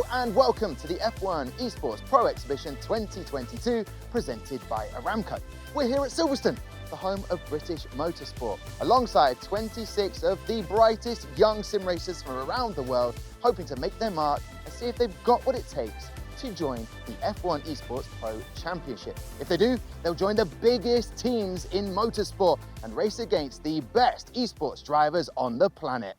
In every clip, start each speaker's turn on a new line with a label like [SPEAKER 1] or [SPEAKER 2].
[SPEAKER 1] Hello and welcome to the F1 Esports Pro Exhibition 2022 presented by Aramco. We're here at Silverstone, the home of British motorsport, alongside 26 of the brightest young sim racers from around the world, hoping to make their mark and see if they've got what it takes to join the F1 Esports Pro Championship. If they do, they'll join the biggest teams in motorsport and race against the best esports drivers on the planet.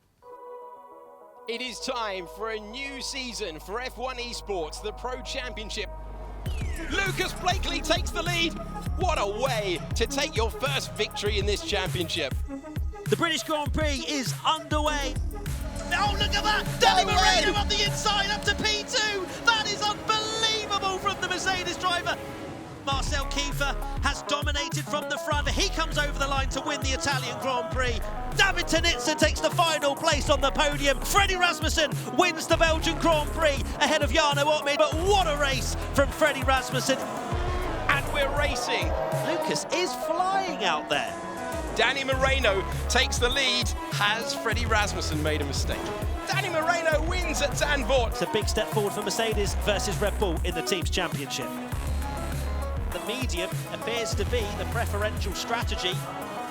[SPEAKER 2] It is time for a new season for F1 Esports, the Pro Championship. Lucas Blakely takes the lead. What a way to take your first victory in this championship.
[SPEAKER 3] The British Grand Prix is underway. Oh, look at that! Danny Moreno up the inside, up to P2. That is unbelievable from the Mercedes driver. Marcel Kiefer has dominated from the front. He comes over the line to win the Italian Grand Prix. David Tanitsa takes the final place on the podium. Freddie Rasmussen wins the Belgian Grand Prix ahead of Jarno Opmeer. But what a race from Freddie Rasmussen.
[SPEAKER 2] And we're racing.
[SPEAKER 3] Lucas is flying out there.
[SPEAKER 2] Danny Moreno takes the lead. Has Freddie Rasmussen made a mistake? Danny Moreno wins at Zandvoort.
[SPEAKER 3] It's a big step forward for Mercedes versus Red Bull in the Teams Championship. The medium appears to be the preferential strategy.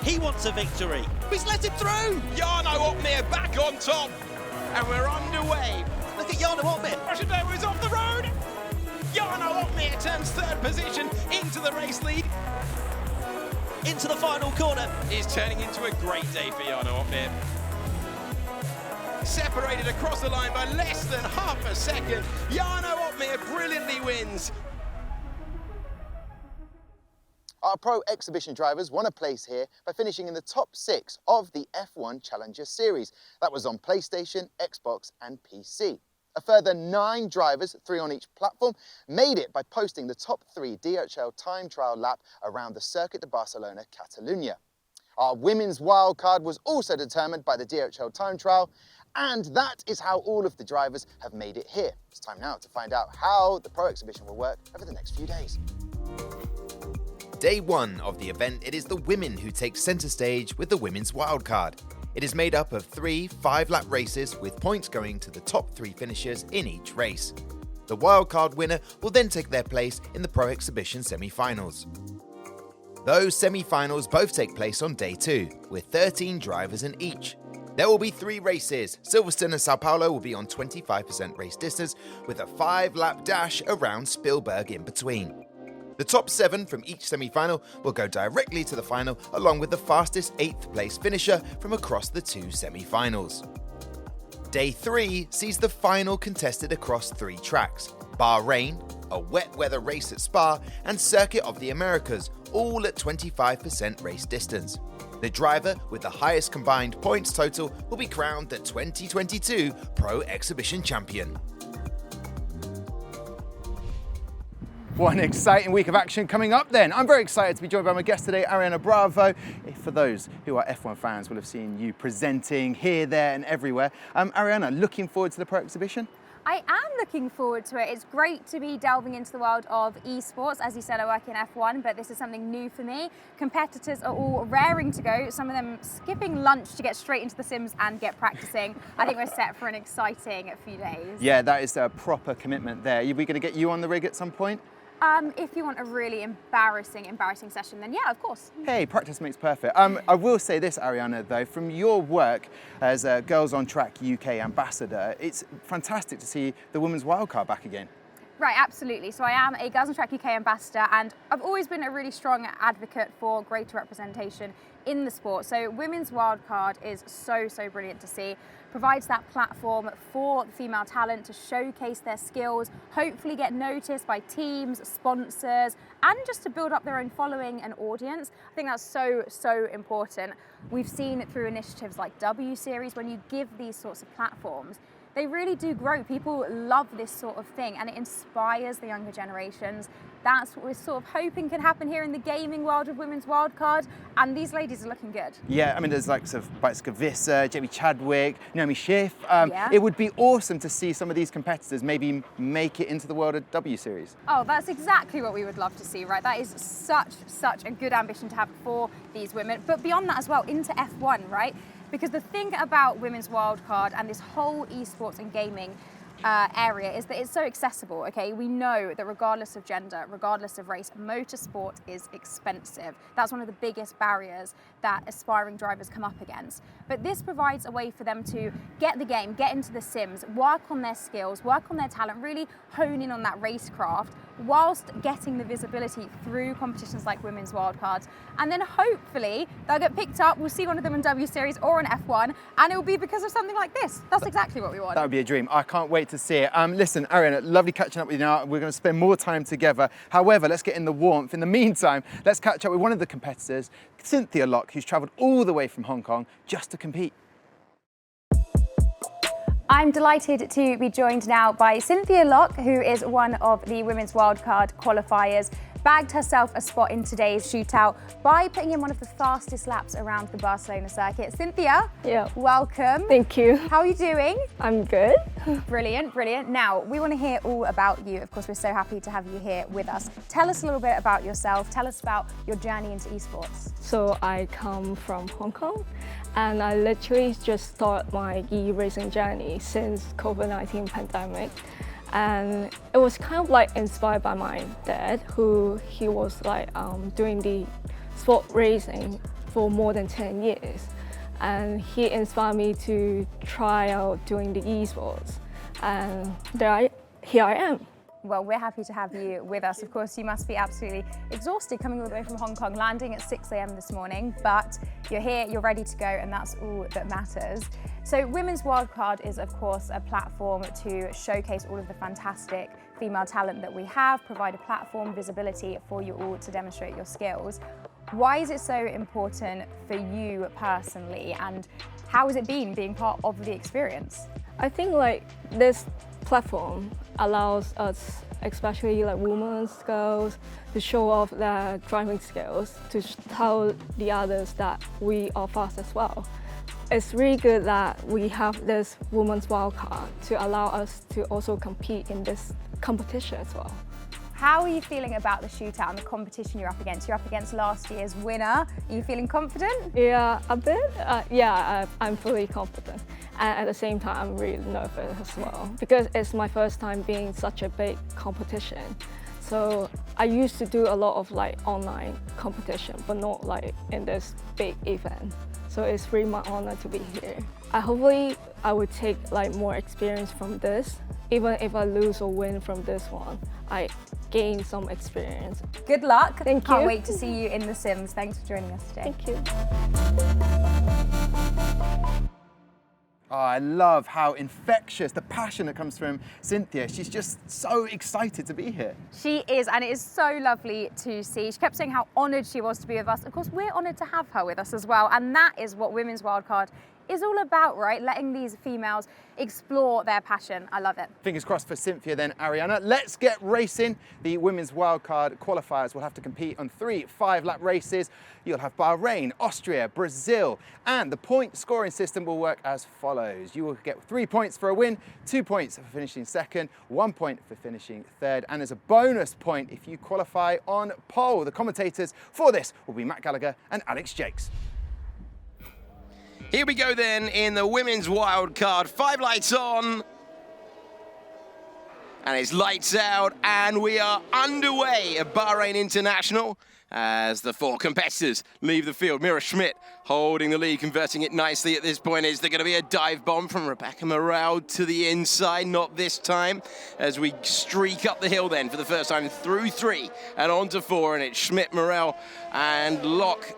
[SPEAKER 3] He wants a victory. He's let him through.
[SPEAKER 2] Jarno Opmeer back on top. And we're underway.
[SPEAKER 3] Look at Jarno Opmeer.
[SPEAKER 2] Roshadow is off the road. Jarno Opmeer turns third position into the race lead.
[SPEAKER 3] Into the final corner.
[SPEAKER 2] Is turning into a great day for Jarno Opmeer. Separated across the line by less than half a second. Jarno Opmeer brilliantly wins.
[SPEAKER 1] Our Pro Exhibition drivers won a place here by finishing in the top 6 of the F1 Challenger Series. That was on PlayStation, Xbox and PC. A further 9 drivers, 3 on each platform, made it by posting the top 3 DHL time trial lap around the Circuit de Barcelona, Catalunya. Our women's wildcard was also determined by the DHL time trial, and that is how all of the drivers have made it here. It's time now to find out how the Pro Exhibition will work over the next few days.
[SPEAKER 4] Day 1 of the event, it is the women who take centre stage with the women's wildcard. It is made up of 3 5-lap races with points going to the top 3 finishers in each race. The wildcard winner will then take their place in the Pro Exhibition semi-finals. Those semi-finals both take place on day 2, with 13 drivers in each. There will be 3 races. Silverstone and Sao Paulo will be on 25% race distance, with a 5-lap dash around Spielberg in between. The top 7 from each semi-final will go directly to the final, along with the fastest 8th place finisher from across the 2 semi-finals. Day 3 sees the final contested across 3 tracks: Bahrain, a wet weather race at Spa, and Circuit of the Americas, all at 25% race distance. The driver with the highest combined points total will be crowned the 2022 Pro Exhibition Champion.
[SPEAKER 5] What an exciting week of action coming up then. I'm very excited to be joined by my guest today, Ariana Bravo. For those who are F1 fans will have seen you presenting here, there and everywhere. Ariana, looking forward to the Pro Exhibition?
[SPEAKER 6] I am looking forward to it. It's great to be delving into the world of esports. As you said, I work in F1, but this is something new for me. Competitors are all raring to go, some of them skipping lunch to get straight into the sims and get practicing. I think we're set for an exciting few days.
[SPEAKER 5] Yeah, that is a proper commitment there. Are we going to get you on the rig at some point?
[SPEAKER 6] If you want a really embarrassing session, then yeah, of course.
[SPEAKER 5] Hey, practice makes perfect. I will say this, Ariana, though, from your work as a Girls on Track UK ambassador, it's fantastic to see the women's wildcard back again.
[SPEAKER 6] Right, absolutely. So I am a Girls on Track UK ambassador, and I've always been a really strong advocate for greater representation in the sport. So women's wildcard is so brilliant to see. Provides that platform for female talent to showcase their skills, hopefully get noticed by teams, sponsors, and just to build up their own following and audience. I think that's so important. We've seen it through initiatives like W Series. When you give these sorts of platforms, they really do grow. People love this sort of thing and it inspires the younger generations. That's what we're sort of hoping can happen here in the gaming world of women's wildcard, and these ladies are looking good.
[SPEAKER 5] Yeah, I mean, there's like sort of Bites Vissa, Jamie Chadwick, Naomi Schiff.
[SPEAKER 6] Yeah.
[SPEAKER 5] It would be awesome to see some of these competitors maybe make it into the world of W Series.
[SPEAKER 6] Oh, that's exactly what we would love to see, right? That is such a good ambition to have for these women. But beyond that as well, into F1, right? Because the thing about women's wildcard and this whole esports and gaming, area is that it's so accessible, okay? We know that regardless of gender, regardless of race, motorsport is expensive. That's one of the biggest barriers that aspiring drivers come up against. But this provides a way for them to get the game, get into the sims, work on their skills, work on their talent, really hone in on that racecraft, whilst getting the visibility through competitions like Women's Wildcards. And then hopefully they'll get picked up, we'll see one of them in W Series or in F1, and it will be because of something like this. That's exactly what we want.
[SPEAKER 5] That would be a dream. I can't wait to see it. Listen, Ariana, lovely catching up with you now. We're going to spend more time together. However, let's get in the warmth. In the meantime, let's catch up with one of the competitors, Cynthia Locke, who's travelled all the way from Hong Kong just to compete.
[SPEAKER 6] I'm delighted to be joined now by Cynthia Locke, who is one of the Women's Wildcard qualifiers. Bagged herself a spot in today's shootout by putting in one of the fastest laps around the Barcelona circuit. Cynthia, welcome.
[SPEAKER 7] Thank you.
[SPEAKER 6] How are you doing?
[SPEAKER 7] I'm good.
[SPEAKER 6] Brilliant, brilliant. Now, we want to hear all about you. Of course, we're so happy to have you here with us. Tell us a little bit about yourself. Tell us about your journey into esports.
[SPEAKER 7] So I come from Hong Kong and I literally just started my e-racing journey since COVID-19 pandemic. And it was kind of like inspired by my dad, he was like doing the sport racing for more than 10 years. And he inspired me to try out doing the esports. And here I am.
[SPEAKER 6] Well, we're happy to have you with us. Of course, you must be absolutely exhausted coming all the way from Hong Kong, landing at 6 a.m. this morning, but you're here, you're ready to go, and that's all that matters. So Women's Wildcard is, of course, a platform to showcase all of the fantastic female talent that we have, provide a platform, visibility for you all to demonstrate your skills. Why is it so important for you personally, and how has it been being part of the experience?
[SPEAKER 7] I think like this platform allows us, especially like women, girls, to show off their driving skills, to tell the others that we are fast as well. It's really good that we have this women's wildcard to allow us to also compete in this competition as well.
[SPEAKER 6] How are you feeling about the shootout and the competition you're up against? You're up against last year's winner. Are you feeling confident?
[SPEAKER 7] Yeah, a bit. I'm fully confident. And at the same time, I'm really nervous as well because it's my first time being such a big competition. So I used to do a lot of like online competition, but not like in this big event. So it's really my honor to be here. Hopefully I would take like more experience from this. Even if I lose or win from this one, I gain some experience.
[SPEAKER 6] Good luck.
[SPEAKER 7] Thank you.
[SPEAKER 6] Can't wait to see you in the Sims. Thanks for joining us today.
[SPEAKER 7] Thank you.
[SPEAKER 5] Oh, I love how infectious the passion that comes from Cynthia. She's just so excited to be here.
[SPEAKER 6] She is, and it is so lovely to see. She kept saying how honoured she was to be with us. Of course, we're honoured to have her with us as well, and that is what Women's Wildcard is all about, right? Letting these females explore their passion. I love it.
[SPEAKER 5] Fingers crossed for Cynthia then, Ariana. Let's get racing. The Women's Wildcard qualifiers will have to compete on 3 5-lap races. You'll have Bahrain, Austria, Brazil, and the point scoring system will work as follows. You will get 3 points for a win, 2 points for finishing second, 1 point for finishing third, and as a bonus point if you qualify on pole. The commentators for this will be Matt Gallagher and Alex Jakes.
[SPEAKER 2] Here we go then in the Women's Wildcard. 5 lights on. And it's lights out, and we are underway at Bahrain International as the 4 competitors leave the field. Mira Schmitt holding the lead, converting it nicely at this point. Is there going to be a dive bomb from Rebecca Morel to the inside? Not this time, as we streak up the hill then for the first time through 3 and on to 4, and it's Schmitt, Morel and Locke.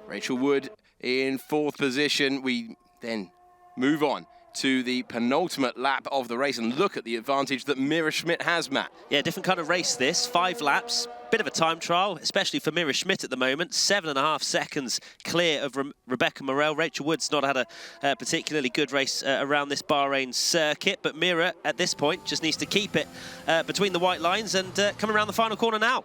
[SPEAKER 2] Rachel Wood in 4th position. We then move on to the penultimate lap of the race and look at the advantage that Mira Schmitt has, Matt.
[SPEAKER 3] Yeah, different kind of race this. 5 laps, bit of a time trial, especially for Mira Schmitt at the moment. 7.5 seconds clear of Rebecca Morel. Rachel Wood's not had a particularly good race around this Bahrain circuit, but Mira at this point just needs to keep it between the white lines and come around the final corner now.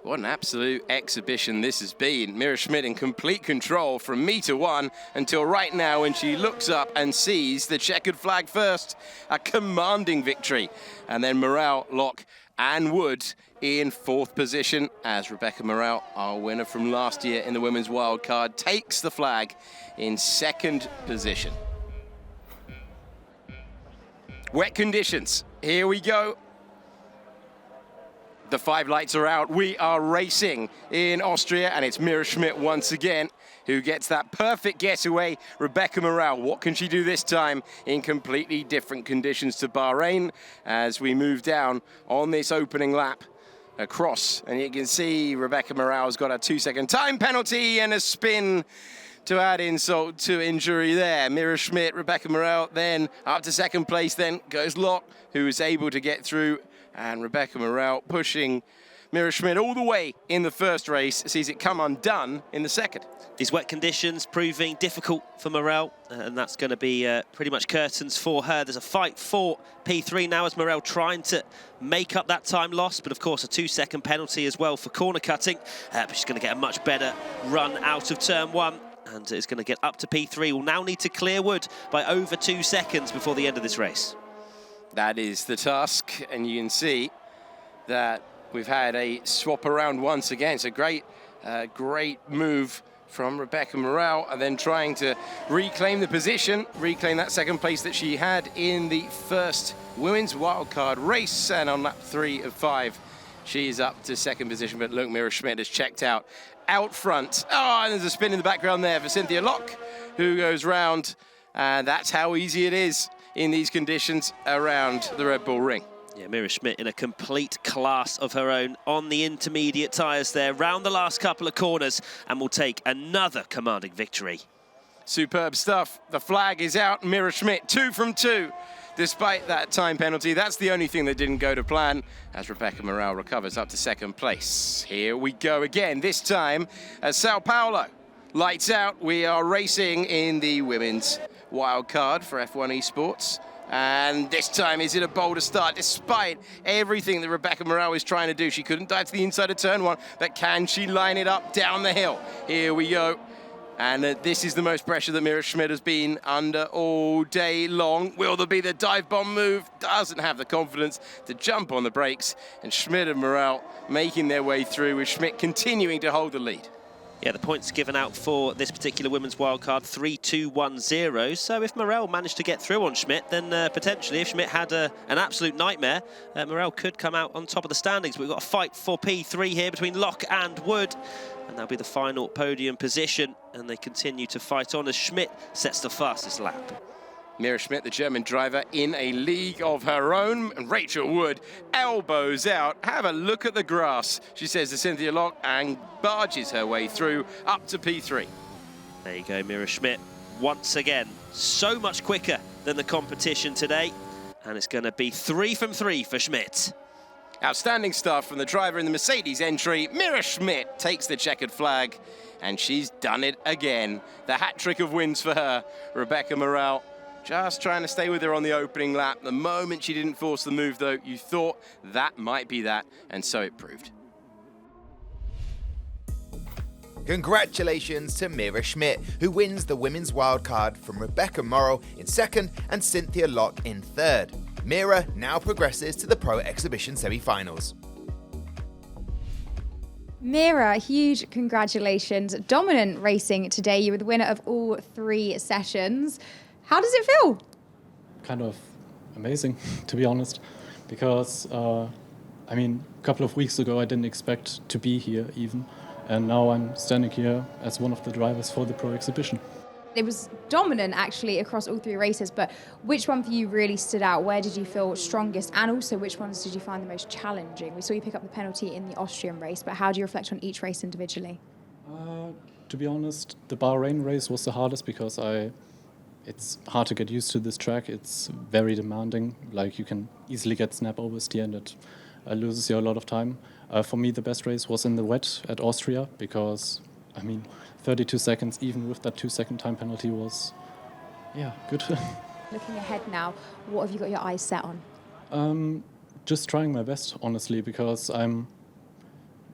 [SPEAKER 2] What an absolute exhibition this has been. Mira Schmitt in complete control from meter 1 until right now when she looks up and sees the checkered flag first. A commanding victory. And then Morel, Locke and Wood in 4th position as Rebecca Morel, our winner from last year in the Women's Wildcard, takes the flag in 2nd position. Wet conditions. Here we go. The 5 lights are out. We are racing in Austria, and it's Mira Schmitt once again who gets that perfect getaway. Rebecca Morale, what can she do this time in completely different conditions to Bahrain as we move down on this opening lap across? And you can see Rebecca Morale's got a 2-second time penalty and a spin to add insult to injury there. Mira Schmitt, Rebecca Morale, then up to second place, then goes Locke, who is able to get through, and Rebecca Morale pushing Mira Schmitt all the way in the first race, sees it come undone in the second.
[SPEAKER 3] These wet conditions proving difficult for Morale, and that's going to be pretty much curtains for her. There's a fight for P3 now as Morale trying to make up that time lost, but of course a 2-second penalty as well for corner cutting, but she's going to get a much better run out of turn 1. And is going to get up to P3. Will now need to clear Wood by over 2 seconds before the end of this race.
[SPEAKER 2] That is the task, and you can see that we've had a swap around once again. It's a great move from Rebecca Morale, and then trying to reclaim the position, reclaim that second place that she had in the first women's wildcard race. And on lap 3 of 5, she is up to second position, but look, Mira Schmitt has checked out front. Oh, and there's a spin in the background there for Cynthia Locke, who goes round, and that's how easy it is in these conditions around the Red Bull Ring.
[SPEAKER 3] Yeah, Mira Schmitt in a complete class of her own on the intermediate tyres there, round the last couple of corners, and will take another commanding victory.
[SPEAKER 2] Superb stuff. The flag is out. Mira Schmitt, 2 from 2. Despite that time penalty, that's the only thing that didn't go to plan as Rebecca Morale recovers up to second place. Here we go again, this time at Sao Paulo. Lights out, we are racing in the women's wildcard for F1 Esports. And this time, is it a bolder start? Despite everything that Rebecca Morale is trying to do, she couldn't dive to the inside of turn 1, but can she line it up down the hill? Here we go. And this is the most pressure that Mira Schmitt has been under all day long. Will there be the dive bomb move? Doesn't have the confidence to jump on the brakes. And Schmitt and Morale making their way through, with Schmitt continuing to hold the lead.
[SPEAKER 3] Yeah, the points given out for this particular women's wildcard, 3-2-1-0. So if Morale managed to get through on Schmitt, then potentially, if Schmitt had an absolute nightmare, Morale could come out on top of the standings. But we've got a fight for P3 here between Locke and Wood. And that'll be the final podium position. And they continue to fight on as Schmitt sets the fastest lap.
[SPEAKER 2] Mira Schmitt, the German driver, in a league of her own. And Rachel Wood, elbows out. Have a look at the grass, she says to Cynthia Locke, and barges her way through up to P3.
[SPEAKER 3] There you go, Mira Schmitt. Once again, so much quicker than the competition today. And it's going to be 3 from 3 for Schmitt.
[SPEAKER 2] Outstanding stuff from the driver in the Mercedes entry. Mira Schmitt takes the checkered flag, and she's done it again. The hat-trick of wins for her. Rebecca Morale just trying to stay with her on the opening lap. The moment she didn't force the move, though, you thought that might be that, and so it proved.
[SPEAKER 4] Congratulations to Mira Schmitt, who wins the women's wildcard from Rebecca Morale in second and Cynthia Locke in third. Mira now progresses to the Pro Exhibition semi-finals.
[SPEAKER 6] Mira, huge congratulations. Dominant racing today. You were the winner of all 3 sessions. How does it feel?
[SPEAKER 8] Kind of amazing, to be honest, because, a couple of weeks ago I didn't expect to be here even, and now I'm standing here as one of the drivers for the Pro Exhibition.
[SPEAKER 6] It was dominant, actually, across all 3 races, but which one for you really stood out? Where did you feel strongest? And also, which ones did you find the most challenging? We saw you pick up the penalty in the Austrian race, but how do you reflect on each race individually?
[SPEAKER 8] To be honest, the Bahrain race was the hardest because it's hard to get used to this track. It's very demanding. Like, you can easily get snap oversteer, and it loses you a lot of time. For me, the best race was in the wet at Austria because, 32 seconds, even with that 2-second time penalty, was, good.
[SPEAKER 6] Looking ahead now, what have you got your eyes set on?
[SPEAKER 8] Just trying my best, honestly, because I'm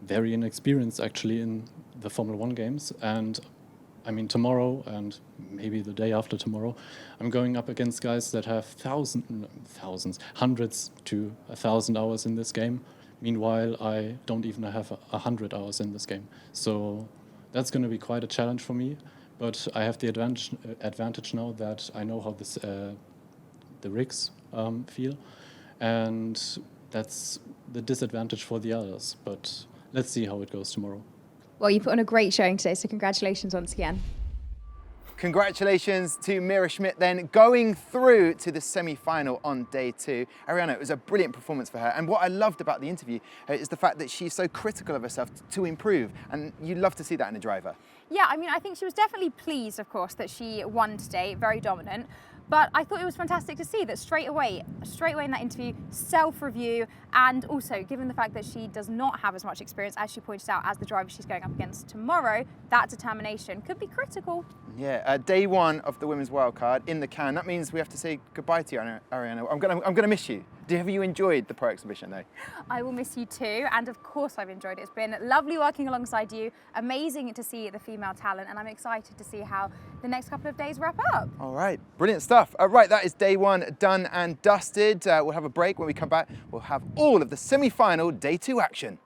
[SPEAKER 8] very inexperienced, actually, in the Formula 1 games. And, tomorrow and maybe the day after tomorrow, I'm going up against guys that have hundreds to 1,000 hours in this game. Meanwhile, I don't even have 100 hours in this game. So that's going to be quite a challenge for me, but I have the advantage now that I know how the rigs feel. And that's the disadvantage for the others. But let's see how it goes tomorrow.
[SPEAKER 6] Well, you put on a great showing today, so congratulations once again.
[SPEAKER 5] Congratulations to Mira Schmitt then, going through to the semi-final on day 2. Ariana, it was a brilliant performance for her. And what I loved about the interview is the fact that she's so critical of herself to improve. And you love to see that in a driver.
[SPEAKER 6] Yeah, I mean, I think she was definitely pleased, of course, that she won today, very dominant. But I thought it was fantastic to see that straight away in that interview, self-review, and also given the fact that she does not have as much experience, as she pointed out, as the driver she's going up against tomorrow, that determination could be critical.
[SPEAKER 5] Yeah, day 1 of the women's wildcard in the can. That means we have to say goodbye to you, Ariana. I'm gonna miss you. Have you enjoyed the Pro Exhibition though?
[SPEAKER 6] I will miss you too, and of course I've enjoyed it. It's been lovely working alongside you, amazing to see the female talent, and I'm excited to see how the next couple of days wrap up.
[SPEAKER 5] All right, brilliant stuff. Right, that is day 1 done and dusted. We'll have a break. When we come back, we'll have all of the semi-final day 2 action.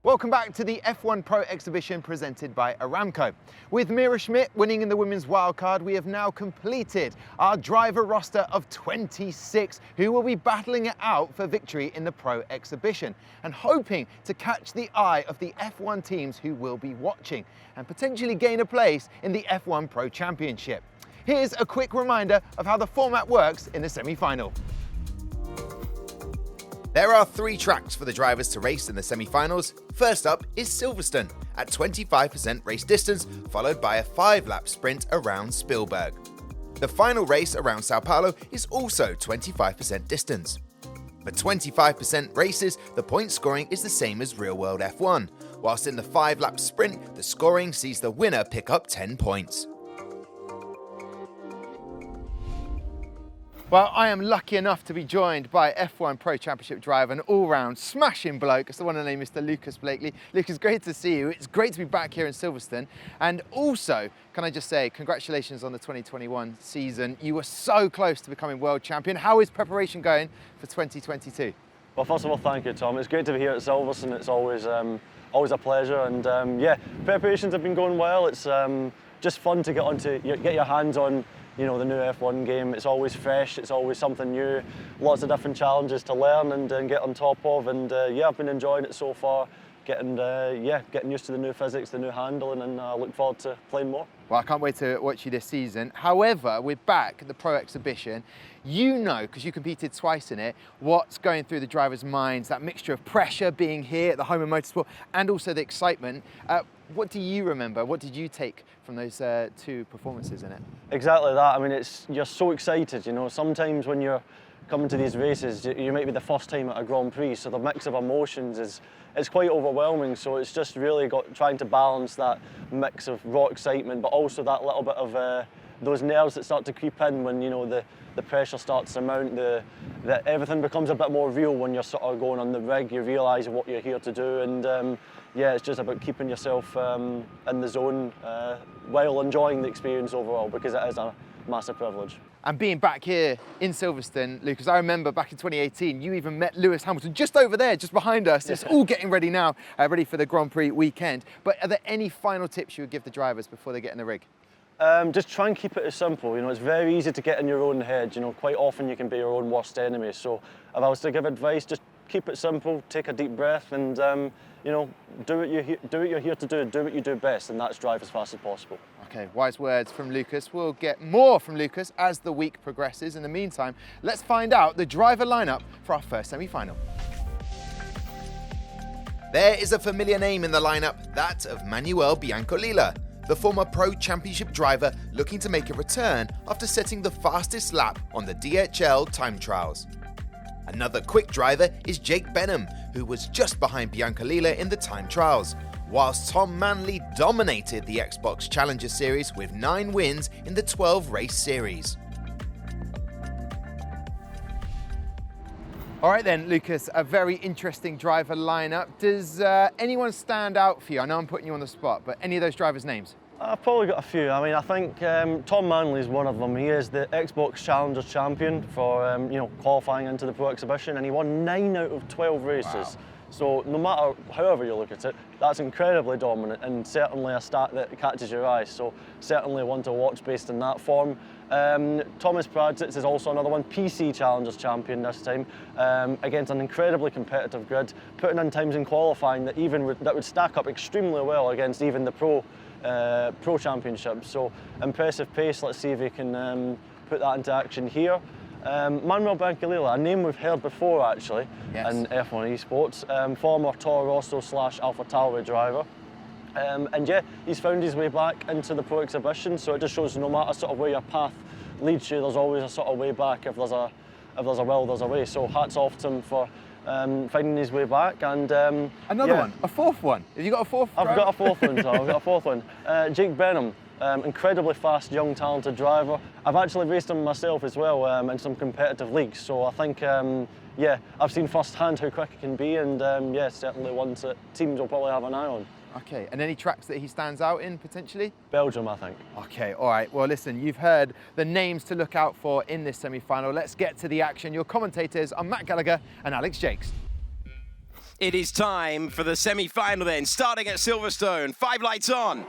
[SPEAKER 5] Welcome back to the F1 Pro Exhibition presented by Aramco. With Mira Schmitt winning in the women's wildcard, we have now completed our driver roster of 26 who will be battling it out for victory in the Pro Exhibition and hoping to catch the eye of the F1 teams who will be watching and potentially gain a place in the F1 Pro Championship. Here's a quick reminder of how the format works in the semi-final.
[SPEAKER 4] There are 3 tracks for the drivers to race in the semi-finals. First up is Silverstone at 25% race distance, followed by a 5-lap sprint around Spielberg. The final race around Sao Paulo is also 25% distance. For 25% races, the point scoring is the same as real-world F1, whilst in the 5-lap sprint, the scoring sees the winner pick up 10 points.
[SPEAKER 5] Well, I am lucky enough to be joined by F1 Pro Championship driver and all-round smashing bloke. It's the one and only Mr. Lucas Blakely. Lucas, great to see you. It's great to be back here in Silverstone. And also, can I just say, congratulations on the 2021 season. You were so close to becoming world champion. How is preparation going for 2022?
[SPEAKER 9] Well, first of all, thank you, Tom. It's great to be here at Silverstone. It's always a pleasure. And yeah, preparations have been going well. It's just fun to get your hands on, you know, the new F1 game. It's always fresh, it's always something new, lots of different challenges to learn and get on top of, and yeah, I've been enjoying it so far, getting used to the new physics, the new handling, and I look forward to playing more.
[SPEAKER 5] Well, I can't wait to watch you this season. However, we're back at the Pro Exhibition. You know, because you competed twice in it, what's going through the drivers' minds, that mixture of pressure being here at the home of motorsport and also the excitement. What do you remember? What did you take from those two performances in it?
[SPEAKER 9] Exactly that. I mean, you're so excited, you know. Sometimes when you're coming to these races, you might be the first time at a Grand Prix, so the mix of emotions is quite overwhelming. So it's just really trying to balance that mix of raw excitement, but also that little bit of those nerves that start to creep in when, you know, the pressure starts to mount, that everything becomes a bit more real when you're sort of going on the rig. You realise what you're here to do, and yeah, it's just about keeping yourself in the zone while enjoying the experience overall, because it is a massive privilege.
[SPEAKER 5] And being back here in Silverstone, Lucas, I remember back in 2018, you even met Lewis Hamilton just over there, just behind us. It's all getting ready now, ready for the Grand Prix weekend. But are there any final tips you would give the drivers before they get in the rig?
[SPEAKER 9] Just try and keep it as simple. You know, it's very easy to get in your own head. You know, quite often you can be your own worst enemy. So if I was to give advice, just keep it simple, take a deep breath, and you know, do what you're here to do what you do best, and that's drive as fast as possible.
[SPEAKER 5] Okay, wise words from Lucas. We'll get more from Lucas as the week progresses. In the meantime, let's find out the driver lineup for our first semi-final.
[SPEAKER 4] There is a familiar name in the lineup, that of Manuel Biancolila, the former Pro Championship driver looking to make a return after setting the fastest lap on the DHL time trials. Another quick driver is Jake Benham, who was just behind Biancolila in the time trials, whilst Tom Manley dominated the Xbox Challenger Series with 9 wins in the 12-race series.
[SPEAKER 5] All right then, Lucas, a very interesting driver lineup. Does anyone stand out for you? I know I'm putting you on the spot, but any of those drivers' names?
[SPEAKER 9] I've probably got a few. I mean, I think Tom Manley is one of them. He is the Xbox Challenger champion for you know, qualifying into the Pro Exhibition, and he won 9 out of 12 races. Wow. So no matter however you look at it, that's incredibly dominant, and certainly a stat that catches your eye. So certainly one to watch based on that form. Thomas Pradzitz is also another one, PC Challengers champion this time, against an incredibly competitive grid, putting in times in qualifying that would stack up extremely well against even the Pro Championship. So impressive pace. Let's see if we can put that into action here. Manuel Biancolila, a name we've heard before actually, yes, in F1 Esports, former Toro Rosso / Alfa Tauri driver. And yeah, he's found his way back into the Pro Exhibition, so it just shows no matter sort of where your path leads you, there's always a sort of way back. If there's a will, there's a way. So hats off to him for finding his way back. And
[SPEAKER 5] another one, a fourth one. Have you got a fourth?
[SPEAKER 9] I've got a fourth one, Tom. I've got a fourth one. Jake Benham. Incredibly fast, young, talented driver. I've actually raced him myself as well in some competitive leagues, so I think, yeah, I've seen firsthand how quick he can be, and yeah, certainly ones that teams will probably have an eye on.
[SPEAKER 5] Okay, and any tracks that he stands out in potentially?
[SPEAKER 9] Belgium, I think.
[SPEAKER 5] Okay, all right. Well, listen, you've heard the names to look out for in this semi-final. Let's get to the action. Your commentators are Matt Gallagher and Alex Jakes.
[SPEAKER 2] It is time for the semi-final then, starting at Silverstone. 5 lights on.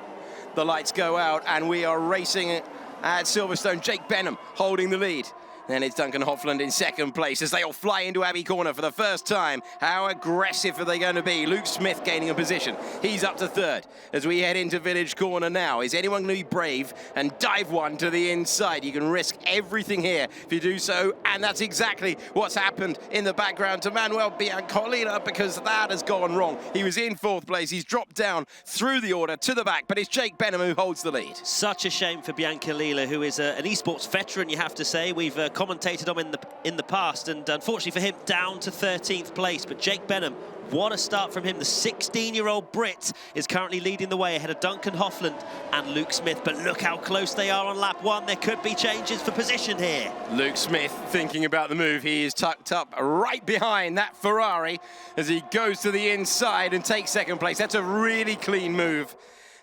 [SPEAKER 2] The lights go out and we are racing at Silverstone. Jake Benham holding the lead. Then it's Duncan Hoffland in second place as they all fly into Abbey Corner for the first time. How aggressive are they going to be? Luke Smith gaining a position. He's up to third as we head into Village Corner now. Is anyone going to be brave and dive one to the inside? You can risk everything here if you do so, and that's exactly what's happened in the background to Manuel Biancolila, because that has gone wrong. He was in fourth place. He's dropped down through the order to the back, but it's Jake Benham who holds the lead.
[SPEAKER 3] Such a shame for Biancolila, who is an esports veteran, you have to say. We've commentated on in the past, and unfortunately for him, down to 13th place. But Jake Benham, what a start from him. The 16-year-old Brit is currently leading the way ahead of Duncan Hoffland and Luke Smith. But look how close they are on lap 1. There could be changes for position here.
[SPEAKER 2] Luke Smith thinking about the move. He is tucked up right behind that Ferrari as he goes to the inside and takes second place. That's a really clean move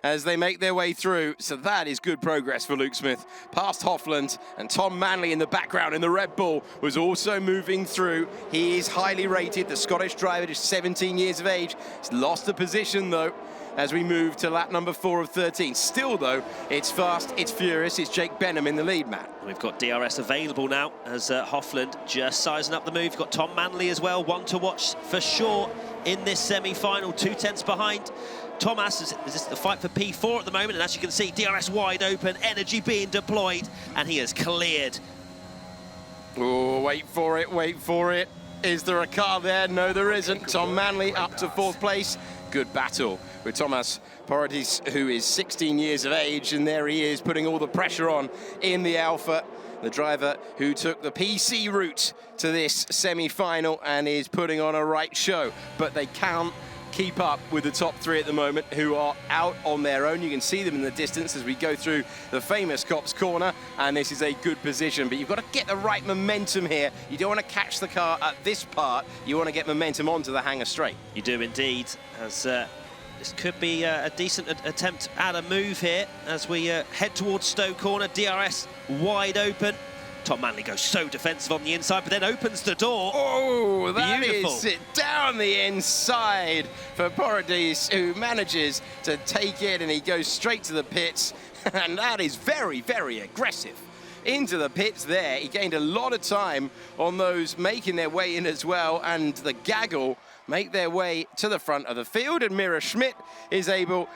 [SPEAKER 2] as they make their way through. So that is good progress for Luke Smith. Past Hoffland, and Tom Manley in the background in the Red Bull was also moving through. He is highly rated. The Scottish driver, just 17 years of age. He's lost a position though as we move to lap number 4 of 13. Still though, it's fast, it's furious. It's Jake Benham in the lead, Matt.
[SPEAKER 3] We've got DRS available now as Hoffland just sizing up the move. You've got Tom Manley as well, one to watch for sure in this semi-final, 2 tenths behind. Thomas is the fight for P4 at the moment, and as you can see, DRS wide open, energy being deployed, and he has cleared.
[SPEAKER 2] Oh, wait for it, wait for it. Is there a car there? No, there isn't. Tom Manley up to 4th place. Good battle with Thomas Paradis, who is 16 years of age, and there he is, putting all the pressure on in the Alpha. The driver who took the PC route to this semi-final and is putting on a right show, but they can't keep up with the top 3 at the moment, who are out on their own. You can see them in the distance as we go through the famous Cops Corner, and this is a good position, but you've got to get the right momentum here. You don't want to catch the car at this part. You want to get momentum onto the hangar straight.
[SPEAKER 3] You do indeed, as this could be a decent attempt at a move here as we head towards Stowe Corner. DRS wide open. Tom Manley goes so defensive on the inside, but then opens the door.
[SPEAKER 2] Oh, that
[SPEAKER 3] Beautiful.
[SPEAKER 2] is it down the inside for Paradis, who manages to take it, and he goes straight to the pits, and that is very, very aggressive. Into the pits there. He gained a lot of time on those making their way in as well, and the gaggle make their way to the front of the field, and Mira Schmitt is able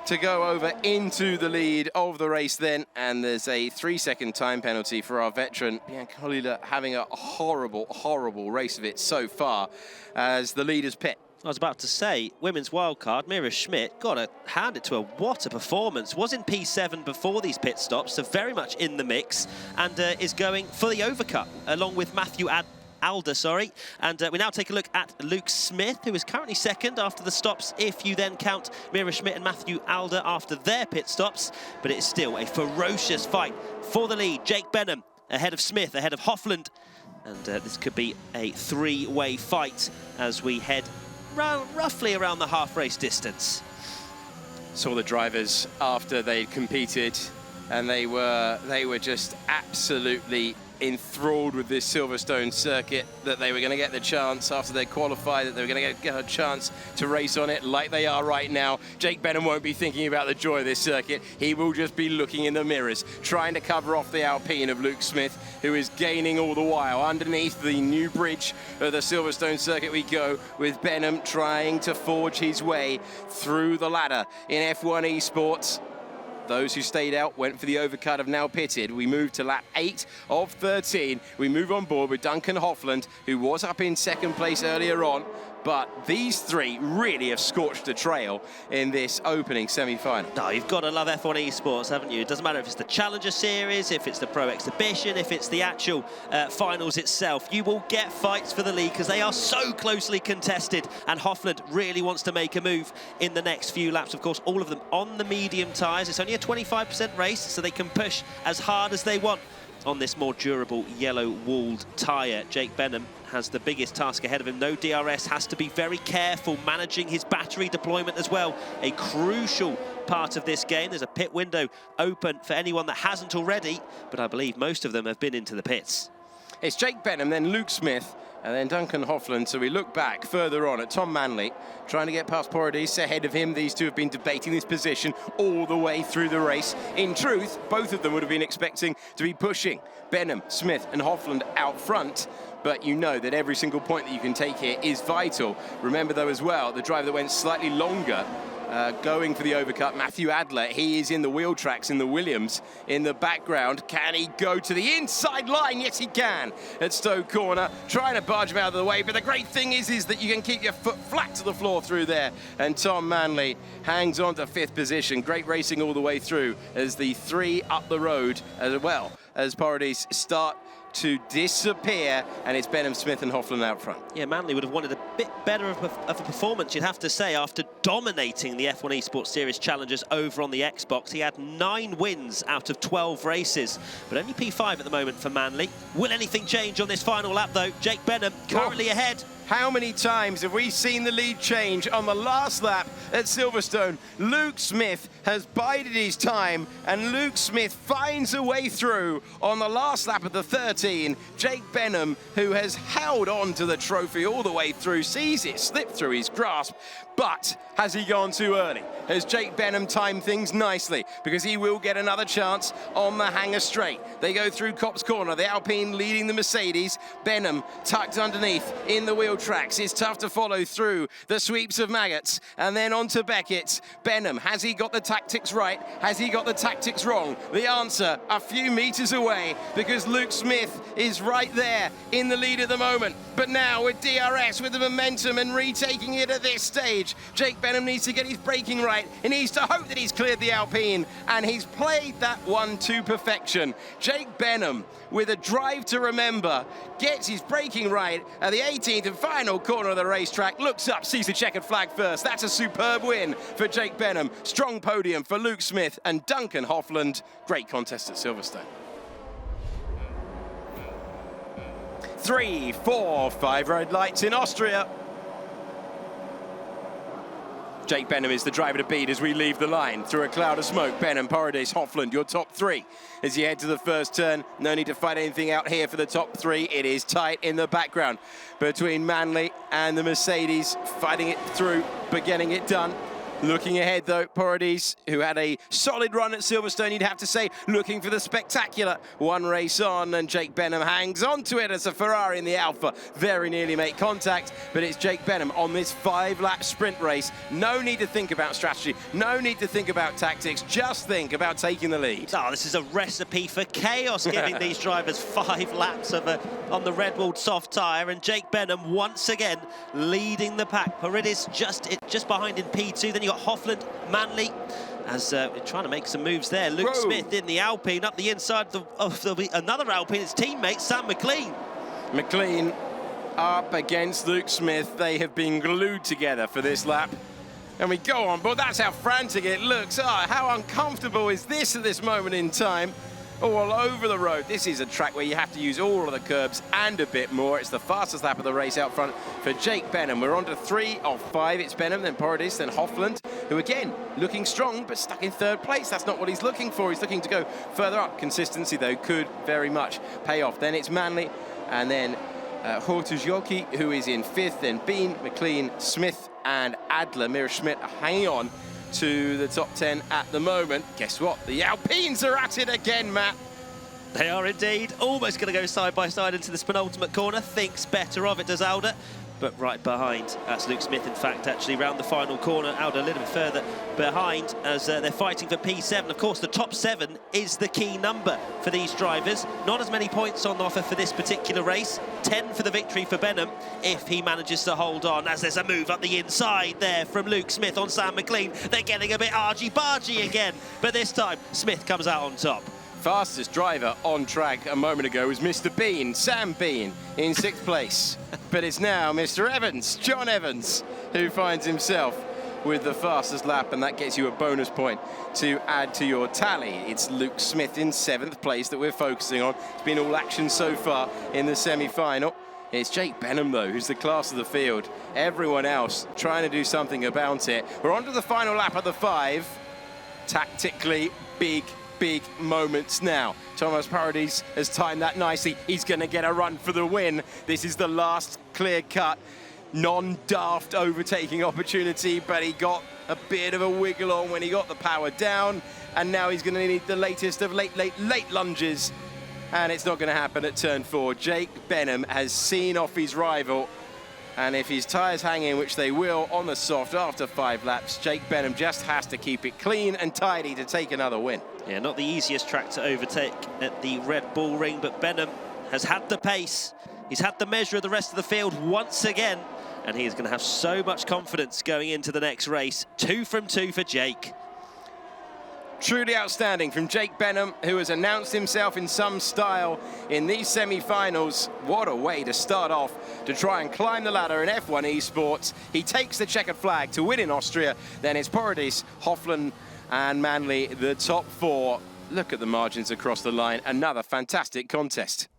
[SPEAKER 2] to go over into the lead of the race then, and there's a 3-second time penalty for our veteran Bianca having a horrible, horrible race of it so far as the leaders pit.
[SPEAKER 3] I was about to say, women's wildcard, Mira Schmitt, got to hand it to her. What a performance. Was in P7 before these pit stops, so very much in the mix, and is going for the overcut along with Matthew Alder, sorry. And we now take a look at Luke Smith, who is currently 2nd after the stops, if you then count Mira Schmitt and Matthew Alder after their pit stops. But it is still a ferocious fight for the lead. Jake Benham ahead of Smith, ahead of Hoffland. And this could be a 3-way fight as we head roughly around the half-race distance.
[SPEAKER 2] Saw the drivers after they competed, and they were just absolutely enthralled with this Silverstone circuit, that they were going to get the chance after they qualified, that they were going to get a chance to race on it like they are right now. Jake Benham won't be thinking about the joy of this circuit. He will just be looking in the mirrors, trying to cover off the Alpine of Luke Smith, who is gaining all the while. Underneath the new bridge of the Silverstone circuit we go, with Benham trying to forge his way through the ladder in F1 Esports. Those who stayed out went for the overcut, have now pitted. We move to lap 8 of 13. We move on board with Duncan Hoffland, who was up in 2nd place earlier on. But these 3 really have scorched a trail in this opening semi-final.
[SPEAKER 3] No, you've got to love F1 Esports, haven't you? It doesn't matter if it's the Challenger Series, if it's the Pro Exhibition, if it's the actual finals itself. You will get fights for the lead because they are so closely contested, and Hoffland really wants to make a move in the next few laps. Of course, all of them on the medium tyres. It's only a 25% race, so they can push as hard as they want on this more durable yellow-walled tyre. Jake Benham has the biggest task ahead of him. No DRS, has to be very careful managing his battery deployment as well. A crucial part of this game. There's a pit window open for anyone that hasn't already, but I believe most of them have been into the pits.
[SPEAKER 2] It's Jake Benham, then Luke Smith, and then Duncan Hoffland. So we look back further on at Tom Manley, trying to get past Paradis ahead of him. These two have been debating this position all the way through the race. In truth, both of them would have been expecting to be pushing Benham, Smith and Hoffland out front. But you know that every single point that you can take here is vital. Remember, though, as well, the driver that went slightly longer going for the overcut, Matthew Adler. He is in the wheel tracks in the Williams in the background. Can he go to the inside line? Yes, he can at Stowe Corner, trying to barge him out of the way. But the great thing is that you can keep your foot flat to the floor through there. And Tom Manley hangs on to 5th position. Great racing all the way through as the 3 up the road as well as Paradis start to disappear, and it's Benham, Smith and Hofland out front.
[SPEAKER 3] Yeah, Manley would have wanted a bit better of a performance, you'd have to say, after dominating the F1 Esports Series Challengers over on the Xbox. He had 9 wins out of 12 races, but only P5 at the moment for Manley. Will anything change on this final lap, though? Jake Benham currently ahead.
[SPEAKER 2] How many times have we seen the lead change on the last lap at Silverstone? Luke Smith has bided his time, and Luke Smith finds a way through on the last lap of the 13. Jake Benham, who has held on to the trophy all the way through, sees it slip through his grasp. But has he gone too early? Has Jake Benham timed things nicely? Because he will get another chance on the hangar straight. They go through Copse Corner, the Alpine leading the Mercedes. Benham tucked underneath in the wheel tracks. It's tough to follow through the sweeps of Maggots. And then on to Beckett. Benham, has he got the tactics right? Has he got the tactics wrong? The answer, a few meters away, because Luke Smith is right there in the lead at the moment. But now with DRS, with the momentum and retaking it at this stage, Jake Benham needs to get his braking right. He needs to hope that he's cleared the Alpine, and he's played that one to perfection. Jake Benham, with a drive to remember, gets his braking right at the 18th and final corner of the racetrack, looks up, sees the checkered flag first. That's a superb win for Jake Benham. Strong podium for Luke Smith and Duncan Hofland. Great contest at Silverstone. 3, 4, 5 red lights in Austria. Jake Benham is the driver to beat as we leave the line. Through a cloud of smoke, Benham, Paradis, Hofland, your top 3. As you head to the first turn, no need to fight anything out here for the top 3. It is tight in the background between Manley and the Mercedes, fighting it through, but getting it done. Looking ahead, though, Paradis, who had a solid run at Silverstone, you'd have to say, looking for the spectacular. One race on, and Jake Benham hangs on to it as a Ferrari in the Alpha very nearly make contact, but it's Jake Benham on this 5-lap sprint race. No need to think about strategy, no need to think about tactics, just think about taking the lead.
[SPEAKER 3] Oh, this is a recipe for chaos, giving these drivers 5 laps of on the Red Bull soft tyre, and Jake Benham once again leading the pack. Paradis just behind in P2, then you got Hofland, Manley, as we're trying to make some moves there. Luke Smith in the Alpine, up the inside of another Alpine, his teammate Sam McLean.
[SPEAKER 2] McLean up against Luke Smith. They have been glued together for this lap. And we go on, but that's how frantic it looks. How uncomfortable is this at this moment in time? All over the road. This is a track where you have to use all of the curbs and a bit more. It's the fastest lap of the race out front for Jake Benham. We're on to 3 of 5. It's Benham, then Paradis, then Hofland, who again, looking strong, but stuck in 3rd place. That's not what he's looking for. He's looking to go further up. Consistency, though, could very much pay off. Then it's Manley, and then Hortuzjoki, who is in 5th, then Bean, McLean, Smith, and Adler. Mira Schmitt are hanging on to the top 10 at the moment. Guess what? The Alpines are at it again, Matt.
[SPEAKER 3] They are indeed. Almost going to go side by side into this penultimate corner. Thinks better of it, does Alder. But right behind, that's Luke Smith, in fact, actually, round the final corner. Alder a little bit further behind as they're fighting for P7. Of course, the top 7 is the key number for these drivers. Not as many points on offer for this particular race. 10 for the victory for Benham if he manages to hold on, as there's a move up the inside there from Luke Smith on Sam McLean. They're getting a bit argy-bargy again, but this time Smith comes out on top.
[SPEAKER 2] Fastest driver on track a moment ago was Mr. Bean, Sam Bean, in 6th place. But it's now Mr. Evans, John Evans, who finds himself with the fastest lap, and that gets you a bonus point to add to your tally. It's Luke Smith in 7th place that we're focusing on. It's been all action so far in the semi-final. It's Jake Benham, though, who's the class of the field. Everyone else trying to do something about it. We're on to the final lap of the 5. Tactically big moments now. Thomas Paradis has timed that nicely. He's going to get a run for the win. This is the last clear-cut, non-daft overtaking opportunity, but he got a bit of a wiggle on when he got the power down, and now he's going to need the latest of late lunges, and it's not going to happen at turn 4. Jake Benham has seen off his rival, and if his tyres hang in, which they will on the soft after 5 laps, Jake Benham just has to keep it clean and tidy to take another win.
[SPEAKER 3] Yeah, not the easiest track to overtake at the Red Bull Ring, but Benham has had the pace. He's had the measure of the rest of the field once again, and he is going to have so much confidence going into the next race. 2 from 2 for Jake.
[SPEAKER 2] Truly outstanding from Jake Benham, who has announced himself in some style in these semi-finals. What a way to start off to try and climb the ladder in F1 Esports. He takes the checkered flag to win in Austria. Then it's Paradis, Hofland and Manley, the top four. Look at the margins across the line. Another fantastic contest.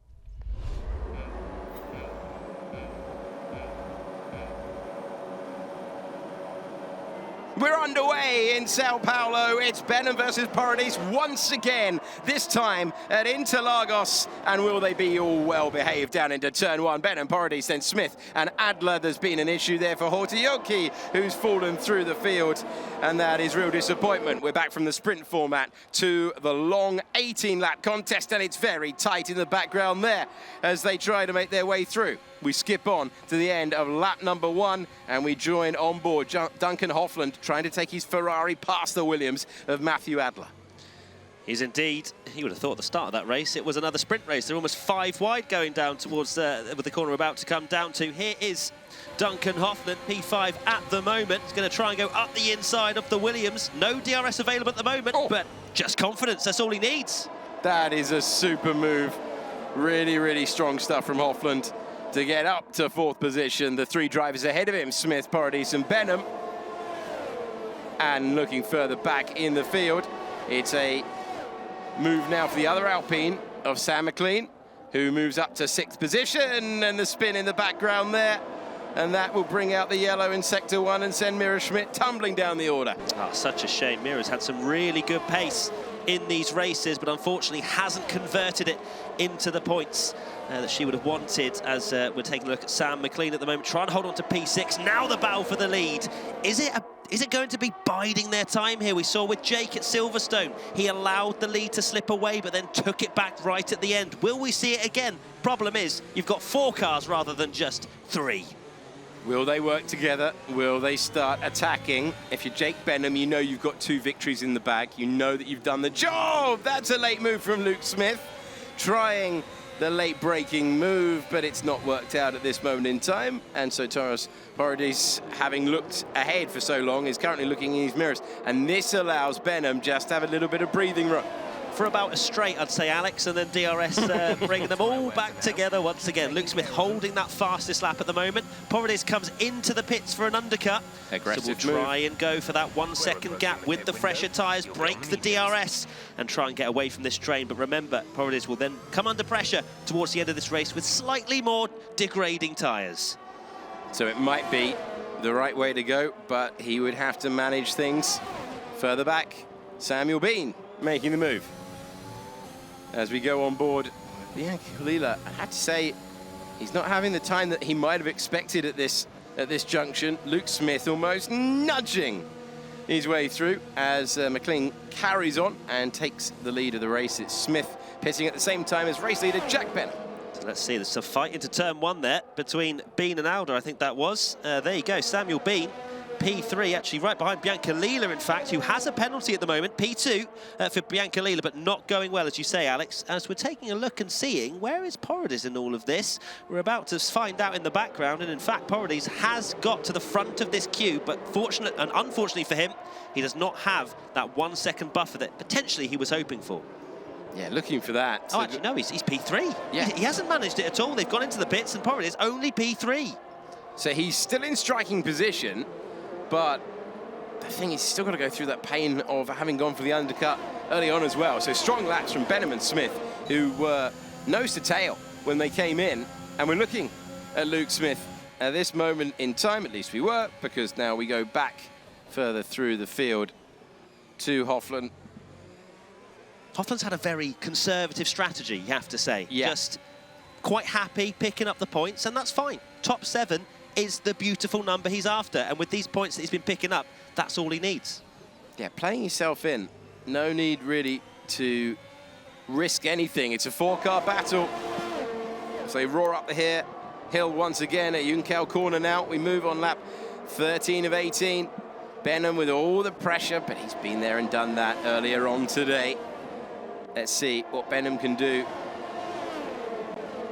[SPEAKER 2] We're underway in Sao Paulo. It's Benham versus Paradis once again, this time at Interlagos. And will they be all well behaved down into turn one? Benham, Paradis, then Smith and Adler. There's been an issue there for Hortioki, who's fallen through the field. And that is real disappointment. We're back from the sprint format to the long 18-lap contest. And it's very tight in the background there as they try to make their way through. We skip on to the end of lap number 1 and we join on board Duncan Hofland trying to take his Ferrari past the Williams of Matthew Adler.
[SPEAKER 3] He's indeed. He would have thought at the start of that race it was another sprint race. They're almost 5 wide going down towards with the corner about to come down to. Here is Duncan Hofland, P5 at the moment. He's going to try and go up the inside of the Williams. No DRS available at the moment, but just confidence. That's all he needs.
[SPEAKER 2] That is a super move. Really, really strong stuff from Hofland to get up to 4th position. The 3 drivers ahead of him, Smith, Paradis and Benham. And looking further back in the field, it's a move now for the other Alpine of Sam McLean, who moves up to 6th position, and the spin in the background there. And that will bring out the yellow in Sector 1 and send Mira Schmitt tumbling down the order.
[SPEAKER 3] Oh, such a shame. Mira's had some really good pace in these races, but unfortunately hasn't converted it into the points that she would have wanted. As we're taking a look at Sam McLean at the moment, trying to hold on to P6. Now the battle for the lead. Is it going to be biding their time here? We saw with Jake at Silverstone. He allowed the lead to slip away, but then took it back right at the end. Will we see it again? Problem is, you've got 4 cars rather than just 3.
[SPEAKER 2] Will they work together? Will they start attacking? If you're Jake Benham, you know you've got 2 victories in the bag. You know that you've done the job. That's a late move from Luke Smith, trying the late braking move, but it's not worked out at this moment in time. And so Taurus Paradis, having looked ahead for so long, is currently looking in his mirrors. And this allows Benham just to have a little bit of breathing room.
[SPEAKER 3] For about a straight, I'd say, Alex, and then DRS bringing them all back together once again. Luke Smith holding that fastest lap at the moment. Paradis comes into the pits for an undercut.
[SPEAKER 2] Aggressive
[SPEAKER 3] so we'll try and go for that 1 second gap with the fresher tyres, break the DRS and try and get away from this train. But remember, Paradis will then come under pressure towards the end of this race with slightly more degrading tyres.
[SPEAKER 2] So it might be the right way to go, but he would have to manage things further back. Samuel Bean making the move. As we go on board, Bianca Kalila, I have to say, he's not having the time that he might have expected at this junction. Luke Smith almost nudging his way through as McLean carries on and takes the lead of the race. It's Smith pitting at the same time as race leader Jack Benham.
[SPEAKER 3] So let's see, there's a fight into turn 1 there between Bean and Alder, I think that was. There you go, Samuel Bean. P3, actually right behind Bianca Lila, in fact, who has a penalty at the moment. P2 for Bianca Lila, but not going well, as you say, Alex. As we're taking a look and seeing, where is Paradis in all of this? We're about to find out in the background, and in fact, Paradis has got to the front of this queue, but fortunately and unfortunately for him, he does not have that 1 second buffer that potentially he was hoping for.
[SPEAKER 2] Yeah, looking for that.
[SPEAKER 3] Oh, actually, no, he's P3.
[SPEAKER 2] Yeah.
[SPEAKER 3] He hasn't managed it at all. They've gone into the pits, and Paradis only P3.
[SPEAKER 2] So he's still in striking position, but the thing is, he's still got to go through that pain of having gone for the undercut early on as well. So strong laps from Benham and Smith, who were nose to tail when they came in. And we're looking at Luke Smith at this moment in time, at least we were, because now we go back further through the field to Hofland.
[SPEAKER 3] Hofland's had a very conservative strategy, you have to say.
[SPEAKER 2] Yeah.
[SPEAKER 3] Just quite happy picking up the points, and that's fine. Top 7 is the beautiful number he's after, and with these points that he's been picking up, that's all he needs.
[SPEAKER 2] Yeah, playing yourself in. No need really to risk anything. It's a 4-car battle. So they roar up the hill once again at Junkel corner now. We move on lap 13 of 18. Benham with all the pressure, but he's been there and done that earlier on today. Let's see what Benham can do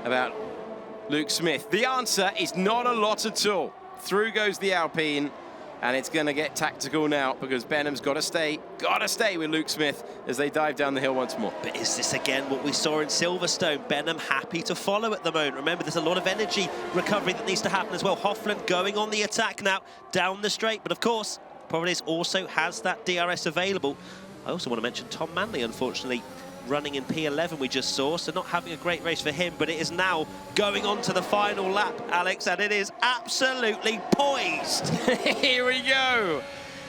[SPEAKER 2] about Luke Smith. The answer is not a lot at all. Through goes the Alpine. And it's going to get tactical now because Benham's got to stay with Luke Smith as they dive down the hill once more.
[SPEAKER 3] But is this again what we saw in Silverstone? Benham happy to follow at the moment. Remember, there's a lot of energy recovery that needs to happen as well. Hofland going on the attack now down the straight. But of course, Providence also has that DRS available. I also want to mention Tom Manley, unfortunately, running in P11 we just saw, so not having a great race for him, but it is now going on to the final lap, Alex, and it is absolutely poised.
[SPEAKER 2] Here we go.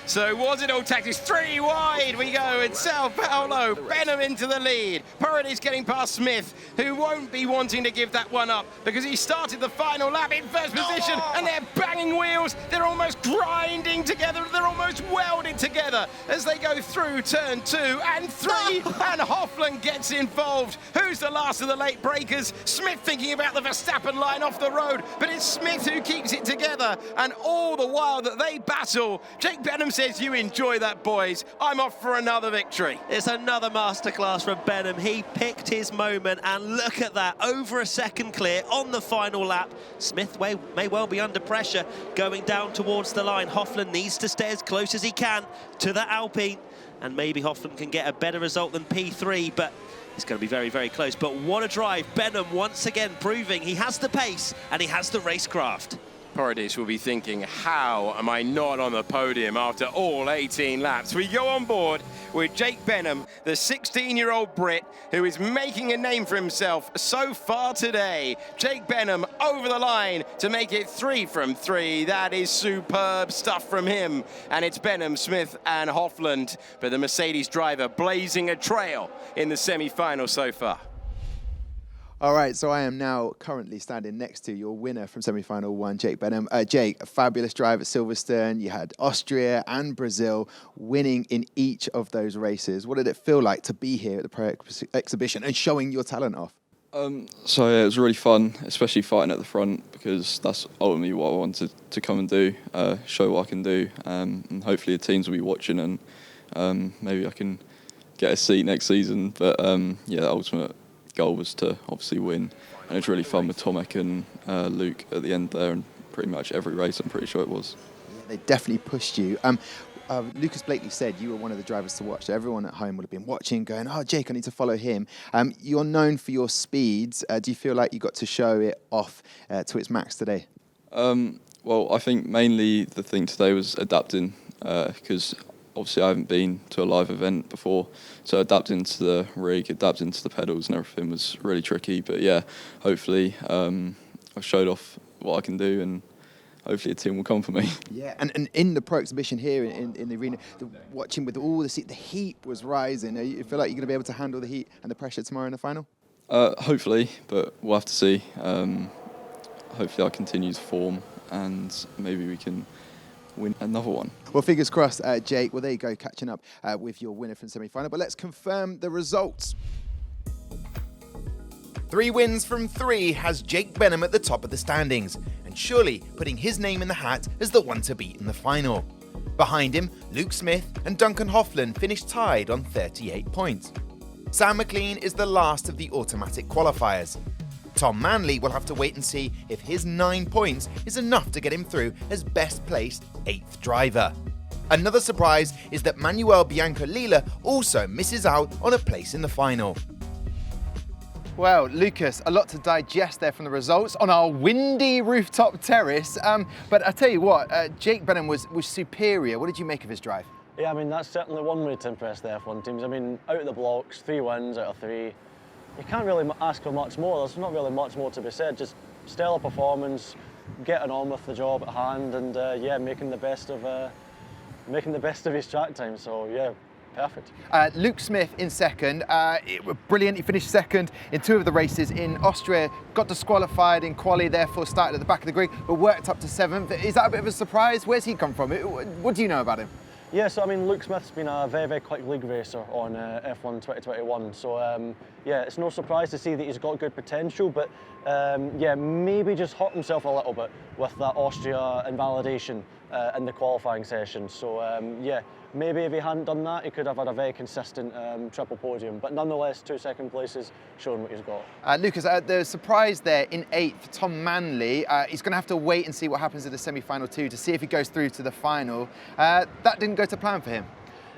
[SPEAKER 2] So was it all tactics? 3 wide we go in Sao Paulo. Benham into the lead. Paradis getting past Smith, who won't be wanting to give that one up because he started the final lap in first position and they're banging wheels. They're almost grinding together. They're almost welded together as they go through turn 2 and 3 and Hofland gets involved. Who's the last of the late breakers? Smith thinking about the Verstappen line off the road, but it's Smith who keeps it together, and all the while that they battle, Jake Benham says, "You enjoy that, boys. I'm off for another victory."
[SPEAKER 3] It's another masterclass from Benham. He picked his moment, and look at that. Over a second clear on the final lap. Smith may well be under pressure going down towards the line. Hofland needs to stay as close as he can to the Alpine, and maybe Hofland can get a better result than P3, but it's going to be very, very close. But what a drive. Benham once again proving he has the pace and he has the racecraft.
[SPEAKER 2] Paradis will be thinking, how am I not on the podium after all 18 laps? We go on board with Jake Benham, the 16-year-old Brit who is making a name for himself so far today. Jake Benham over the line to make it 3 from 3. That is superb stuff from him. And it's Benham, Smith and Hofland, but the Mercedes driver blazing a trail in the semi-final so far.
[SPEAKER 5] All right, so I am now currently standing next to your winner from semi-final 1, Jake Benham. Jake, a fabulous drive at Silverstone. You had Austria and Brazil winning in each of those races. What did it feel like to be here at the Pro Exhibition and showing your talent off?
[SPEAKER 10] So yeah, it was really fun, especially fighting at the front, because that's ultimately what I wanted to come and do, show what I can do, and hopefully the teams will be watching, and maybe I can get a seat next season. But yeah, the ultimate goal was to obviously win, and it was really fun with Tomek and Luke at the end there, and pretty much every race I'm pretty sure it was.
[SPEAKER 5] Yeah, they definitely pushed you. Lucas Blakely said you were one of the drivers to watch, so everyone at home would have been watching, going, "Oh, Jake, I need to follow him." You're known for your speeds. Do you feel like you got to show it off to its max today?
[SPEAKER 10] Well, I think mainly the thing today was adapting, because obviously I haven't been to a live event before, so adapting to the rig, adapting to the pedals and everything was really tricky. But yeah, hopefully I've showed off what I can do, and hopefully a team will come for me. Yeah,
[SPEAKER 5] and in the Pro Exhibition here in the arena, watching with all the heat was rising. You feel like you're going to be able to handle the heat and the pressure tomorrow in the final?
[SPEAKER 10] Hopefully, but we'll have to see. Hopefully I continue to form, and maybe we can win another one.
[SPEAKER 5] Well, fingers crossed, Jake. Well, there you go, catching up with your winner from the semi-final. But let's confirm the results.
[SPEAKER 4] 3 wins from 3 has Jake Benham at the top of the standings, and surely putting his name in the hat as the one to beat in the final. Behind him, Luke Smith and Duncan Hofland finished tied on 38 points. Sam McLean is the last of the automatic qualifiers. Tom Manley will have to wait and see if his 9 points is enough to get him through as best placed 8th driver. Another surprise is that Manuel Biancolila also misses out on a place in the final.
[SPEAKER 5] Well, Lucas, a lot to digest there from the results on our windy rooftop terrace. But I tell you what, Jake Benham was superior. What did you make of his drive?
[SPEAKER 9] Yeah, I mean, that's certainly one way to impress the F1 teams. I mean, out of the blocks, 3 wins out of 3. You can't really ask for much more. There's not really much more to be said. Just stellar performance, getting on with the job at hand, and yeah, making the best of his track time. So yeah, perfect.
[SPEAKER 5] Luke Smith in second. Brilliant. He finished second in 2 of the races in Austria. Got disqualified in quali, therefore started at the back of the grid, but worked up to 7th. Is that a bit of a surprise? Where's he come from? What do you know about him?
[SPEAKER 9] Yeah, so I mean, Luke Smith's been a very, very quick league racer on F1 2021. So yeah, it's no surprise to see that he's got good potential, but yeah, maybe just hurt himself a little bit with that Austria invalidation in the qualifying session. So yeah, maybe if he hadn't done that, he could have had a very consistent triple podium. But nonetheless, 2 second places, showing what he's got.
[SPEAKER 5] Lucas, the surprise there in 8th, Tom Manley. He's going to have to wait and see what happens in the semi-final too to see if he goes through to the final. That didn't go to plan for him.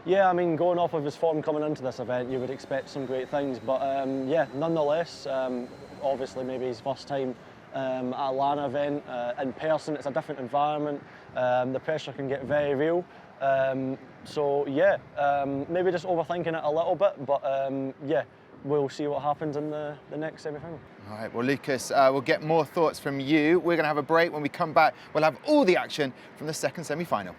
[SPEAKER 9] Yeah, I mean, going off of his form coming into this event, you would expect some great things. But yeah, nonetheless, obviously maybe his first time at a LAN event in person. It's a different environment. The pressure can get very real. So yeah, maybe just overthinking it a little bit, but yeah, we'll see what happens in the next semi-final.
[SPEAKER 5] All right, well, Lucas, we'll get more thoughts from you. We're going to have a break. When we come back, we'll have all the action from the second semi-final.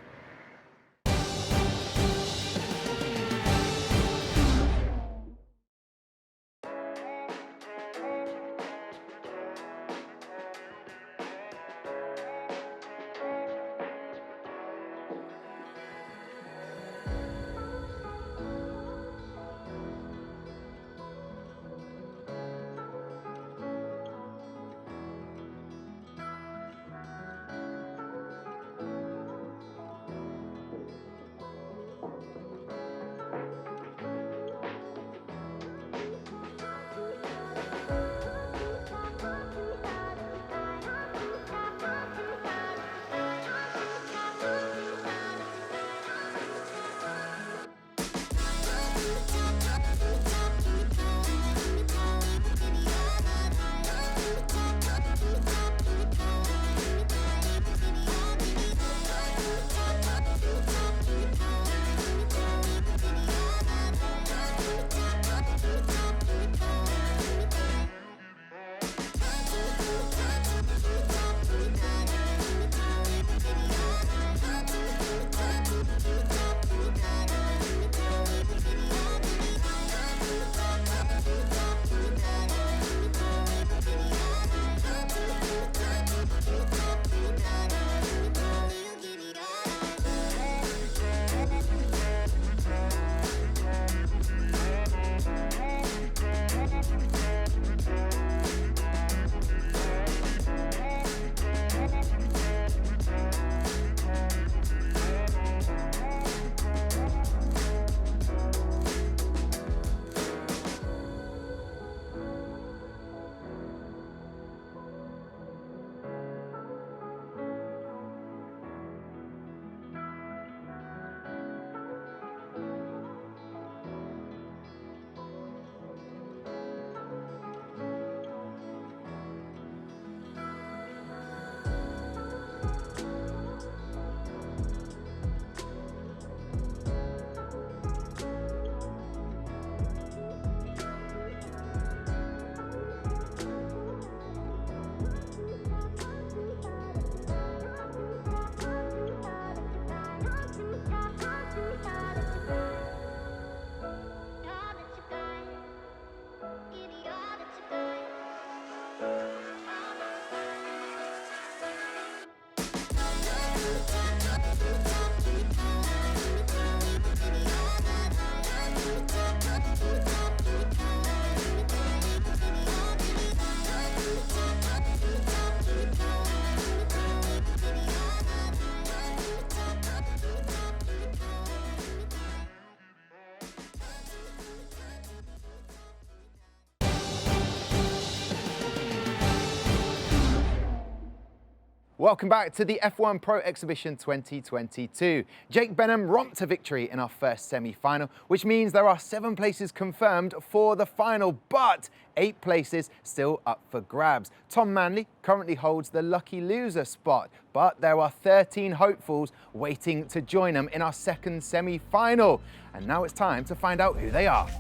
[SPEAKER 5] Welcome back to the F1 Pro Exhibition 2022. Jake Benham romped to victory in our first semi-final, which means there are 7 places confirmed for the final, but 8 places still up for grabs. Tom Manley currently holds the lucky loser spot, but there are 13 hopefuls waiting to join him in our second semi-final. And now it's time to find out who they are.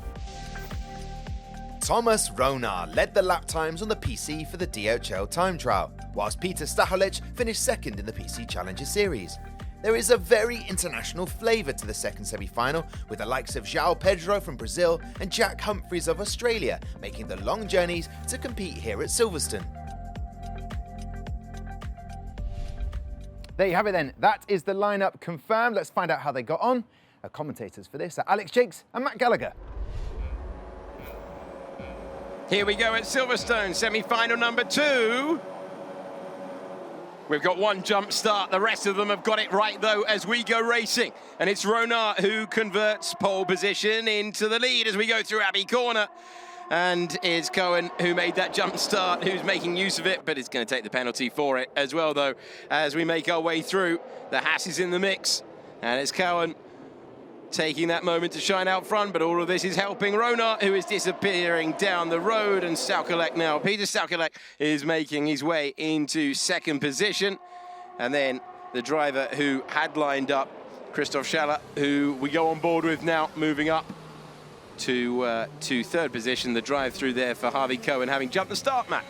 [SPEAKER 4] Thomas Ronar led the lap times on the PC for the DHL time trial, whilst Peter Stachulec finished second in the PC Challenger Series. There is a very international flavour to the second semi-final, with the likes of João Pedro from Brazil and Jack Humphreys of Australia making the long journeys to compete here at Silverstone.
[SPEAKER 5] There you have it then. That is the lineup confirmed. Let's find out how they got on. Our commentators for this are Alex Jakes and Matt Gallagher.
[SPEAKER 2] Here we go at Silverstone, semi-final number 2. We've got one jump start. The rest of them have got it right, though, as we go racing. And it's Ronard who converts pole position into the lead as we go through Abbey Corner. And it's Cohen who made that jump start, who's making use of it, but is going to take the penalty for it as well, though, as we make our way through. The Haas is in the mix, and it's Cohen taking that moment to shine out front, but all of this is helping Ronard, who is disappearing down the road, and Stachulec now. Peter Stachulec is making his way into second position, and then the driver who had lined up, Christoph Scheller, who we go on board with now, moving up to third position. The drive through there for Harvey Cohen, having jumped the start, Matt.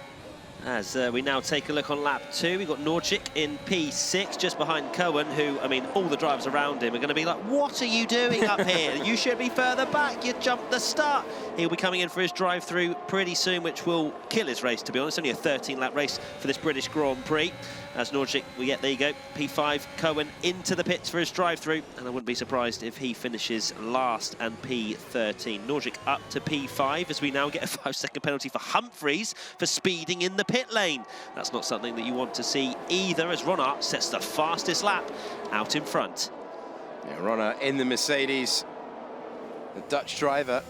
[SPEAKER 3] As we now take a look on lap 2, we've got Norcik in P6, just behind Cohen, who, I mean, all the drivers around him are going to be like, what are you doing up here? You should be further back. You jumped the start. He'll be coming in for his drive-through pretty soon, which will kill his race, to be honest. Only a 13-lap race for this British Grand Prix. As Norcik, there you go, P5, Cohen into the pits for his drive-through, and I wouldn't be surprised if he finishes last and P13. Norcik up to P5 as we now get a 5-second penalty for Humphries for speeding in the pit lane. That's not something that you want to see either, as Ronard sets the fastest lap out in front.
[SPEAKER 2] Yeah, Ronard in the Mercedes, the Dutch driver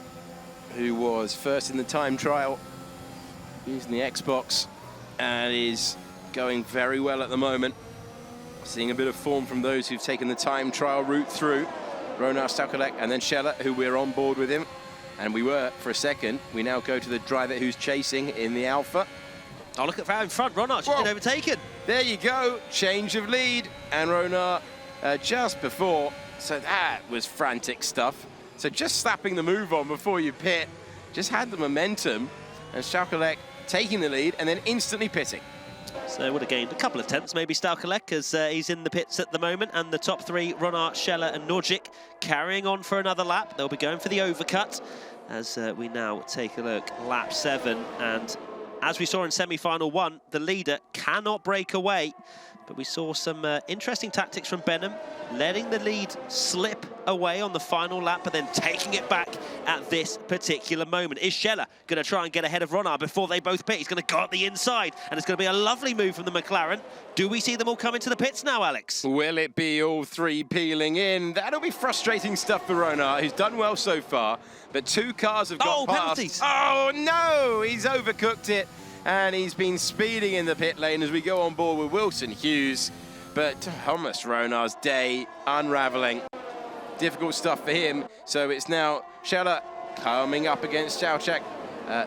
[SPEAKER 2] who was first in the time trial using the Xbox and is going very well at the moment. Seeing a bit of form from those who've taken the time trial route through. Ronard Stachulec and then Scheller, who we're on board with him. And we were for a second. We now go to the driver who's chasing in the Alpha.
[SPEAKER 3] Oh, look at that in front. Ronard's just been overtaken.
[SPEAKER 2] There you go. Change of lead. And Ronard just before. So that was frantic stuff. So just slapping the move on before you pit. Just had the momentum. And Stachulec taking the lead and then instantly pitting.
[SPEAKER 3] So would have gained a couple of tenths, maybe Stachulec, as he's in the pits at the moment. And the top three, Ronard, Scheller and Norcik, carrying on for another lap. They'll be going for the overcut as we now take a look. Lap 7, and as we saw in semi-final 1, the leader cannot break away. But we saw some interesting tactics from Benham, letting the lead slip away on the final lap, but then taking it back at this particular moment. Is Scheller going to try and get ahead of Ronard before they both pit? He's going to go up the inside, and it's going to be a lovely move from the McLaren. Do we see them all come into the pits now, Alex?
[SPEAKER 2] Will it be all three peeling in? That'll be frustrating stuff for Ronard, who's done well so far, but 2 cars have got past.
[SPEAKER 3] Penalties.
[SPEAKER 2] Oh, no! He's overcooked it. And he's been speeding in the pit lane as we go on board with Wilson Hughes. But almost Ronard's day unravelling. Difficult stuff for him. So it's now Scheller coming up against Stachulec,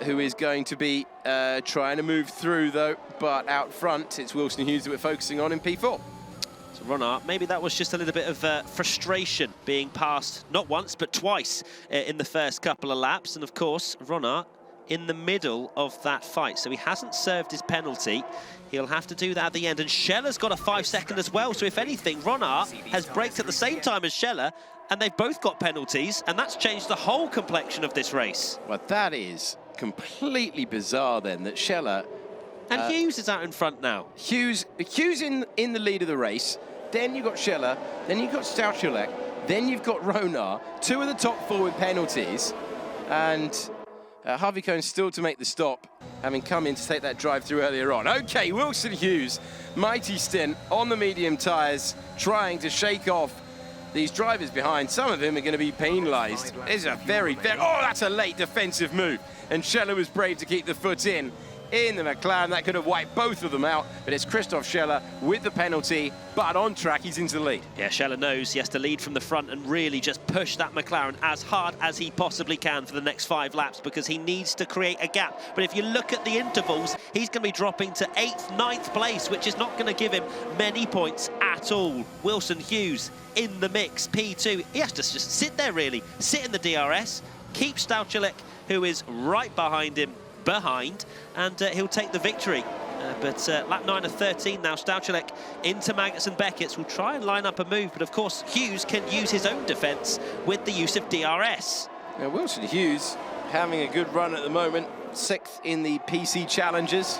[SPEAKER 2] who is going to be trying to move through, though. But out front, it's Wilson Hughes that we're focusing on in P4.
[SPEAKER 3] So Ronard, maybe that was just a little bit of frustration being passed, not once, but twice in the first couple of laps. And, of course, Ronard in the middle of that fight, so he hasn't served his penalty. He'll have to do that at the end, and Scheller's got a 5-second as well, so if anything, Ronard has braked at the same time as Scheller, and they've both got penalties, and that's changed the whole complexion of this race.
[SPEAKER 2] Well, that is completely bizarre then, that Scheller...
[SPEAKER 3] And Hughes is out in front now.
[SPEAKER 2] Hughes in the lead of the race, then you've got Scheller, then you've got Stachulec, then you've got Ronard, 2 of the top 4 with penalties, and... Harvey Cohen still to make the stop, having come in to take that drive through earlier on. Okay, Wilson Hughes, mighty stint on the medium tyres, trying to shake off these drivers behind. Some of them are going to be penalised. It's a very, oh, that's a late defensive move. And Scheller was brave to keep the foot in the McLaren. That could have wiped both of them out, but it's Christoph Scheller with the penalty, but on track, he's into the lead.
[SPEAKER 3] Yeah, Scheller knows he has to lead from the front and really just push that McLaren as hard as he possibly can for the next 5 laps, because he needs to create a gap. But if you look at the intervals, he's going to be dropping to 8th, 9th place, which is not going to give him many points at all. Wilson Hughes in the mix, P2. He has to just sit there, really, sit in the DRS, keep Stachulec, who is right behind him, and he'll take the victory. But lap 9 of 13 now, Stachulec into Magnussen and Beckett's will try and line up a move, but of course Hughes can use his own defence with the use of DRS.
[SPEAKER 2] Now Wilson Hughes having a good run at the moment, 6th in the PC Challenges,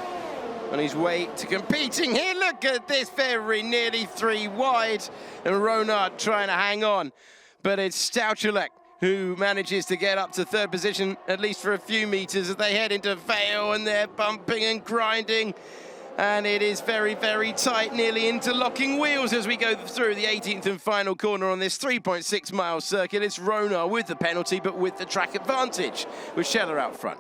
[SPEAKER 2] on his way to competing here. Look at this, very nearly 3 wide, and Ronard trying to hang on, but it's Stachulec who manages to get up to 3rd position, at least for a few meters, as they head into Vale, and they're bumping and grinding. And it is very, very tight, nearly interlocking wheels as we go through the 18th and final corner on this 3.6 mile circuit. It's Rona with the penalty, but with the track advantage, with Scheller out front.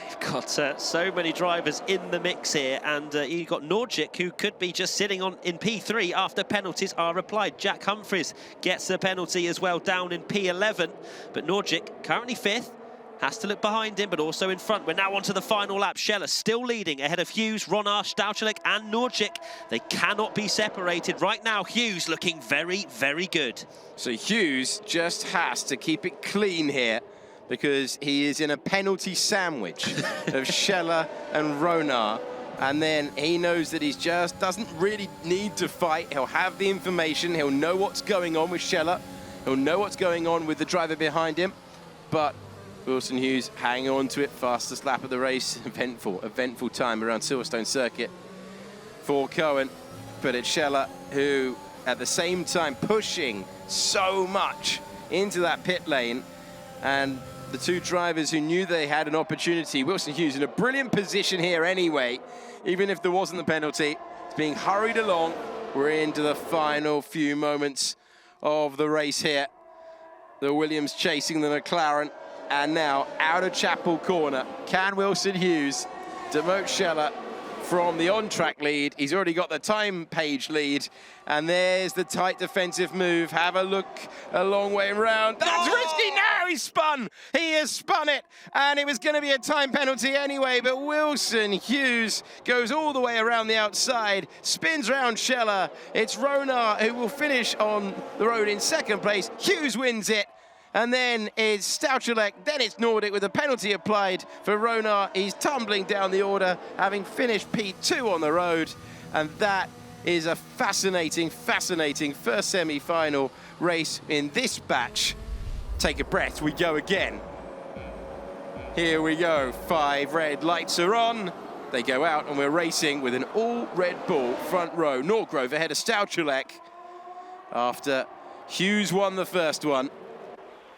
[SPEAKER 3] You've got so many drivers in the mix here, and you've got Nordic, who could be just sitting in P3 after penalties are applied. Jack Humphries gets the penalty as well, down in P11, but Nordic currently 5th. Has to look behind him, but also in front. We're now on to the final lap. Scheller still leading ahead of Hughes, Ronar, Stachulec and Nordic. They cannot be separated. Right now, Hughes looking very, very good.
[SPEAKER 2] So Hughes just has to keep it clean here because he is in a penalty sandwich of Scheller and Ronar. And then he knows that he just doesn't really need to fight. He'll have the information. He'll know what's going on with Scheller. He'll know what's going on with the driver behind him. But Wilson Hughes hanging on to it, fastest lap of the race, eventful time around Silverstone circuit for Cohen. But it's Scheller who, at the same time, pushing so much into that pit lane. And the two drivers who knew they had an opportunity, Wilson Hughes in a brilliant position here anyway, even if there wasn't the penalty. It's being hurried along. We're into the final few moments of the race here. The Williams chasing the McLaren. And now, out of Chapel Corner, can Wilson Hughes demote Scheller from the on-track lead? He's already got the time page lead. And there's the tight defensive move. Have a look a long way around. That's risky now, he's spun. He has spun it. And it was going to be a time penalty anyway, but Wilson Hughes goes all the way around the outside, spins round Scheller. It's Ronar who will finish on the road in second place. Hughes wins it. And then it's Stachulec, then it's Nordic with a penalty applied for Ronar. He's tumbling down the order, having finished P2 on the road. And that is a fascinating, fascinating first semi-final race in this batch. Take a breath, we go again. Here we go, 5 red lights are on. They go out and we're racing with an all Red Bull front row. Norgrove ahead of Stachulec after Hughes won the first one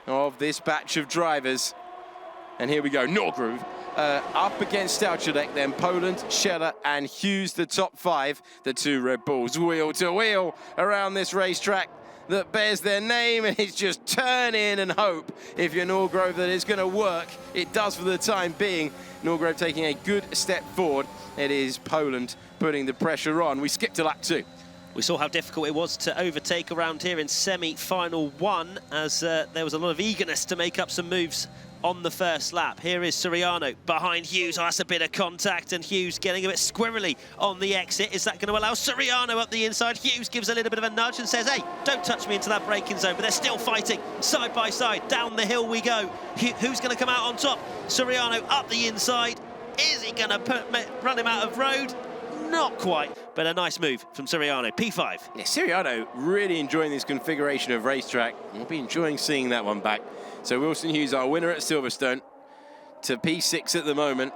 [SPEAKER 2] of this batch of drivers. And here we go, Norgrove up against Stachulec, then Poland, Scheller and Hughes, the top 5. The 2 Red Bulls wheel to wheel around this racetrack that bears their name, and it's just turn in and hope, if you're Norgrove, that it's going to work. It does for the time being. Norgrove taking a good step forward. It is Poland putting the pressure on. We skip to lap 2.
[SPEAKER 3] We saw how difficult it was to overtake around here in semi-final 1, as there was a lot of eagerness to make up some moves on the first lap. Here is Soriano behind Hughes. Oh, that's a bit of contact, and Hughes getting a bit squirrely on the exit. Is that going to allow Soriano up the inside? Hughes gives a little bit of a nudge and says, hey, don't touch me into that braking zone, but they're still fighting side by side. Down the hill we go. Who's going to come out on top? Soriano up the inside. Is he going to run him out of road? Not quite, but a nice move from Soriano, P5.
[SPEAKER 2] Yeah, Soriano really enjoying this configuration of racetrack. We'll be enjoying seeing that one back. So Wilson Hughes, our winner at Silverstone, to P6 at the moment.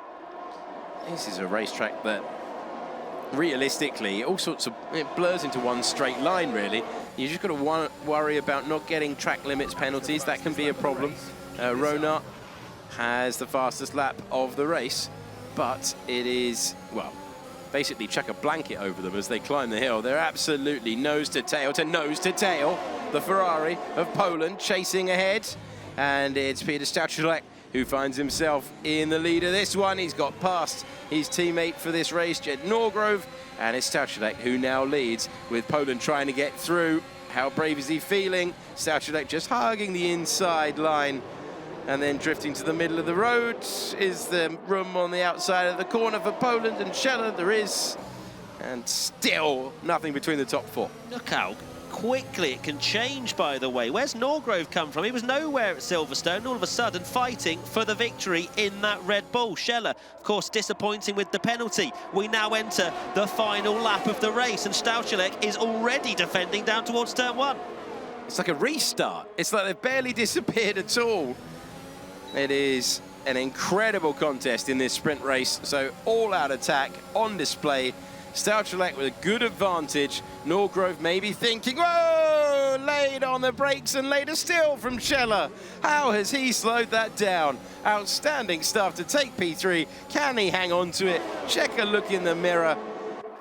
[SPEAKER 2] This is a racetrack that, realistically, it blurs into one straight line, really. You just got to worry about not getting track limits penalties. That can be a problem. Ronar has the fastest lap of the race, but it is, well, basically chuck a blanket over them as they climb the hill. They're absolutely nose to tail. The Ferrari of Poland chasing ahead. And it's Peter Stachulec who finds himself in the lead of this one. He's got past his teammate for this race, Jed Norgrove. And it's Stachulec who now leads, with Poland trying to get through. How brave is he feeling? Stachulec just hugging the inside line. And then drifting to the middle of the road. Is there room on the outside of the corner for Poland and Scheller? There is. And still nothing between the top 4.
[SPEAKER 3] Look how quickly it can change, by the way. Where's Norgrove come from? He was nowhere at Silverstone, all of a sudden fighting for the victory in that Red Bull. Scheller, of course, disappointing with the penalty. We now enter the final lap of the race, and Stachulec is already defending down towards turn 1.
[SPEAKER 2] It's like a restart. It's like they've barely disappeared at all. It is an incredible contest in this sprint race. So all-out attack on display. Stachulec with a good advantage. Norgrove maybe thinking, whoa, laid on the brakes and later still from Scheller. How has he slowed that down? Outstanding stuff to take P3. Can he hang on to it? Check a look in the mirror.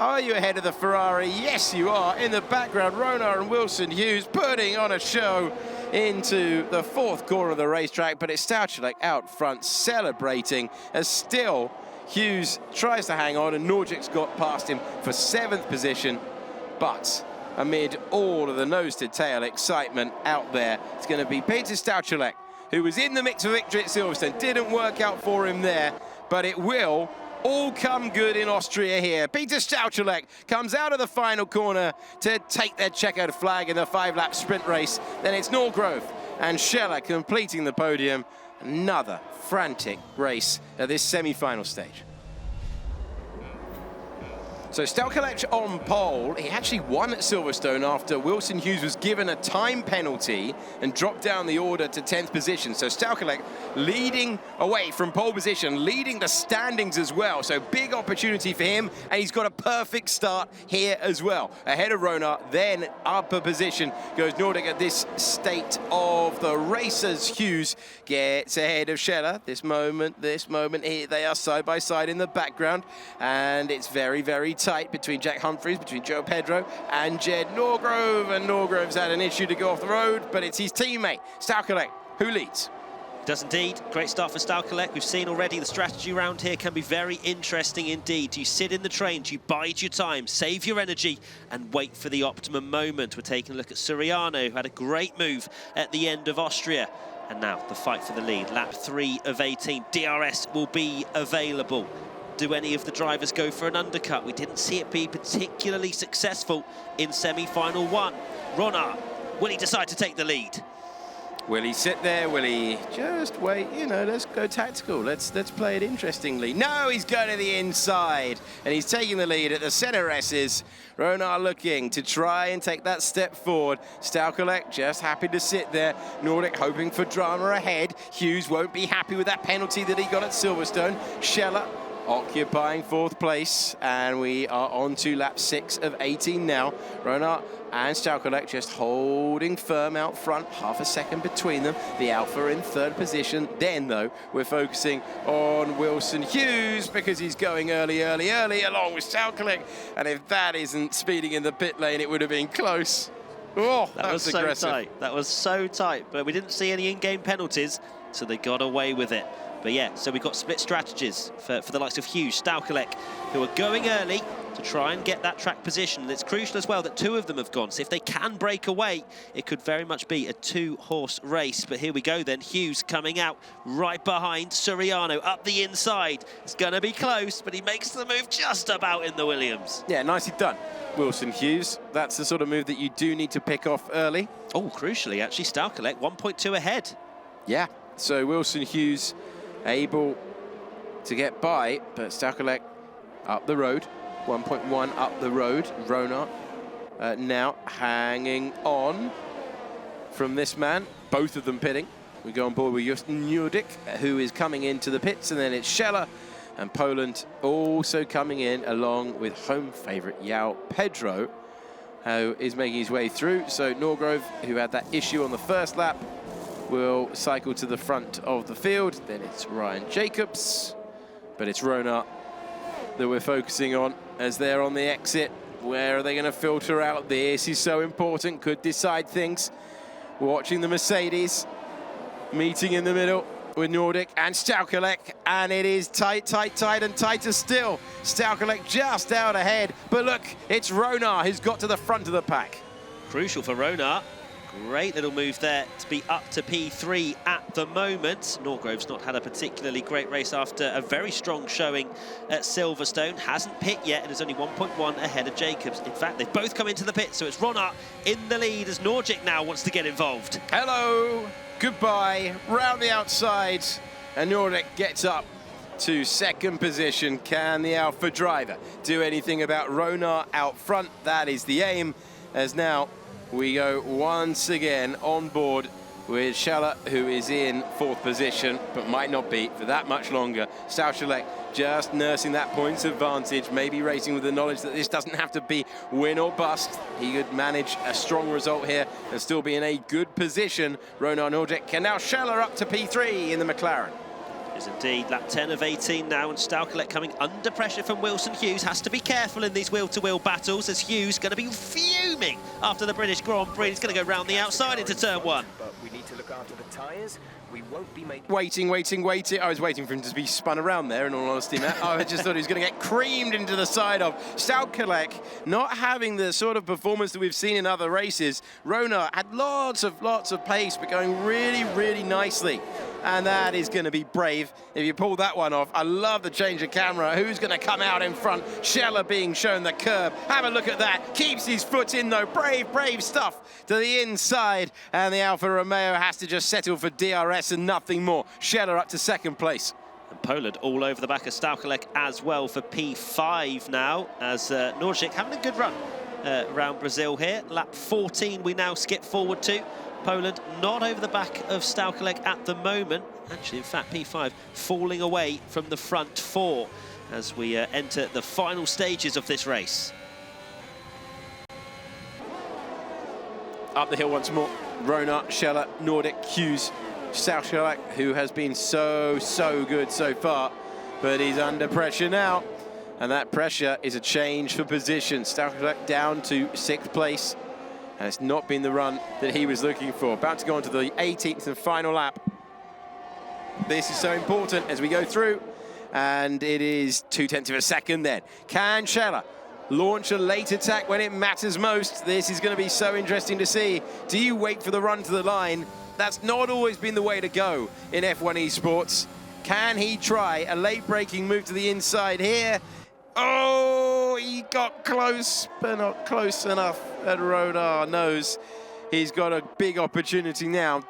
[SPEAKER 2] Are you ahead of the Ferrari? Yes, you are. In the background, Ronar and Wilson Hughes putting on a show into the fourth corner of the racetrack, but it's Stachulec out front celebrating as still Hughes tries to hang on and Norgic's got past him for 7th position. But amid all of the nose-to-tail excitement out there, it's going to be Peter Stachulec, who was in the mix for victory at Silverstone. Didn't work out for him there, but it will all come good in Austria here. Peter Stachulec comes out of the final corner to take their checkered flag in the 5-lap sprint race. Then it's Norgrove and Scheller completing the podium. Another frantic race at this semi-final stage. So Stachulec on pole. He actually won at Silverstone after Wilson Hughes was given a time penalty and dropped down the order to 10th position. So Stachulec leading away from pole position, leading the standings as well. So big opportunity for him, and he's got a perfect start here as well. Ahead of Ronar, then upper position goes Nordic at this state of the race as Hughes gets ahead of Scheller. This moment, here they are side by side in the background, and it's very, very tight between Jack Humphreys, between Joe Pedro and Jed Norgrove, and Norgrove's had an issue to go off the road, but it's his teammate, Stachulec, who leads.
[SPEAKER 3] Does indeed. Great start for Stachulec. We've seen already the strategy round here can be very interesting indeed. Do you sit in the train, do you bide your time, save your energy and wait for the optimum moment? We're taking a look at Suriano, who had a great move at the end of Austria. And now the fight for the lead. Lap 3 of 18. DRS will be available. Do any of the drivers go for an undercut? We didn't see it be particularly successful in semi-final 1. Ronar, will he decide to take the lead?
[SPEAKER 2] Will he sit there? Will he just wait? You know, let's go tactical. Let's play it interestingly. No, he's going to the inside, and he's taking the lead at the center S's. Ronar looking to try and take that step forward. Stachulec just happy to sit there. Nordic hoping for drama ahead. Hughes won't be happy with that penalty that he got at Silverstone. Scheller occupying 4th place, and we are on to lap 6 of 18 now. Ronar and Stachulec just holding firm out front, half a second between them. The Alpha in 3rd position. Then, though, we're focusing on Wilson Hughes because he's going early along with Stachulec, and if that isn't speeding in the pit lane, it would have been close. Oh, that was
[SPEAKER 3] so
[SPEAKER 2] aggressive.
[SPEAKER 3] tight. That was so tight, but we didn't see any in-game penalties, so they got away with it. But yeah, so we've got split strategies for the likes of Hughes, Stachulec, who are going early to try and get that track position. And it's crucial as well that 2 of them have gone. So if they can break away, it could very much be a 2-horse race. But here we go then, Hughes coming out right behind Suriano up the inside. It's going to be close, but he makes the move just about in the Williams.
[SPEAKER 2] Yeah, nicely done, Wilson Hughes. That's the sort of move that you do need to pick off early.
[SPEAKER 3] Oh, crucially, actually, Stachulec 1.2 ahead.
[SPEAKER 2] Yeah, so Wilson Hughes able to get by, but Stachulec up the road, 1.1 up the road. Ronar now hanging on from this man, both of them pitting. We go on board with Justin Nordic, who is coming into the pits, and then it's Scheller and Poland also coming in along with home favourite João Pedro, who is making his way through. So Norgrove, who had that issue on the 1st lap, will cycle to the front of the field. Then it's Ryan Jacobs, but it's Ronar that we're focusing on as they're on the exit. Where are they going to filter out? This is so important, could decide things. We're watching the Mercedes meeting in the middle with Nordic and Stachulec, and it is tight, and tighter still. Stachulec just out ahead, but look, it's Ronar who's got to the front of the pack.
[SPEAKER 3] Crucial for Ronar. Great little move there to be up to P3 at the moment. Norgrove's not had a particularly great race after a very strong showing at Silverstone. Hasn't pit yet and is only 1.1 ahead of Jacobs. In fact, they've both come into the pit, so it's Ronar in the lead as Nordic now wants to get involved.
[SPEAKER 2] Hello, goodbye, round the outside, and Nordic gets up to 2nd position. Can the Alpha driver do anything about Ronar out front? That is the aim, as now we go once again on board with Scheller, who is in 4th position, but might not be for that much longer. Stachulec just nursing that points advantage, maybe racing with the knowledge that this doesn't have to be win or bust. He could manage a strong result here and still be in a good position. Ronar Nordic, and now Scheller up to P3 in the McLaren.
[SPEAKER 3] Is indeed lap 10 of 18 now, and Stachulec coming under pressure from Wilson Hughes. Has to be careful in these wheel-to-wheel battles, as Hughes going to be fuming after the British Grand Prix. He's going to go round the outside into turn 1.
[SPEAKER 11] But we need to look after the tyres. We won't be making...
[SPEAKER 2] Waiting. I was waiting for him to be spun around there, in all honesty, Matt. I just thought he was going to get creamed into the side of. Stachulec not having the sort of performance that we've seen in other races. Rona had lots of pace, but going really, really nicely. And that is going to be brave if you pull that one off. I love the change of camera. Who's going to come out in front? Scheller being shown the curb. Have a look at that. Keeps his foot in, though. Brave stuff to the inside. And the Alfa Romeo has to just settle for DRS and nothing more. Scheller up to second place.
[SPEAKER 3] And Poland all over the back of Stachulec as well for P5 now, as Nordic having a good run around Brazil here. Lap 14 we now skip forward to. Poland not over the back of Stachulec at the moment. Actually, in fact, P5 falling away from the front 4 as we enter the final stages of this race.
[SPEAKER 2] Up the hill once more. Rona, Scheller, Nordic, Hughes. Stachulec, who has been so good so far, but he's under pressure now. And that pressure is a change for position. Stachulec down to 6th place. And it's not been the run that he was looking for. About to go on to the 18th and final lap. This is so important as we go through. And it is 0.2 of a second then. Can Scheller launch a late attack when it matters most? This is going to be so interesting to see. Do you wait for the run to the line? That's not always been the way to go in F1 Esports. Can he try a late braking move to the inside here? Oh, he got close, but not close enough. And Rona knows he's got a big opportunity now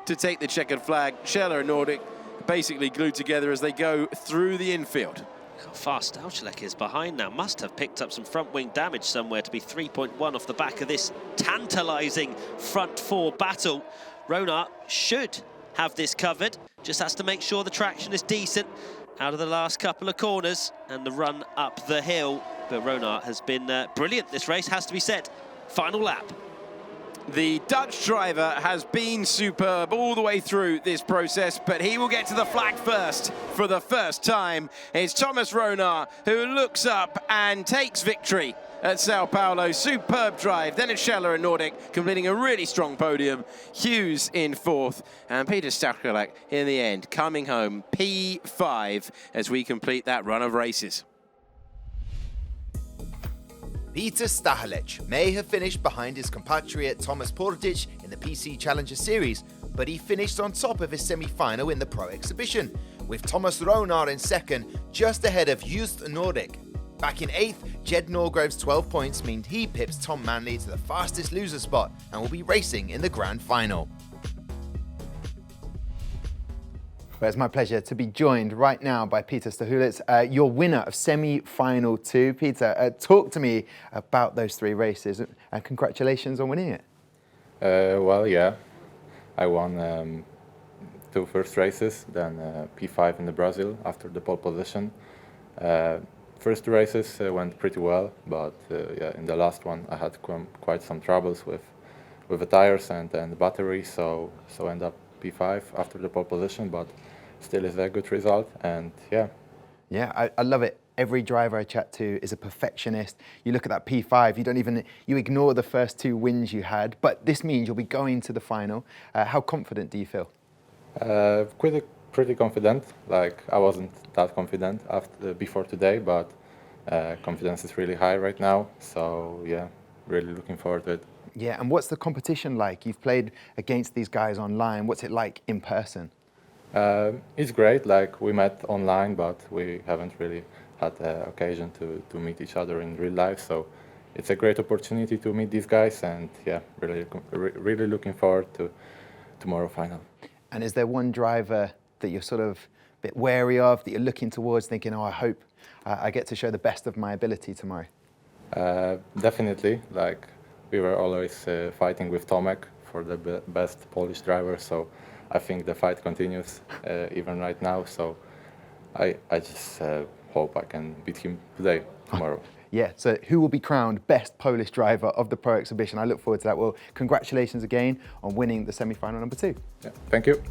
[SPEAKER 2] to take the checkered flag. Scheller and Nordic basically glued together as they go through the infield.
[SPEAKER 3] How fast Stachulec is behind now. Must have picked up some front wing damage somewhere to be 3.1 off the back of this tantalising front 4 battle. Rona should have this covered. Just has to make sure the traction is decent out of the last couple of corners and the run up the hill. But Rona has been brilliant this race, has to be said. Final lap.
[SPEAKER 2] The Dutch driver has been superb all the way through this process, but he will get to the flag first for the first time. It's Thomas Rona who looks up and takes victory at Sao Paulo. Superb drive. Then it's Scheller and Nordic completing a really strong podium. Hughes in 4th and Peter Stachulec in the end coming home P5 as we complete that run of races.
[SPEAKER 4] Peter Stachulec may have finished behind his compatriot Thomas Portic in the PC Challenger Series, but he finished on top of his semi-final in the Pro Exhibition, with Thomas Rona in 2nd, just ahead of Just Nordic. Back in 8th, Jed Norgrove's 12 points mean he pips Tom Manley to the fastest loser spot and will be racing in the Grand Final.
[SPEAKER 5] Well, it's my pleasure to be joined right now by Peter Stachulec, your winner of semi-final 2. Peter, talk to me about those 3 races and congratulations on winning it.
[SPEAKER 12] Well, yeah, I won 2 first races, then P5 in the Brazil after the pole position. First 2 races went pretty well, but yeah, in the last one I had quite some troubles with the tires and the battery, so end up P5 after the pole position, but still is a good result, and yeah.
[SPEAKER 5] Yeah, I love it. Every driver I chat to is a perfectionist. You look at that P5, you ignore the first 2 wins you had, but this means you'll be going to the final. How confident do you feel?
[SPEAKER 12] Pretty confident. Like, I wasn't that confident before today, but confidence is really high right now, so yeah, really looking forward to it.
[SPEAKER 5] Yeah, and what's the competition like? You've played against these guys online. What's it like in person?
[SPEAKER 12] It's great. Like, we met online, but we haven't really had the occasion to meet each other in real life. So it's a great opportunity to meet these guys, and yeah, really looking forward to tomorrow final.
[SPEAKER 5] And is there one driver that you're sort of a bit wary of, that you're looking towards, thinking, oh, I hope I get to show the best of my ability tomorrow?
[SPEAKER 12] Definitely. Like, we were always fighting with Tomek for the best Polish driver, so I think the fight continues even right now. So I just hope I can beat him tomorrow.
[SPEAKER 5] Yeah, so who will be crowned best Polish driver of the Pro Exhibition? I look forward to that. Well, congratulations again on winning the semi-final number 2.
[SPEAKER 12] Yeah, thank you.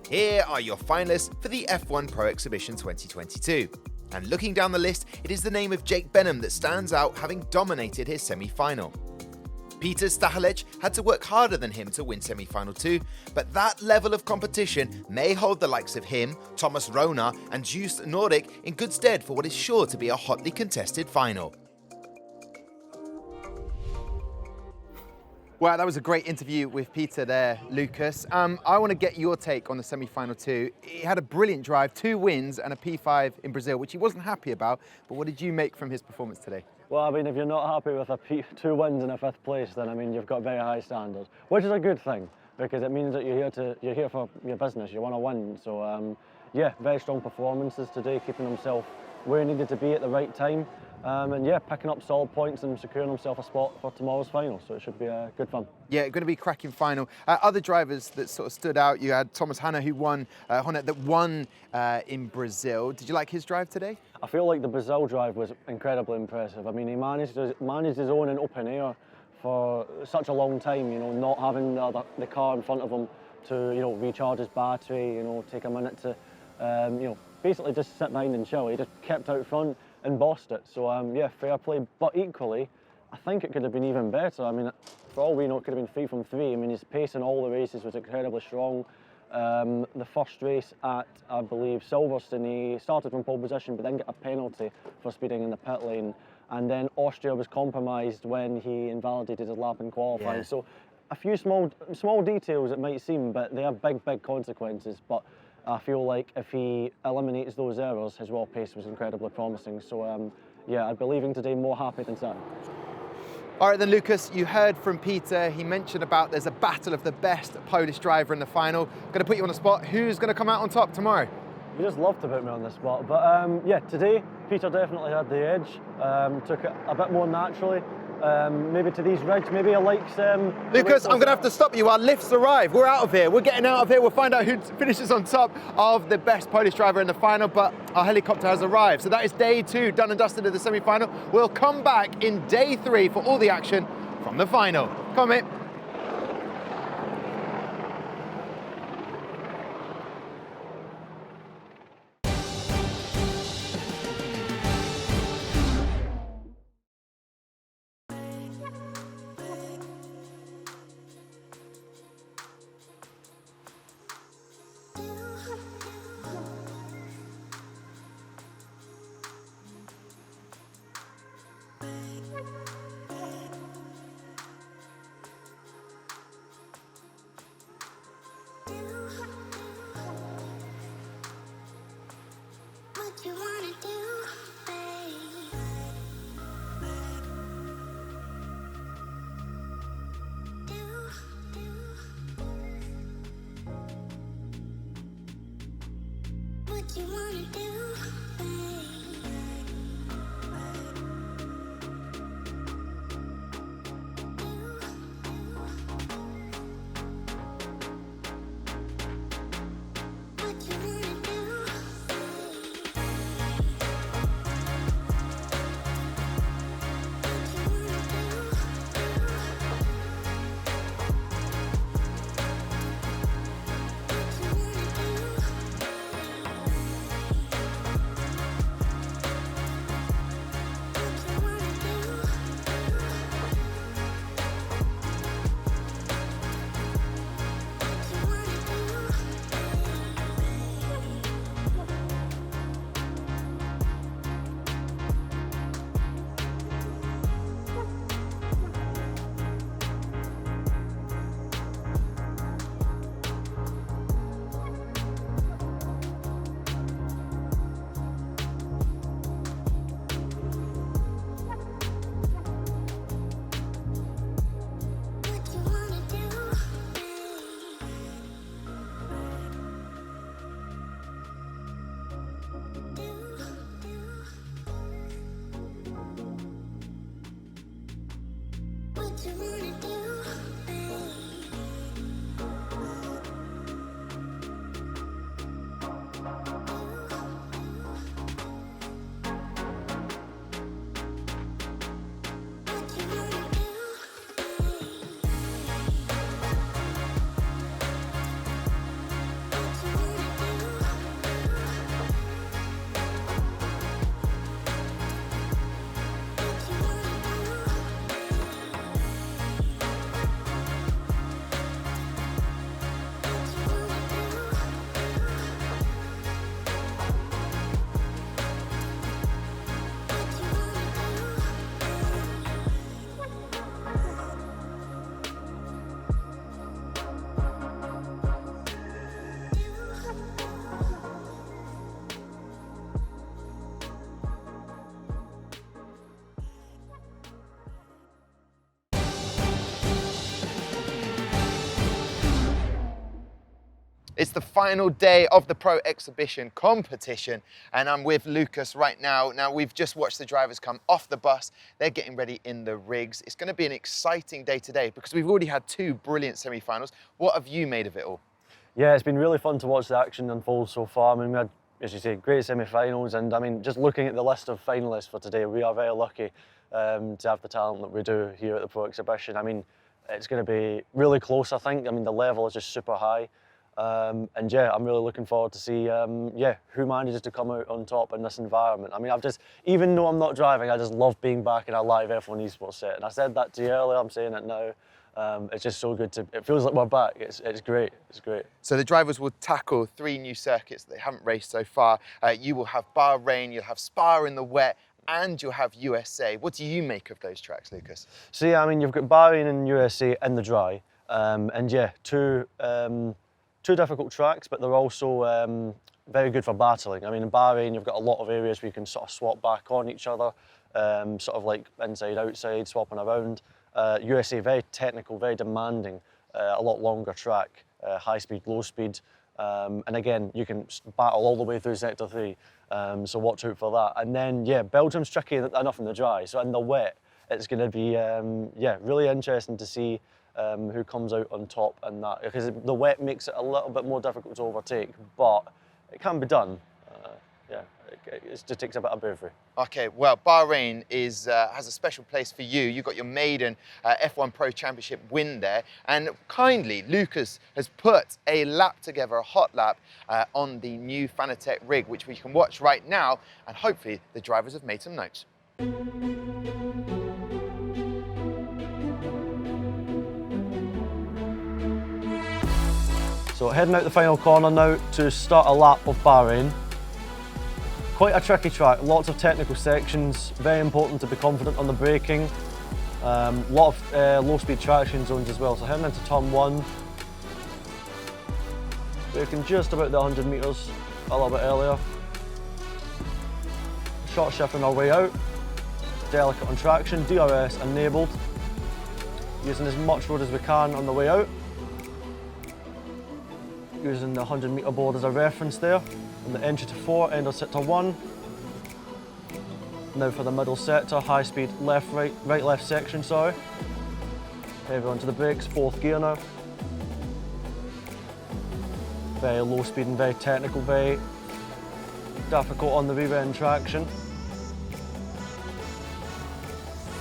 [SPEAKER 4] Here are your finalists for the F1 Pro Exhibition 2022. And looking down the list, it is the name of Jake Benham that stands out, having dominated his semi-final. Peter Stachulec had to work harder than him to win semi-final 2, but that level of competition may hold the likes of him, Thomas Rona and Just Nordic in good stead for what is sure to be a hotly contested final.
[SPEAKER 5] Well, that was a great interview with Peter there, Lucas. I want to get your take on the semi-final 2. He had a brilliant drive, 2 wins and a P5 in Brazil, which he wasn't happy about, but what did you make from his performance today?
[SPEAKER 9] Well, I mean, if you're not happy with 2 wins and a 5th place, then I mean, you've got very high standards, which is a good thing because it means that you're here for your business. You want to win. So yeah, very strong performances today, keeping himself where he needed to be at the right time, and yeah, picking up solid points and securing himself a spot for tomorrow's final. So it should be good fun.
[SPEAKER 5] Yeah, going to be a cracking final. Other drivers that sort of stood out, you had Thomas Hanna who won, Honnet that won in Brazil. Did you like his drive today?
[SPEAKER 9] I feel like the Brazil drive was incredibly impressive. I mean, he managed his own in open air for such a long time, you know, not having the car in front of him to, you know, recharge his battery, you know, take a minute to, you know, basically just sit behind and chill. He just kept out front and bossed it. So yeah, fair play. But equally, I think it could have been even better. I mean, for all we know, it could have been 3 from 3. I mean, his pace in all the races was incredibly strong. The first race at, I believe, Silverstone, he started from pole position, but then got a penalty for speeding in the pit lane. And then Austria was compromised when he invalidated his lap in qualifying.
[SPEAKER 5] Yeah.
[SPEAKER 9] So a few small details it might seem, but they have big consequences. But I feel like if he eliminates those errors, his raw pace was incredibly promising. So yeah, I'd be leaving today more happy than sad.
[SPEAKER 5] All right then, Lucas, you heard from Peter. He mentioned about there's a battle of the best Polish driver in the final. Going to put you on the spot. Who's going to come out on top tomorrow?
[SPEAKER 9] You just love to put me on the spot. But yeah, today, Peter definitely had the edge. Took it a bit more naturally. Maybe to these rigs, maybe he likes...
[SPEAKER 5] Lucas, I'm going to have to stop you. Our lifts arrive. We're out of here. We're getting out of here. We'll find out who finishes on top of the best Polish driver in the final, but our helicopter has arrived. So that is day 2, done and dusted of the semi-final. We'll come back in day 3 for all the action from the final. Come on, mate.
[SPEAKER 1] It's the final day of the Pro Exhibition competition, and I'm with Lucas right now. Now, we've just watched the drivers come off the bus. They're getting ready in the rigs. It's going to be an exciting day today because we've already had 2 brilliant semi-finals. What have you made of it all?
[SPEAKER 9] Yeah, it's been really fun to watch the action unfold so far. I mean, we had, as you say, great semi-finals, and I mean, just looking at the list of finalists for today, we are very lucky to have the talent that we do here at the Pro Exhibition. I mean, it's going to be really close, I think. I mean, the level is just super high. And yeah, I'm really looking forward to see who manages to come out on top in this environment. I mean, even though I'm not driving, I just love being back in a live F1 Esports set. And I said that to you earlier, I'm saying it now. It's just so good it feels like we're back. It's great, it's great.
[SPEAKER 1] So the drivers will tackle 3 new circuits that they haven't raced so far. You will have Bahrain, you'll have Spa in the wet, and you'll have USA. What do you make of those tracks, Lucas?
[SPEAKER 9] So yeah, I mean, you've got Bahrain and USA in the dry. And yeah, two difficult tracks, but they're also very good for battling. I mean, in Bahrain, you've got a lot of areas where you can sort of swap back on each other, sort of like inside, outside, swapping around. USA, very technical, very demanding, a lot longer track, high speed, low speed. And again, you can battle all the way through Sector 3, so watch out for that. And then, yeah, Belgium's tricky enough in the dry, so in the wet, it's going to be, really interesting to see who comes out on top in that, because the wet makes it a little bit more difficult to overtake, but it can be done. It just takes a bit of bravery.
[SPEAKER 1] Okay, well, Bahrain has a special place for you. You got your maiden F1 Pro Championship win there, and kindly, Lucas has put a lap together, a hot lap, on the new Fanatec rig, which we can watch right now, and hopefully the drivers have made some notes.
[SPEAKER 9] So heading out the final corner now to start a lap of Bahrain. Quite a tricky track, lots of technical sections, very important to be confident on the braking. Lot of low speed traction zones as well, so heading into turn 1. Braking just about the 100 metres, a little bit earlier. Short shifting our way out, delicate on traction, DRS enabled. Using as much road as we can on the way out. Using the 100 metre board as a reference there. And the entry to 4, end of sector 1. Now for the middle sector, high speed left, right, left section, sorry. Heavy onto the brakes, 4th gear now. Very low speed and very technical, very difficult on the rear end traction.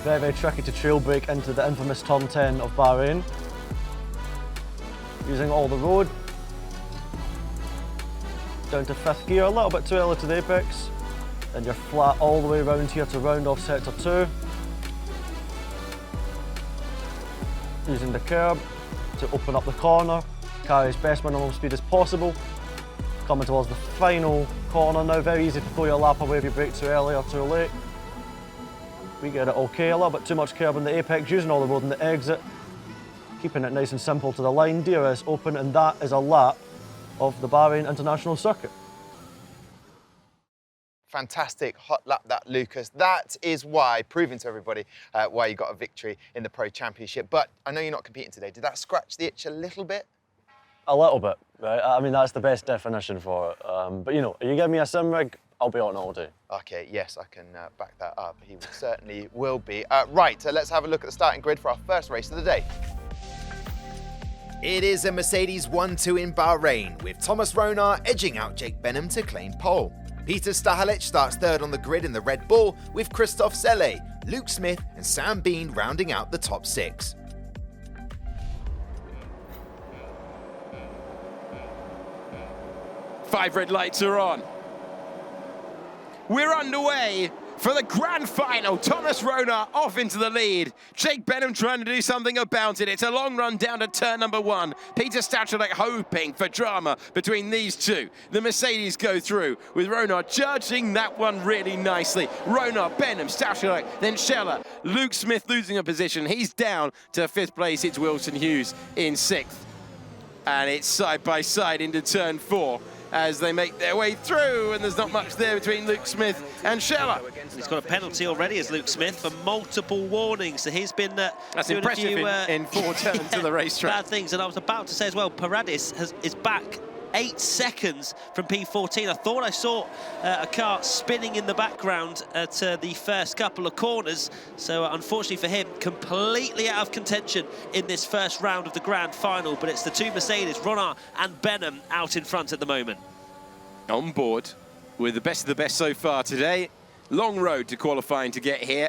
[SPEAKER 9] Very, very tricky to trail brake into the infamous turn 10 of Bahrain. Using all the road. Down to 5th gear, a little bit too early to the apex. Then you're flat all the way around here to round off sector 2. Using the curb to open up the corner, carry as best minimum speed as possible. Coming towards the final corner now, very easy to throw your lap away if you brake too early or too late. We get it okay, a little bit too much curb in the apex, using all the road in the exit. Keeping it nice and simple to the line, DRS open, and that is a lap of the Bahrain International Circuit.
[SPEAKER 1] Fantastic hot lap that, Lucas. That is why, proving to everybody why you got a victory in the Pro Championship. But I know you're not competing today. Did that scratch the itch a little bit?
[SPEAKER 9] A little bit, right? I mean, that's the best definition for it. But you know, you give me a sim rig, I'll be on all day.
[SPEAKER 1] Okay, yes, I can back that up. He certainly will be. Right, let's have a look at the starting grid for our first race of the day.
[SPEAKER 4] It is a Mercedes 1-2 in Bahrain, with Thomas Ronar edging out Jake Benham to claim pole. Peter Stachulec starts 3rd on the grid in the Red Bull, with Christophe Selle, Luke Smith and Sam Bean rounding out the top 6.
[SPEAKER 2] Five red lights are on. We're underway for the grand final. Thomas Ronar off into the lead. Jake Benham trying to do something about it. It's a long run down to turn number 1. Peter Stachulec hoping for drama between these two. The Mercedes go through with Ronar judging that one really nicely. Ronar, Benham, Stachulec, then Scheller. Luke Smith losing a position. He's down to 5th place. It's Wilson Hughes in 6th. And it's side by side into turn 4. As they make their way through, and there's not much there between Luke Smith and Scheller.
[SPEAKER 3] He's got a penalty already as Luke Smith for multiple warnings. So he's been
[SPEAKER 2] that's impressive in 4 turns to the racetrack.
[SPEAKER 3] Bad things, and I was about to say as well, Paradis is back 8 seconds from P14. I thought I saw a car spinning in the background at the first couple of corners. So unfortunately for him, completely out of contention in this first round of the grand final. But it's the two Mercedes, Ronard and Benham, out in front at the moment.
[SPEAKER 2] On board with the best of the best so far today. Long road to qualifying to get here,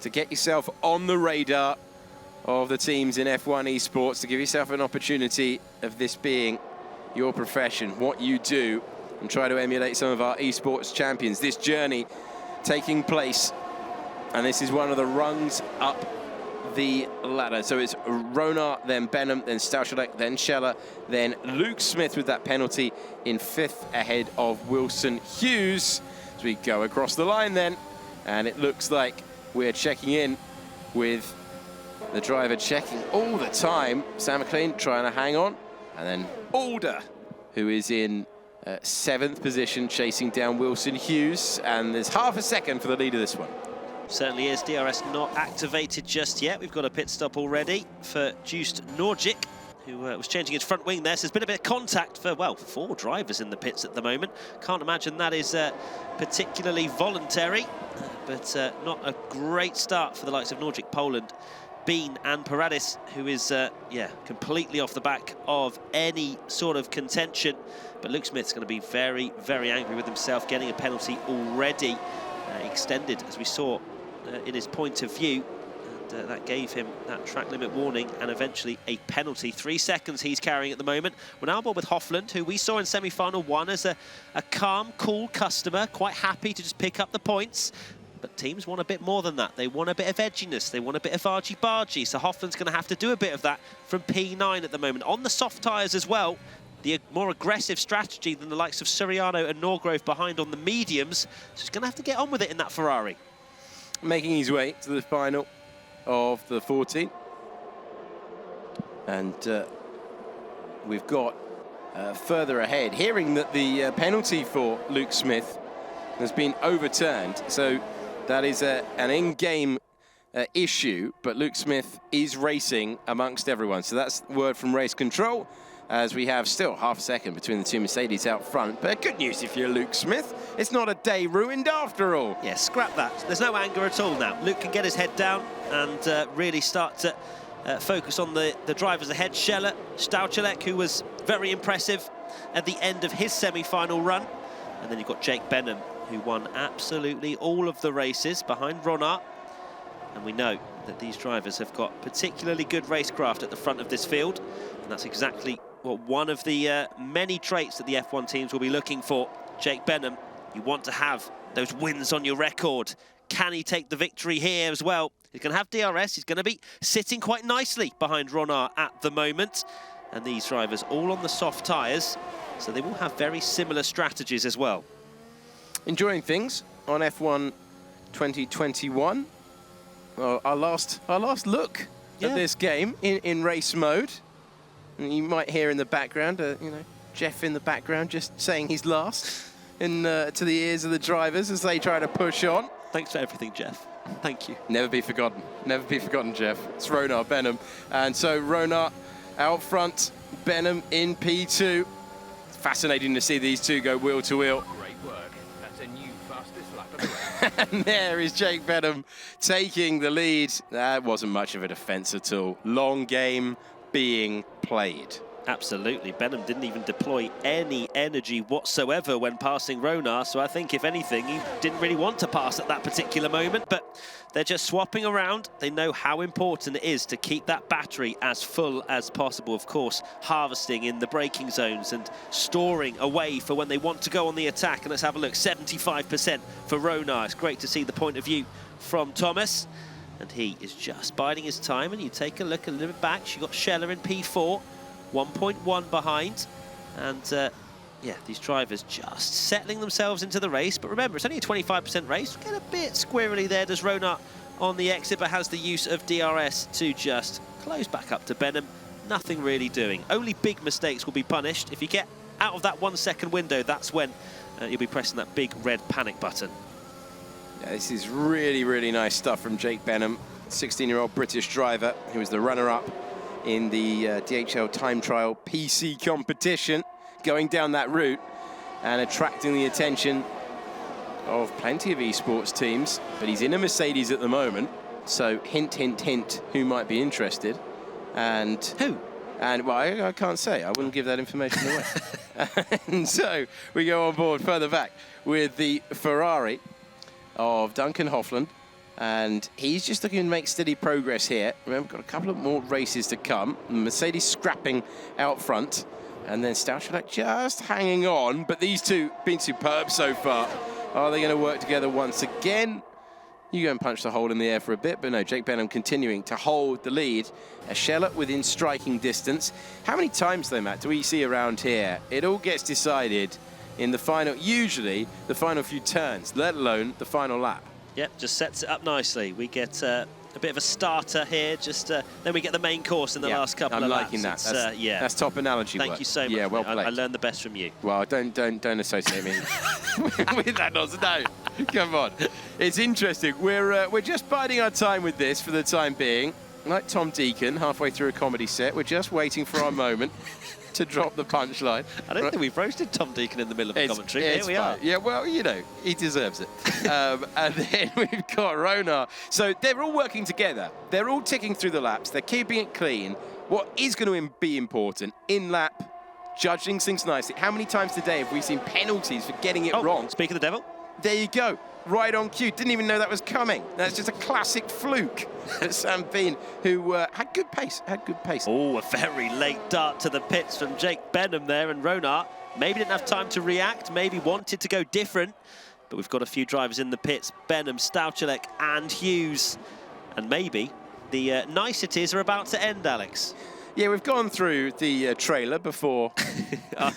[SPEAKER 2] to get yourself on the radar of the teams in F1 Esports, to give yourself an opportunity of this being your profession, what you do, and try to emulate some of our esports champions. This journey taking place, and this is one of the rungs up the ladder. So it's Ronard, then Benham, then Stachulec, then Scheller, then Luke Smith with that penalty in 5th ahead of Wilson Hughes. As we go across the line then, and it looks like we're checking in with the driver checking all the time. Sam McLean trying to hang on, and then Alder, who is in 7th position, chasing down Wilson Hughes, and there's half a second for the lead of this one.
[SPEAKER 3] Certainly is. DRS not activated just yet. We've got a pit stop already for Just Norgic, who was changing his front wing there. So there's been a bit of contact for, well, 4 drivers in the pits at the moment. Can't imagine that is particularly voluntary, but not a great start for the likes of Norgic, Poland, Bean and Paradis, who is, yeah, completely off the back of any sort of contention. But Luke Smith's going to be very, very angry with himself, getting a penalty already extended, as we saw in his point of view. And that gave him that track limit warning and eventually a penalty. 3 seconds he's carrying at the moment. We're now on board with Hofland, who we saw in semi-final 1 as a calm, cool customer, quite happy to just pick up the points. But teams want a bit more than that. They want a bit of edginess. They want a bit of argy-bargy. So Hofland's going to have to do a bit of that from P9 at the moment. On the soft tyres as well, the more aggressive strategy than the likes of Suriano and Norgrove behind on the mediums. So he's going to have to get on with it in that Ferrari.
[SPEAKER 2] Making his way to the final of the 14. And we've got further ahead, hearing that the penalty for Luke Smith has been overturned. So that is an in-game issue, but Luke Smith is racing amongst everyone. So that's word from race control, as we have still half a second between the two Mercedes out front. But good news if you're Luke Smith, it's not a day ruined after all.
[SPEAKER 3] Yeah, scrap that. There's no anger at all now. Luke can get his head down and really start to focus on the drivers ahead. Scheller, Stachulec, who was very impressive at the end of his semi-final run. And then you've got Jake Benham, who won absolutely all of the races behind Ronard. And we know that these drivers have got particularly good racecraft at the front of this field. And that's exactly what one of the many traits that the F1 teams will be looking for. Jake Benham, you want to have those wins on your record. Can he take the victory here as well? He's going to have DRS. He's going to be sitting quite nicely behind Ronard at the moment. And these drivers all on the soft tyres, so they will have very similar strategies as well.
[SPEAKER 2] Enjoying things on F1 2021. Well, our last look at this game in race mode. And you might hear in the background, you know, Jeff in the background just saying he's last in to the ears of the drivers as they try to push on.
[SPEAKER 3] Thanks for everything, Jeff. Thank you.
[SPEAKER 2] Never be forgotten. Never be forgotten, Jeff. It's Ronard Benham. And so Ronard out front, Benham in P2. It's fascinating to see these two go wheel to wheel.
[SPEAKER 11] Great work. That's a new fastest lap of the race.
[SPEAKER 2] And there is Jake Benham taking the lead. That wasn't much of a defence at all. Long game being played.
[SPEAKER 3] Absolutely. Benham didn't even deploy any energy whatsoever when passing Ronard, so I think, if anything, he didn't really want to pass at that particular moment, but they're just swapping around. They know how important it is to keep that battery as full as possible, of course, harvesting in the braking zones and storing away for when they want to go on the attack. And let's have a look, 75% for Ronard. It's great to see the point of view from Thomas. And he is just biding his time, and you take a look a little bit back. You've got Scheller in P4. 1.1 behind, and yeah, these drivers just settling themselves into the race. But remember, it's only a 25% race. Get a bit squirrely there. Does Ronard on the exit, but has the use of DRS to just close back up to Benham. Nothing really doing. Only big mistakes will be punished. If you get out of that 1 second window, that's when you'll be pressing that big red panic button.
[SPEAKER 2] Yeah, this is really, really nice stuff from Jake Benham, 16-year-old British driver who was the runner-up in the DHL time trial PC competition. going down that route and attracting the attention of plenty of esports teams, but he's in a Mercedes at the moment, so hint, hint, hint, who might be interested. And
[SPEAKER 3] who?
[SPEAKER 2] And well, I can't say. I wouldn't give that information away. And so we go on board further back with the Ferrari of Duncan Hoffland, and he's just looking to make steady progress here. Remember, we've got a couple of more races to come. Mercedes scrapping out front, and then Stachulec just hanging on, but these two been superb so far. Are they going to work together once again? You go and punch the hole in the air for a bit, but no, Jake Benham continuing to hold the lead. Schellert within striking distance. How many times, though, Matt, do we see around here? It all gets decided in the final, usually the final few turns, let alone the final lap.
[SPEAKER 3] Yep, just sets it up nicely. We get a bit of a starter here, just then we get the main course in the last couple of laps.
[SPEAKER 2] I'm liking that. That's top analogy work.
[SPEAKER 3] Thank you so much.
[SPEAKER 2] Yeah, well played.
[SPEAKER 3] I learned the best from you.
[SPEAKER 2] Well, don't associate me with that nonsense. No, come on. It's interesting. We're just biding our time with this for the time being. Like Tom Deacon, halfway through a comedy set, we're just waiting for our moment to drop the punchline.
[SPEAKER 3] I don't think we've roasted Tom Deacon in the middle of the commentary. Here we are.
[SPEAKER 2] Yeah, well, you know, he deserves it. And then we've got Ronar. So they're all working together. They're all ticking through the laps. They're keeping it clean. What is going to be important in lap, judging things nicely. How many times today have we seen penalties for getting it wrong?
[SPEAKER 3] Speak of the devil.
[SPEAKER 2] There you go. Right on cue. Didn't even know that was coming. That's just a classic fluke. Sam Bean, who had good pace.
[SPEAKER 3] Oh, a very late dart to the pits from Jake Benham there, and Ronar maybe didn't have time to react, maybe wanted to go different, but we've got a few drivers in the pits, Benham, Stachulec and Hughes, and maybe the niceties are about to end, Alex.
[SPEAKER 2] Yeah, we've gone through the trailer before. I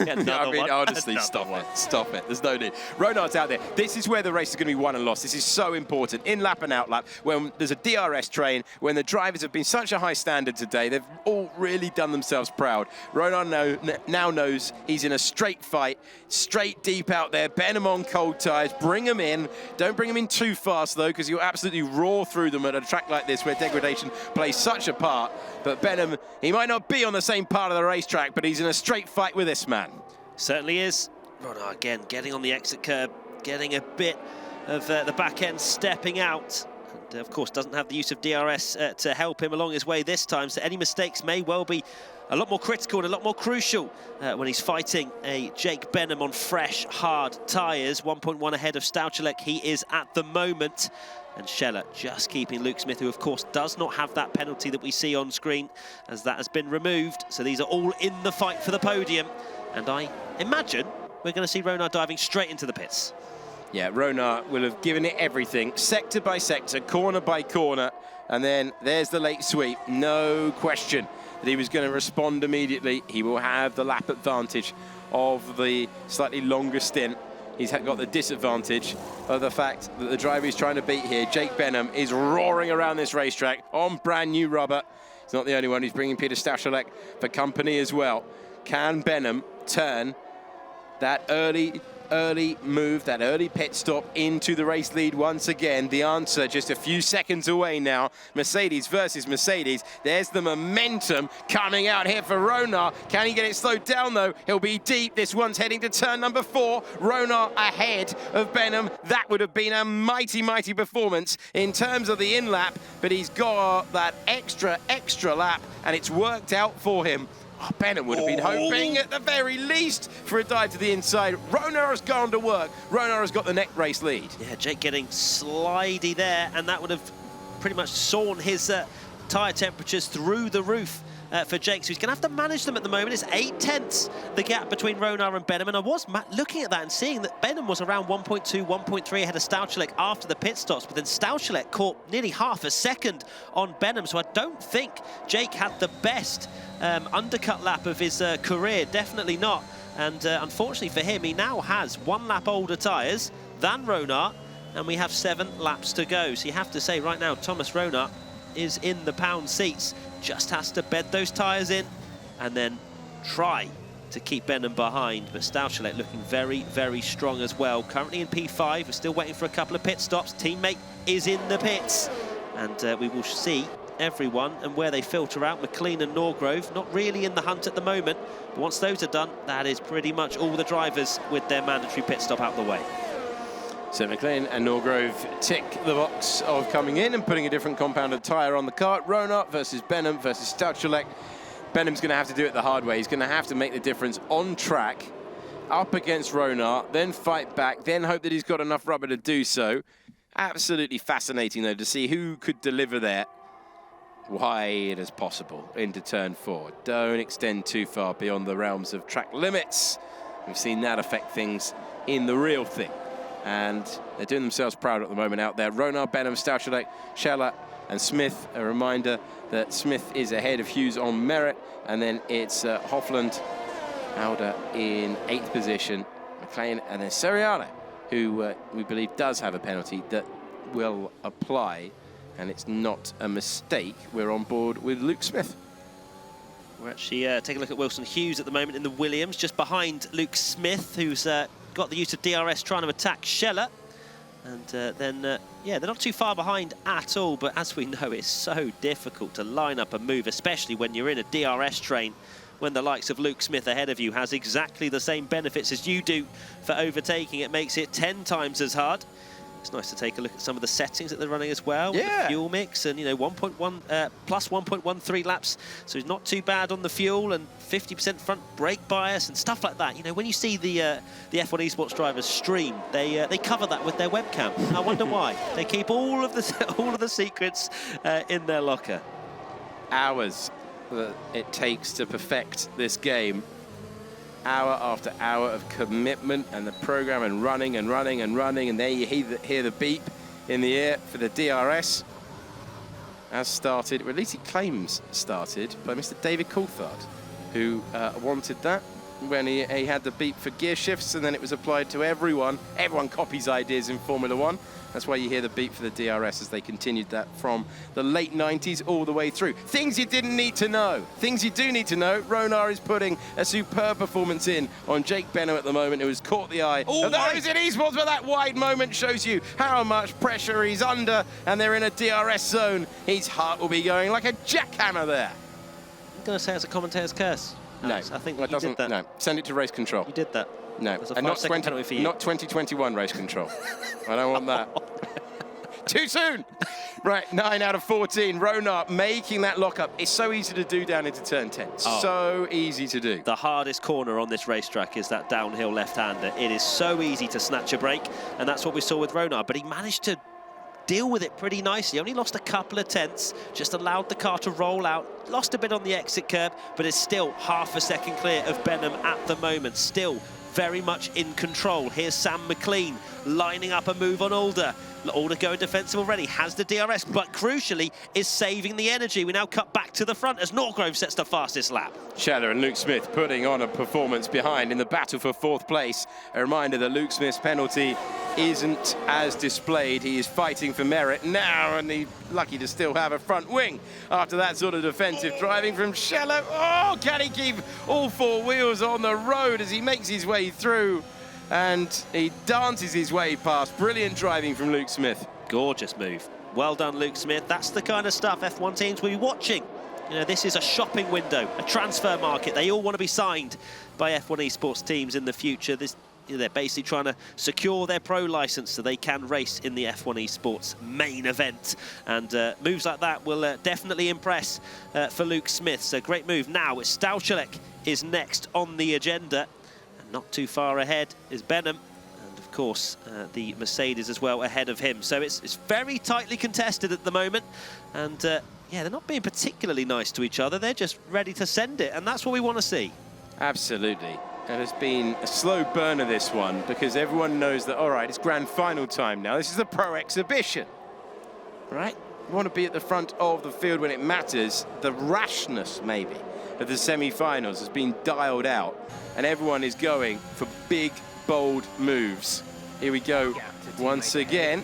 [SPEAKER 2] mean, honestly, stop it. There's no need. Ronard's out there. This is where the race is going to be won and lost. This is so important. In lap and out lap, when there's a DRS train, when the drivers have been such a high standard today, they've all really done themselves proud. Ronard now knows he's in a straight fight, straight deep out there. Benham on cold tyres. Bring him in. Don't bring him in too fast, though, because you'll absolutely roar through them at a track like this where degradation plays such a part. But Benham, he might not be on the same part of the racetrack, but he's in a straight fight with this man.
[SPEAKER 3] Certainly is. Ronar again getting on the exit curb, getting a bit of the back end stepping out. And of course doesn't have the use of DRS to help him along his way this time, so any mistakes may well be a lot more critical and a lot more crucial when he's fighting a Jake Benham on fresh, hard tyres. 1.1 ahead of Stachulec he is at the moment. And Schellert just keeping Luke Smith, who of course does not have that penalty that we see on screen, as that has been removed. So these are all in the fight for the podium. And I imagine we're going to see Ronar diving straight into the pits.
[SPEAKER 2] Yeah, Ronar will have given it everything, sector by sector, corner by corner. And then there's the late sweep. No question that he was going to respond immediately. He will have the lap advantage of the slightly longer stint. He's got the disadvantage of the fact that the driver he's trying to beat here, Jake Benham, is roaring around this racetrack on brand new rubber. He's not the only one. He's bringing Peter Stachulec for company as well. Can Benham turn that early move, that early pit stop into the race lead once again? The answer just a few seconds away now. Mercedes versus Mercedes. There's the momentum coming out here for Ronar. Can he get it slowed down though? He'll be deep. This one's heading to turn number 4. Ronar ahead of Benham. That would have been a mighty, mighty performance in terms of the in-lap, but he's got that extra lap and it's worked out for him. Oh, Benham would have been hoping at the very least for a dive to the inside. Ronar has gone to work. Ronar has got the next race lead.
[SPEAKER 3] Yeah, Jake getting slidey there, and that would have pretty much sawn his tyre temperatures through the roof for Jake. So he's going to have to manage them at the moment. It's 0.8 the gap between Ronar and Benham, and I was looking at that and seeing that Benham was around 1.2, 1.3 ahead of Stachulec after the pit stops, but then Stachulec caught nearly half a second on Benham, so I don't think Jake had the best undercut lap of his career, definitely not. And unfortunately for him, he now has 1 lap older tyres than Ronar, and we have 7 laps to go. So you have to say right now, Thomas Ronar is in the pound seats, just has to bed those tyres in and then try to keep Benham behind. But Stachulec looking very, very strong as well. Currently in P5, we're still waiting for a couple of pit stops. Teammate is in the pits, and we will see everyone, and where they filter out, McLean and Norgrove, not really in the hunt at the moment, but once those are done, that is pretty much all the drivers with their mandatory pit stop out the way.
[SPEAKER 2] So McLean and Norgrove tick the box of coming in and putting a different compounded tyre on the kart. Ronart versus Benham versus Stachulec. Benham's going to have to do it the hard way. He's going to have to make the difference on track, up against Ronart, then fight back, then hope that he's got enough rubber to do so. Absolutely fascinating, though, to see who could deliver there wide as possible into turn 4. Don't extend too far beyond the realms of track limits. We've seen that affect things in the real thing. And they're doing themselves proud at the moment out there. Ronart, Benham, Stachulec, Scheller and Smith. A reminder that Smith is ahead of Hughes on merit. And then it's Hofland, Alder in 8th position, McLean, and then Seriano, who we believe does have a penalty that will apply. And it's not a mistake. We're on board with Luke Smith.
[SPEAKER 3] We're actually taking a look at Wilson Hughes at the moment in the Williams, just behind Luke Smith, who's got the use of DRS trying to attack Scheller. And then, yeah, they're not too far behind at all, but as we know, it's so difficult to line up a move, especially when you're in a DRS train, when the likes of Luke Smith ahead of you has exactly the same benefits as you do for overtaking. It makes it 10 times as hard. It's nice to take a look at some of the settings that they're running as well.
[SPEAKER 2] Yeah.
[SPEAKER 3] With the fuel mix and, you know, plus 1.13 laps. So it's not too bad on the fuel, and 50% front brake bias and stuff like that. You know, when you see the F1 Esports drivers stream, they cover that with their webcam. I wonder why. They keep all of the secrets in their locker.
[SPEAKER 2] Hours that it takes to perfect this game. Hour after hour of commitment and the program and running and running and running, and there you hear the beep in the air for the DRS. As started, or at least he claims started, by Mr. David Coulthard, who wanted that when he had the beep for gear shifts, and then it was applied to everyone. Everyone copies ideas in Formula One. That's why you hear the beep for the DRS, as they continued that from the late 90s all the way through. Things you didn't need to know. Things you do need to know. Ronart is putting a superb performance in on Jake Benham at the moment, who has caught the eye of those in esports, but that wide moment shows you how much pressure he's under, and they're in a DRS zone. His heart will be going like a jackhammer there.
[SPEAKER 3] I'm going to say it's a commentator's curse.
[SPEAKER 2] No,
[SPEAKER 3] I think
[SPEAKER 2] that doesn't.
[SPEAKER 3] Did that.
[SPEAKER 2] No, send it to race control.
[SPEAKER 3] You did that.
[SPEAKER 2] No,
[SPEAKER 3] There's a
[SPEAKER 2] and not
[SPEAKER 3] 5-second penalty for you.
[SPEAKER 2] Not 2021 race control. I don't want that. Too soon. Right, 9 out of 14. Ronart making that lock-up. It's so easy to do down into turn 10.
[SPEAKER 3] Oh.
[SPEAKER 2] So easy to do.
[SPEAKER 3] The hardest corner on this racetrack is that downhill left-hander. It is so easy to snatch a break, and that's what we saw with Ronart. But he managed to deal with it pretty nicely. Only lost a couple of tenths, just allowed the car to roll out. Lost a bit on the exit curb, but is still half a second clear of Benham at the moment. Still very much in control. Here's Sam McLean lining up a move on Alder. Alder going defensive already, has the DRS, but crucially is saving the energy. We now cut back to the front as Norgrove sets the fastest lap.
[SPEAKER 2] Scheller and Luke Smith putting on a performance behind in the battle for 4th place. A reminder that Luke Smith's penalty isn't as displayed. He is fighting for merit now, and he's lucky to still have a front wing after that sort of defensive driving from Scheller. Oh, can he keep all 4 wheels on the road as he makes his way through? And he dances his way past. Brilliant driving from Luke Smith.
[SPEAKER 3] Gorgeous move. Well done, Luke Smith. That's the kind of stuff F1 teams will be watching. You know, this is a shopping window, a transfer market. They all want to be signed by F1 Esports teams in the future. They're basically trying to secure their pro license so they can race in the F1 Esports main event. And moves like that will definitely impress for Luke Smith. So great move. Now it's Stachulec is next on the agenda. Not too far ahead is Benham, and of course the Mercedes as well ahead of him. So it's very tightly contested at the moment, and yeah, they're not being particularly nice to each other. They're just ready to send it, and that's what we want to see.
[SPEAKER 2] Absolutely. It has been a slow burner, this one, because everyone knows that, all right, it's grand final time now. This is the pro exhibition, right? You want to be at the front of the field when it matters. The rashness, maybe, of the semi-finals has been dialed out, and everyone is going for big, bold moves. Here we go once again.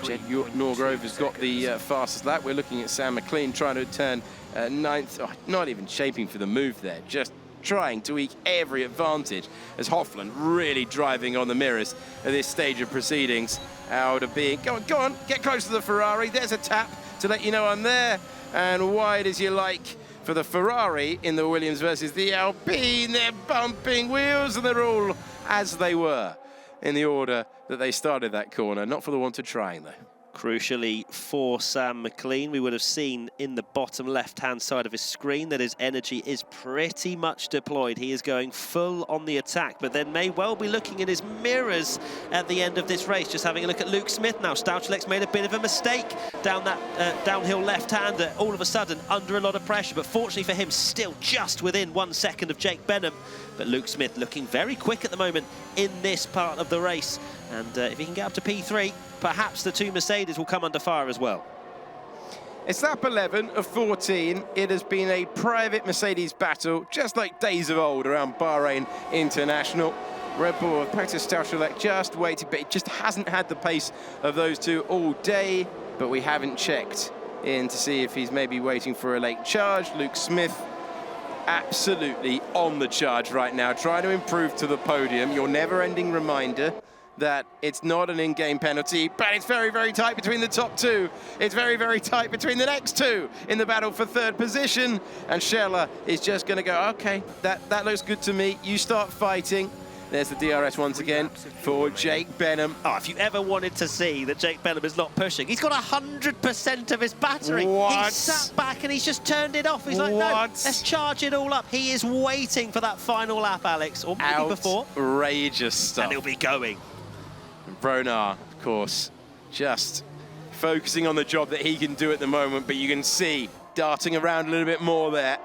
[SPEAKER 2] Jed Norgrove has got the fastest lap. We're looking at Sam McLean trying to turn 9th. Oh, not even shaping for the move there, just trying to eke every advantage, as Hofland really driving on the mirrors at this stage of proceedings. Out of being, go on, get close to the Ferrari. There's a tap to let you know I'm there.
[SPEAKER 13] and wide as you like for the Ferrari in the Williams versus the Alpine. They're bumping wheels, and they're all as they were in the order that they started that corner. Not for the want of trying, though.
[SPEAKER 14] Crucially for Sam McLean, we would have seen in the bottom left-hand side of his screen that his energy is pretty much deployed. He is going full on the attack, but then may well be looking in his mirrors at the end of this race. Just having a look at Luke Schmitt now. Stachulec's made a bit of a mistake down that downhill left-hander, all of a sudden under a lot of pressure, but fortunately for him, still just within 1 second of Jake Benham. But Luke Schmitt looking very quick at the moment in this part of the race. And if he can get up to P3, perhaps the two Mercedes will come under fire as well.
[SPEAKER 13] It's lap 11 of 14. It has been a private Mercedes battle, just like days of old around Bahrain International. Red Bull of Peter Stachulec just waiting, but it just hasn't had the pace of those two all day. But we haven't checked in to see if he's maybe waiting for a late charge. Luke Schmitt absolutely on the charge right now, trying to improve to the podium. Your never-ending reminder that it's not an in-game penalty, but it's very, very tight between the top two. It's very, very tight between the next two in the battle for third position. And Scheller is just going to go, okay, that looks good to me. You start fighting. There's the DRS once again for Jake Benham.
[SPEAKER 14] Oh, if you ever wanted to see that Jake Benham is not pushing, he's got 100% of his battery.
[SPEAKER 13] What?
[SPEAKER 14] He's sat back and he's just turned it off. He's like, no, let's charge it all up. He is waiting for that final lap, Alex, or maybe before.
[SPEAKER 13] Outrageous stuff.
[SPEAKER 14] And he'll be going.
[SPEAKER 13] Bronar, of course, just focusing on the job that he can do at the moment, but you can see darting around a little bit more there.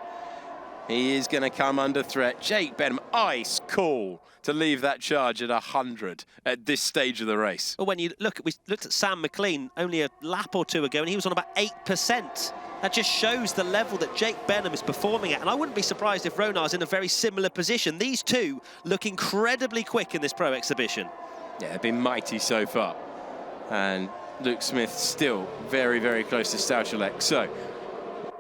[SPEAKER 13] He is going to come under threat. Jake Benham, ice cool to leave that charge at 100 at this stage of the race.
[SPEAKER 14] Well, when you look, we looked at Sam McLean only a lap or two ago, and he was on about 8%. That just shows the level that Jake Benham is performing at, and I wouldn't be surprised if Ronar's in a very similar position. These two look incredibly quick in this Pro Exhibition.
[SPEAKER 13] Yeah, they've been mighty so far. And Luke Schmitt still very, very close to Stachulec. So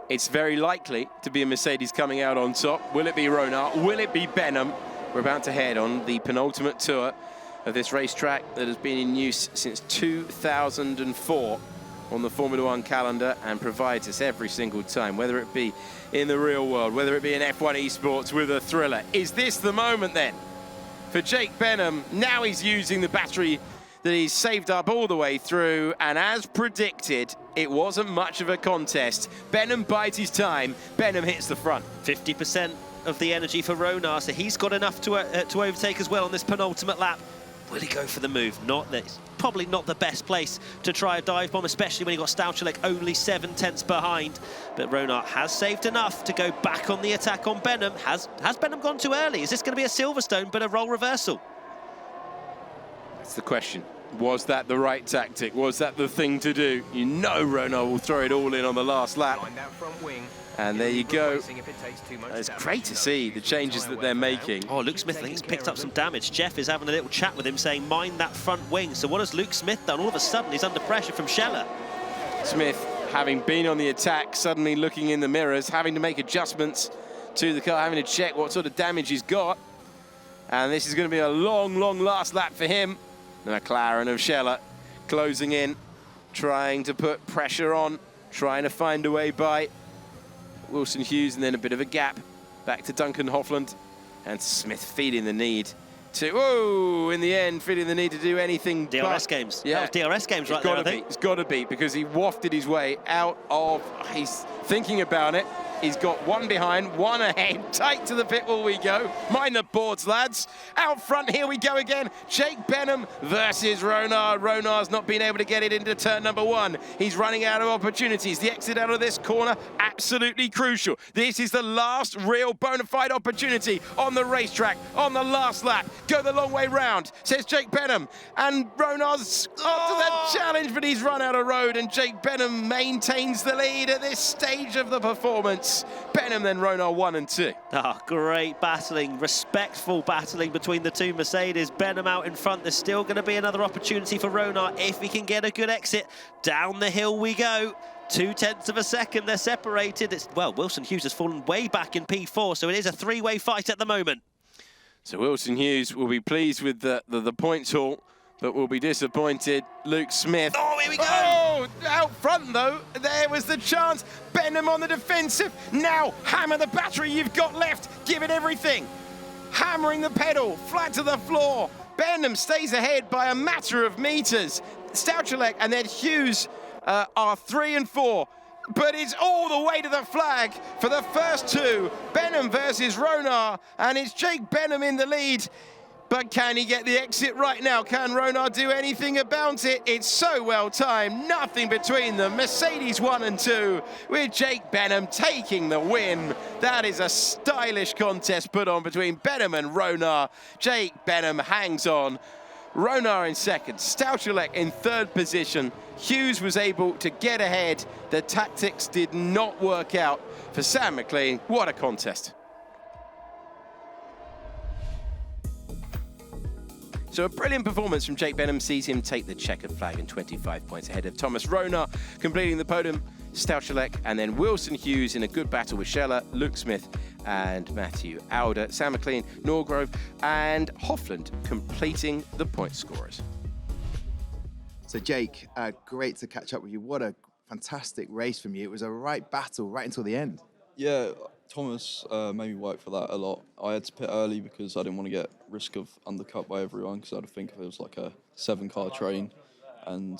[SPEAKER 13] it's very likely to be a Mercedes coming out on top. Will it be Ronar? Will it be Benham? We're about to head on the penultimate tour of this racetrack that has been in use since 2004 on the Formula One calendar and provides us every single time, whether it be in the real world, whether it be in F1 Esports with a thriller. Is this the moment then for Jake Benham? Now he's using the battery that he's saved up all the way through, and as predicted, it wasn't much of a contest. Benham bides his time. Benham hits the front.
[SPEAKER 14] 50% of the energy for Ronar, so he's got enough to overtake as well on this penultimate lap. Will he go for the move? Not that. It's probably not the best place to try a dive bomb, especially when he got Stachulec only 7/10 behind. But Ronar has saved enough to go back on the attack on Benham. Has Benham gone too early? Is this going to be a Silverstone, but a role reversal?
[SPEAKER 13] That's the question. Was that the right tactic? Was that the thing to do? You know Ronar will throw it all in on the last lap. And there you go. It's great to see the changes that they're making.
[SPEAKER 14] Oh, Luke Schmitt, I think, has picked up some damage. Jeff is having a little chat with him, saying, mind that front wing. So what has Luke Schmitt done? All of a sudden, he's under pressure from Scheller.
[SPEAKER 13] Schmitt, having been on the attack, suddenly looking in the mirrors, having to make adjustments to the car, having to check what sort of damage he's got. And this is going to be a long, long last lap for him. The McLaren of Scheller closing in, trying to put pressure on, trying to find a way by Wilson Hughes, and then a bit of a gap back to Duncan Hoffland, and Schmitt feeling the need to, oh, in the end, feeling the need to do anything
[SPEAKER 14] DRS games. Yeah, that was DRS games right there, I think.
[SPEAKER 13] It's got to be, because he wafted his way out of, he's thinking about it. He's got one behind, one ahead. Tight to the pit wall we go. Mind the boards, lads. Out front, here we go again. Jake Benham versus Ronar. Ronar's not been able to get it into turn number one. He's running out of opportunities. The exit out of this corner, absolutely crucial. This is the last real bona fide opportunity on the racetrack, on the last lap. Go the long way round, says Jake Benham. And Ronar's up to that challenge, but he's run out of road, and Jake Benham maintains the lead at this stage of the performance. Benham, then Ronar 1 and 2.
[SPEAKER 14] Ah, great battling, respectful battling between the two Mercedes. Benham out in front. There's still going to be another opportunity for Ronar if he can get a good exit. Down the hill we go. 0.2 of a second, they're separated. Well, Wilson Hughes has fallen way back in P4, so it is a three-way fight at the moment.
[SPEAKER 13] So Wilson Hughes will be pleased with the points haul but will be disappointed. Luke Smith.
[SPEAKER 2] Oh, here we go.
[SPEAKER 13] Oh, out front though. There was the chance. Benham on the defensive. Now hammer the battery you've got left. Give it everything. Hammering the pedal flat to the floor. Benham stays ahead by a matter of meters. Stachulec and then Hughes are 3 and 4. But it's all the way to the flag for the first two. Benham versus Ronar, and it's Jake Benham in the lead. But can he get the exit right now? Can Ronar do anything about it? It's so well timed, nothing between them. Mercedes 1 and 2 with Jake Benham taking the win. That is a stylish contest put on between Benham and Ronar. Jake Benham hangs on. Ronar in second, Stachulec in third position. Hughes was able to get ahead. The tactics did not work out for Sam McLean. What a contest. So a brilliant performance from Jake Benham sees him take the checkered flag and 25 points ahead of Thomas Ronar, completing the podium. Stachulec and then Wilson Hughes in a good battle with Scheller, Luke Smith and Matthew Alder, Sam McLean, Norgrove and Hoffland completing the point scorers.
[SPEAKER 5] So Jake, great to catch up with you. What a fantastic race from you. It was a right battle right until the end.
[SPEAKER 10] Yeah, Thomas made me work for that a lot. I had to pit early because I didn't want to get risk of undercut by everyone because I had to think if it was like a 7-car train. And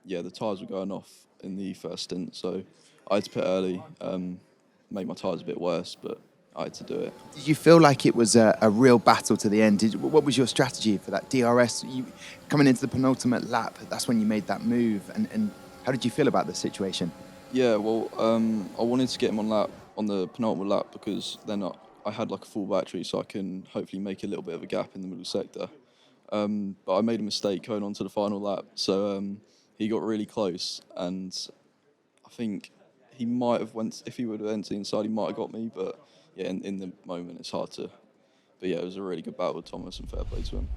[SPEAKER 10] yeah, the tyres were going off in the first stint, so I had to pit early, make my tyres a bit worse, but I had to do it.
[SPEAKER 5] Did you feel like it was a real battle to the end? What was your strategy for that DRS? Coming into the penultimate lap, that's when you made that move, and how did you feel about the situation?
[SPEAKER 10] Yeah, well, I wanted to get him on the penultimate lap because then I had like a full battery, so I can hopefully make a little bit of a gap in the middle sector. But I made a mistake going on to the final lap, so he got really close, and I think he might have if he would have entered inside, he might have got me, but yeah, in the moment it's hard to. But yeah, it was a really good battle with Thomas and fair play to him.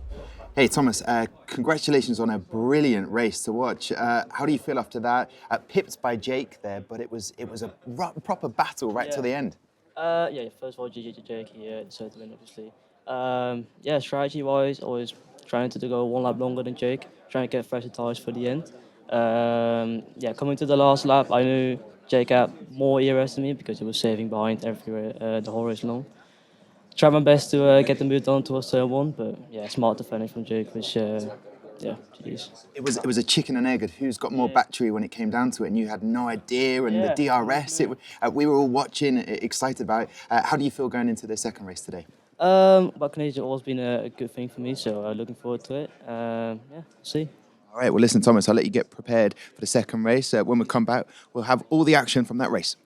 [SPEAKER 5] Hey Thomas, congratulations on a brilliant race to watch. How do you feel after that? Pipped by Jake there, but it was a proper battle right to the end.
[SPEAKER 15] Yeah, first of all, GG to Jake, he deserved to win, obviously. Yeah, strategy-wise, I was trying to go 1 lap longer than Jake, trying to get fresher tyres for the end. Yeah, coming to the last lap, I knew Jake had more ERS than me because he was saving behind everywhere the whole race long. Tried my best to get the move done towards turn 1, but yeah, smart defending from Jake, which yeah, GG's.
[SPEAKER 5] It was a chicken and egg of who's got more battery when it came down to it, and you had no idea, and the DRS, we were all watching, excited about it. How do you feel going into the second race today?
[SPEAKER 15] But Canadian always been a good thing for me, so looking forward to it. Yeah, see.
[SPEAKER 5] All right, well, listen, Thomas, I'll let you get prepared for the second race. When we come back, we'll have all the action from that race.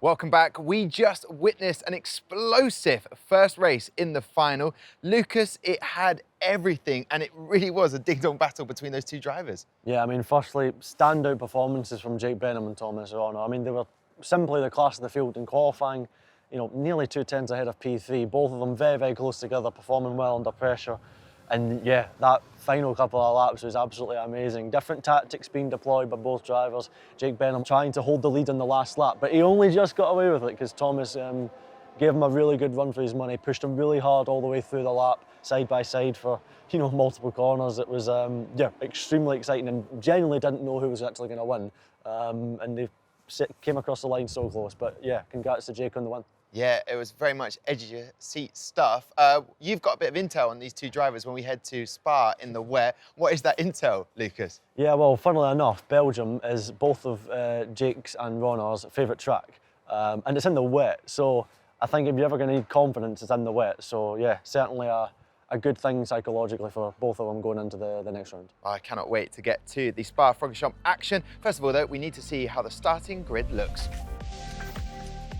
[SPEAKER 5] Welcome back. We just witnessed an explosive first race in the final. Lucas, it had everything, and it really was a ding-dong battle between those two drivers.
[SPEAKER 9] Yeah, I mean, firstly, standout performances from Jake Benham and Thomas Rono. I mean, they were simply the class of the field in qualifying, you know, nearly 2 tenths ahead of P3. Both of them very, very close together, performing well under pressure. And yeah, that final couple of laps was absolutely amazing. Different tactics being deployed by both drivers. Jake Benham trying to hold the lead in the last lap, but he only just got away with it because Thomas gave him a really good run for his money, pushed him really hard all the way through the lap, side by side for, you know, multiple corners. It was, yeah, extremely exciting, and genuinely didn't know who was actually going to win. And they came across the line so close, but yeah, congrats to Jake on the win.
[SPEAKER 5] Yeah, it was very much edge of your seat stuff. You've got a bit of intel on these two drivers when we head to Spa in the wet. What is that intel, Lucas?
[SPEAKER 9] Yeah, well, funnily enough, Belgium is both of Jake's and Ronor's favourite track, and it's in the wet. So I think if you're ever going to need confidence, it's in the wet. So yeah, certainly a good thing psychologically for both of them going into the next round.
[SPEAKER 5] I cannot wait to get to the Spa-Francorchamps action. First of all, though, we need to see how the starting grid looks.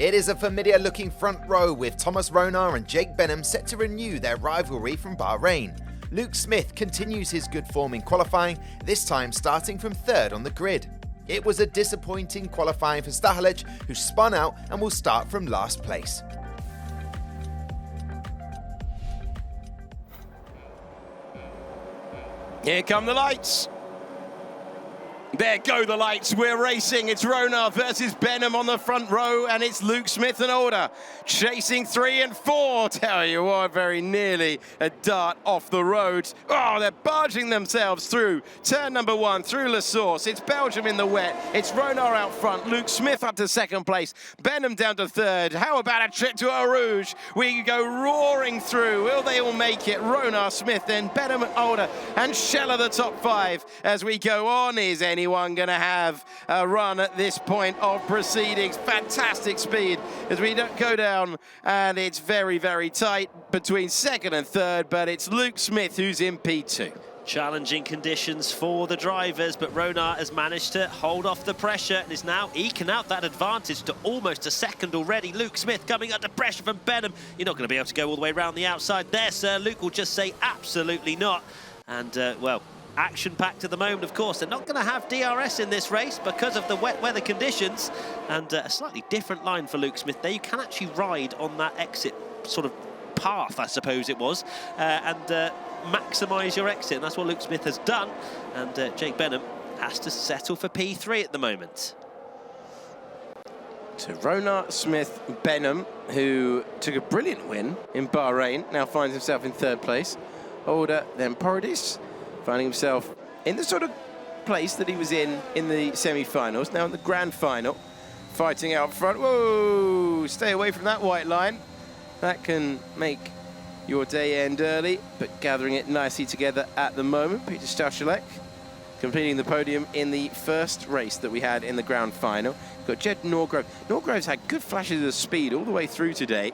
[SPEAKER 4] It is a familiar-looking front row with Thomas Ronar and Jake Benham set to renew their rivalry from Bahrain. Luke Smith continues his good form in qualifying, this time starting from 3rd on the grid. It was a disappointing qualifying for Stachulec, who spun out and will start from last place.
[SPEAKER 13] Here come the lights. There go the lights, we're racing. It's Ronar versus Benham on the front row, and it's Luke Smith and Alder chasing 3 and 4. Tell you what, very nearly a dart off the road. Oh, they're barging themselves through turn number 1, through La Source. It's Belgium in the wet. It's Ronar out front, Luke Smith up to 2nd place, Benham down to 3rd. How about a trip to Eau Rouge? We go roaring through. Will they all make it? Ronar, Smith, then Benham, Alder, and Scheller the top 5. As we go on, is anyone going to have a run at this point of proceedings? Fantastic speed as we go down, and it's very, very tight between 2nd and 3rd, but it's Luke Smith who's in P2.
[SPEAKER 14] Challenging conditions for the drivers, but Ronar has managed to hold off the pressure and is now eking out that advantage to almost a 2nd already. Luke Smith coming under pressure from Benham. You're not going to be able to go all the way around the outside there, sir. Luke will just say absolutely not. And, well, action-packed at the moment, of course. They're not going to have DRS in this race because of the wet weather conditions, and a slightly different line for Luke Smith there. You can actually ride on that exit sort of path, I suppose it was, and maximise your exit, and that's what Luke Smith has done, and Jake Benham has to settle for P3 at the moment.
[SPEAKER 13] So Ronar, Smith, Benham, who took a brilliant win in Bahrain, now finds himself in 3rd place. Alder, then Paradis, finding himself in the sort of place that he was in the semi-finals, now in the grand final, fighting out front. Whoa, stay away from that white line. That can make your day end early, but gathering it nicely together at the moment. Peter Stachulec completing the podium in the first race that we had in the grand final. Got Jed Norgrove. Norgrove's had good flashes of speed all the way through today,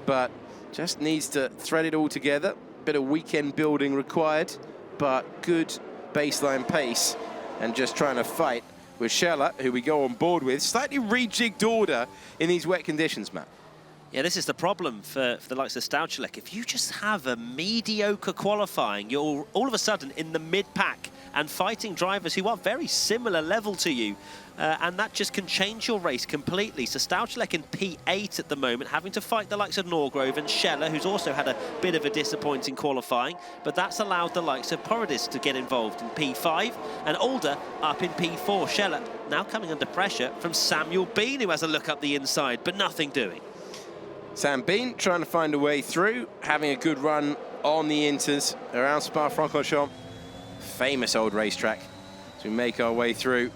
[SPEAKER 13] but just needs to thread it all together. Bit of weekend building required, but good baseline pace, and just trying to fight with Scheller, who we go on board with. Slightly rejigged order in these wet conditions, Matt.
[SPEAKER 14] Yeah, this is the problem for the likes of Stachulec. If you just have a mediocre qualifying, you're all of a sudden in the mid-pack and fighting drivers who are very similar level to you. And that just can change your race completely. So Stachulec in P8 at the moment, having to fight the likes of Norgrove and Scheller, who's also had a bit of a disappointing qualifying, but that's allowed the likes of Paradis to get involved in P5, and Alder up in P4. Scheller now coming under pressure from Samuel Bean, who has a look up the inside, but nothing doing.
[SPEAKER 13] Sam Bean trying to find a way through, having a good run on the inters around Spa-Francorchamps. Famous old racetrack. As we make our way through,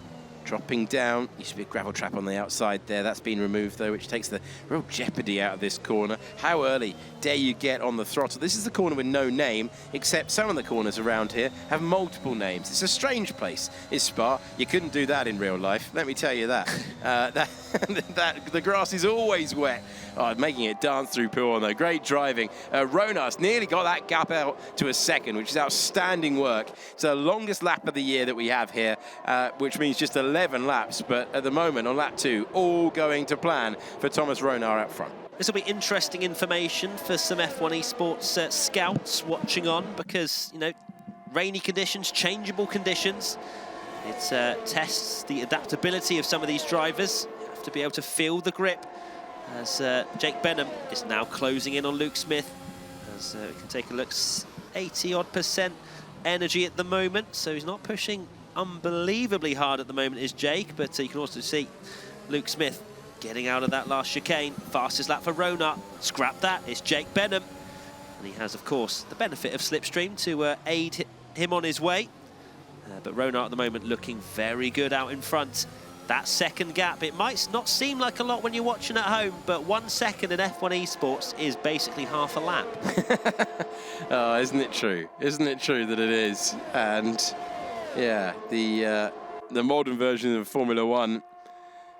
[SPEAKER 13] dropping down. Used to be a gravel trap on the outside there. That's been removed, though, which takes the real jeopardy out of this corner. How early dare you get on the throttle? This is the corner with no name, except some of the corners around here have multiple names. It's a strange place, is Spa. You couldn't do that in real life, let me tell you that. The grass is always wet making it dance through Pouron though. Great driving. Ronar's nearly got that gap out to a second, which is outstanding work. It's the longest lap of the year that we have here, which means just 11 laps. But at the moment, on lap 2, all going to plan for Thomas Ronar out front.
[SPEAKER 14] This will be interesting information for some F1 Esports scouts watching on, because, you know, rainy conditions, changeable conditions. It tests the adaptability of some of these drivers. You have to be able to feel the grip, as Jake Benham is now closing in on Luke Smith. As we can take a look, 80-odd% energy at the moment, so he's not pushing unbelievably hard at the moment, is Jake, but you can also see Luke Smith getting out of that last chicane. Fastest lap for Ronar. Scrap that, it's Jake Benham. And he has, of course, the benefit of slipstream to aid him on his way. But Ronar at the moment looking very good out in front. That second gap, it might not seem like a lot when you're watching at home, but 1 second in F1 Esports is basically half a lap.
[SPEAKER 13] Oh, isn't it true? Isn't it true that it is? And yeah, the modern version of Formula One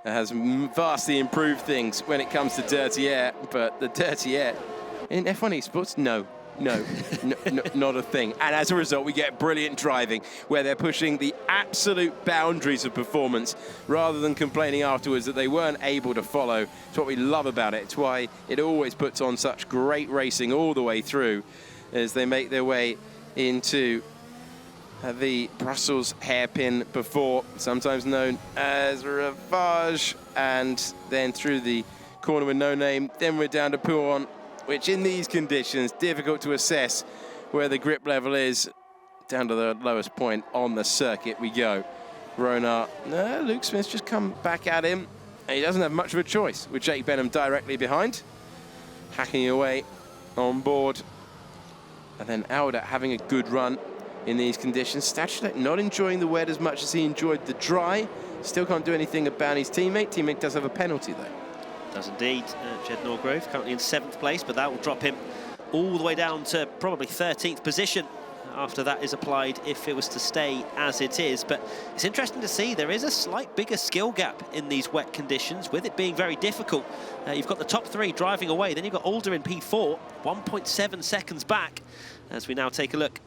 [SPEAKER 13] has vastly improved things when it comes to dirty air, but the dirty air in F1 Esports, no, not a thing. And as a result, we get brilliant driving where they're pushing the absolute boundaries of performance rather than complaining afterwards that they weren't able to follow. It's what we love about it. It's why it always puts on such great racing all the way through as they make their way into the Brussels hairpin before, sometimes known as Ravage, and then through the corner with no name. Then we're down to Pouron, which in these conditions, difficult to assess where the grip level is. Down to the lowest point on the circuit we go. Ronar, Luke Smith's just come back at him, and he doesn't have much of a choice with Jake Benham directly behind. Hacking away on board. And then Auda having a good run in these conditions. Stachulec not enjoying the wet as much as he enjoyed the dry. Still can't do anything about his teammate. Teammate does have a penalty though.
[SPEAKER 14] Does indeed. Jed Norgrove currently in 7th place, but that will drop him all the way down to probably 13th position after that is applied, if it was to stay as it is. But it's interesting to see there is a slight bigger skill gap in these wet conditions, with it being very difficult. You've got the top 3 driving away, then you've got Alder in P4, 1.7 seconds back. As we now take a look,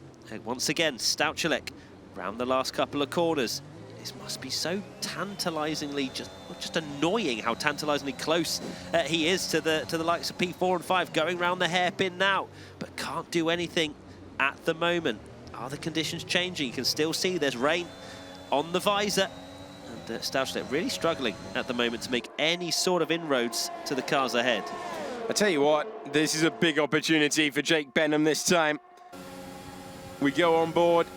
[SPEAKER 14] once again, Stachulec round the last couple of corners. This must be so tantalisingly, just annoying how tantalisingly close he is to the likes of P4 and 5, going round the hairpin now, but can't do anything at the moment. Are the conditions changing? You can still see there's rain on the visor, and Stachulec really struggling at the moment to make any sort of inroads to the cars ahead.
[SPEAKER 13] I tell you what, this is a big opportunity for Jake Benham this time. We go on board,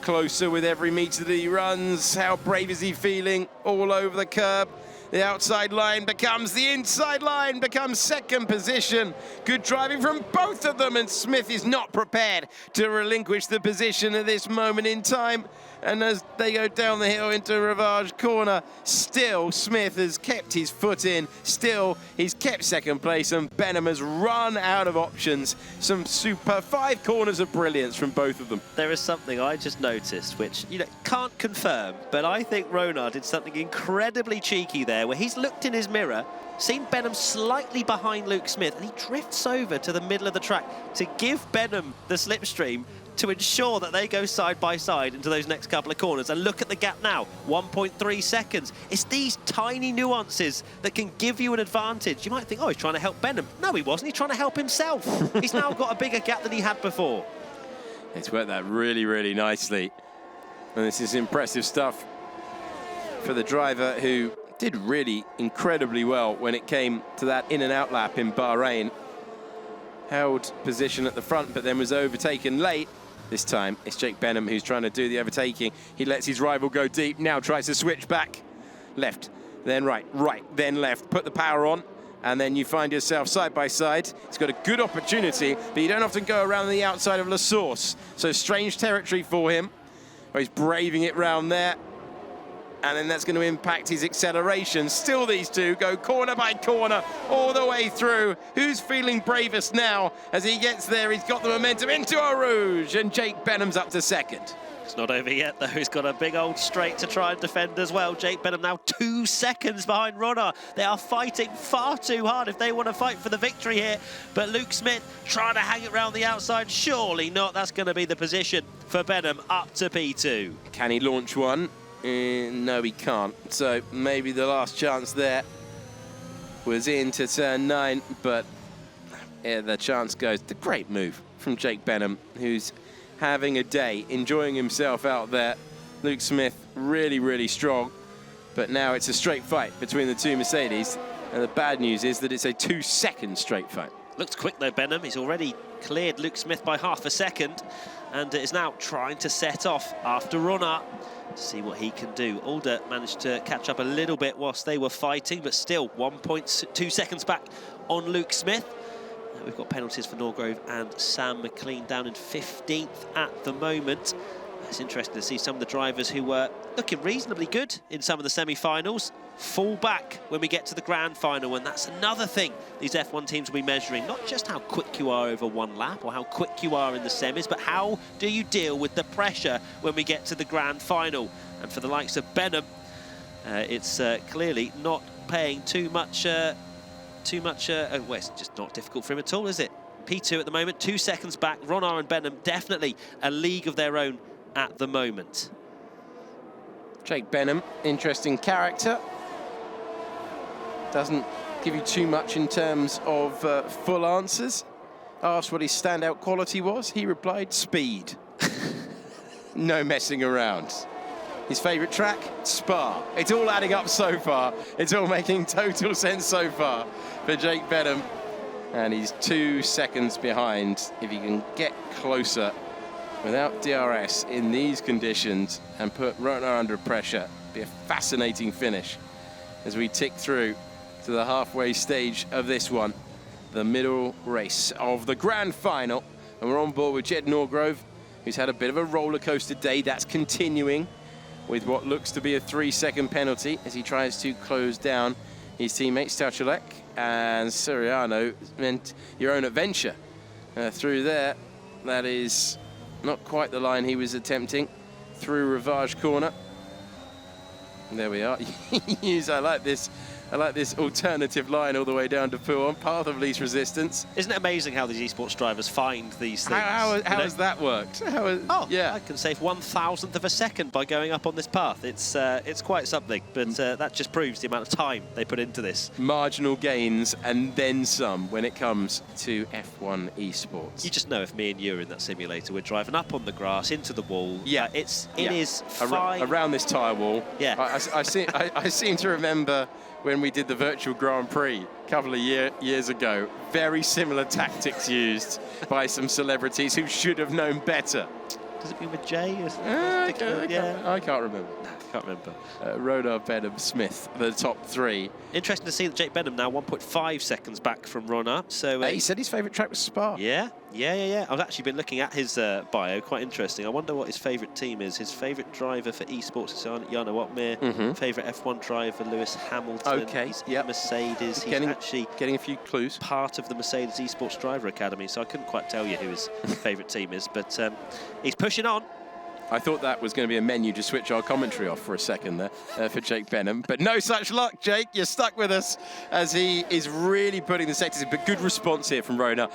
[SPEAKER 13] closer with every metre that he runs. How brave is he feeling? All over the curb. The outside line becomes the inside line, becomes second position. Good driving from both of them, and Smith is not prepared to relinquish the position at this moment in time. And as they go down the hill into Ravage corner, still Smith has kept his foot in. Still, he's kept second place, and Benham has run out of options. Some super 5 corners of brilliance from both of them.
[SPEAKER 14] There is something I just noticed, which, you know, can't confirm, but I think Ronar did something incredibly cheeky there, where he's looked in his mirror, seen Benham slightly behind Luke Smith, and he drifts over to the middle of the track to give Benham the slipstream to ensure that they go side by side into those next couple of corners. And look at the gap now, 1.3 seconds. It's these tiny nuances that can give you an advantage. You might think, oh, he's trying to help Benham. No, he wasn't. He's trying to help himself. He's now got a bigger gap than he had before.
[SPEAKER 13] It's worked that really, really nicely. And this is impressive stuff for the driver, who did really incredibly well when it came to that in and out lap in Bahrain. Held position at the front, but then was overtaken late. This time, it's Jake Benham who's trying to do the overtaking. He lets his rival go deep, now tries to switch back. Left, then right, right, then left. Put the power on, and then you find yourself side by side. He's got a good opportunity, but you don't often go around the outside of La Source. So strange territory for him, where he's braving it round there. And then that's going to impact his acceleration. Still these two go corner by corner all the way through. Who's feeling bravest now? As he gets there, he's got the momentum into Eau Rouge, and Jake Benham's up to second.
[SPEAKER 14] It's not over yet, though. He's got a big old straight to try and defend as well. Jake Benham now 2 seconds behind Ronner. They are fighting far too hard if they want to fight for the victory here. But Luke Schmitt trying to hang it round the outside. Surely not. That's going to be the position for Benham up to P2.
[SPEAKER 13] Can he launch one? No, he can't. So maybe the last chance there was into turn 9, but yeah, the chance goes. The great move from Jake Benham, who's having a day, enjoying himself out there. Luke Schmitt really, really strong, but now it's a straight fight between the two Mercedes, and the bad news is that it's a 2-second straight fight.
[SPEAKER 14] Looks quick though, Benham. He's already cleared Luke Schmitt by half a second, and is now trying to set off after Ronner to see what he can do. Alder managed to catch up a little bit whilst they were fighting, but still 1.2 seconds back on Luke Schmitt. We've got penalties for Norgrove and Sam McLean down in 15th at the moment. It's interesting to see some of the drivers who were looking reasonably good in some of the semi-finals fall back when we get to the grand final, and that's another thing these F1 teams will be measuring. Not just how quick you are over one lap or how quick you are in the semis, but how do you deal with the pressure when we get to the grand final. And for the likes of Benham, it's clearly not paying too much... well, it's just not difficult for him at all, is it? P2 at the moment, 2 seconds back. Ronner and Benham definitely a league of their own at the moment.
[SPEAKER 13] Jake Benham, interesting character. Doesn't give you too much in terms of full answers. Asked what his standout quality was, he replied, speed. No messing around. His favourite track, Spa. It's all adding up so far. It's all making total sense so far for Jake Benham. And he's 2 seconds behind. If he can get closer without DRS in these conditions and put Ronner under pressure, it'll be a fascinating finish as we tick through to the halfway stage of this one, the middle race of the grand final. And we're on board with Jed Norgrove, who's had a bit of a roller coaster day. That's continuing with what looks to be a 3-second penalty as he tries to close down his teammate Stachulec, and Soriano meant your own adventure through there. That is not quite the line he was attempting through Rivage corner. And there we are. I like this alternative line all the way down to Pouhon, path of least resistance.
[SPEAKER 14] Isn't it amazing how these esports drivers find these things?
[SPEAKER 13] How has that worked?
[SPEAKER 14] Yeah, I can save 1,000th of a second by going up on this path. It's quite something, but that just proves the amount of time they put into this.
[SPEAKER 13] Marginal gains and then some when it comes to F1 esports.
[SPEAKER 14] You just know if me and you are in that simulator, we're driving up on the grass into the wall.
[SPEAKER 13] Yeah,
[SPEAKER 14] it is fine.
[SPEAKER 13] Around this tyre wall.
[SPEAKER 14] Yeah,
[SPEAKER 13] I seem to remember when we did the virtual Grand Prix a couple of years ago, very similar tactics used by some celebrities who should have known better.
[SPEAKER 14] Does it begin with J?
[SPEAKER 13] I can't remember.
[SPEAKER 14] Can't remember.
[SPEAKER 13] Ronner, Benham, Smith, the top three.
[SPEAKER 14] Interesting to see that Jake Benham now 1.5 seconds back from Ronner. So
[SPEAKER 13] he said his favourite track was Spa.
[SPEAKER 14] Yeah. I've actually been looking at his bio, quite interesting. I wonder what his favourite team is. His favourite driver for esports is Jarno Watmir. Favourite F1 driver, Lewis Hamilton.
[SPEAKER 13] Okay,
[SPEAKER 14] He's in Mercedes. He's actually
[SPEAKER 13] getting a few clues.
[SPEAKER 14] Part of the Mercedes Esports Driver Academy, so I couldn't quite tell you who his favourite team is, but he's pushing on.
[SPEAKER 13] I thought that was going to be a menu to switch our commentary off for a second there for Jake Benham. But no such luck, Jake. You're stuck with us as he is really putting the sectors in. But good response here from Ronner.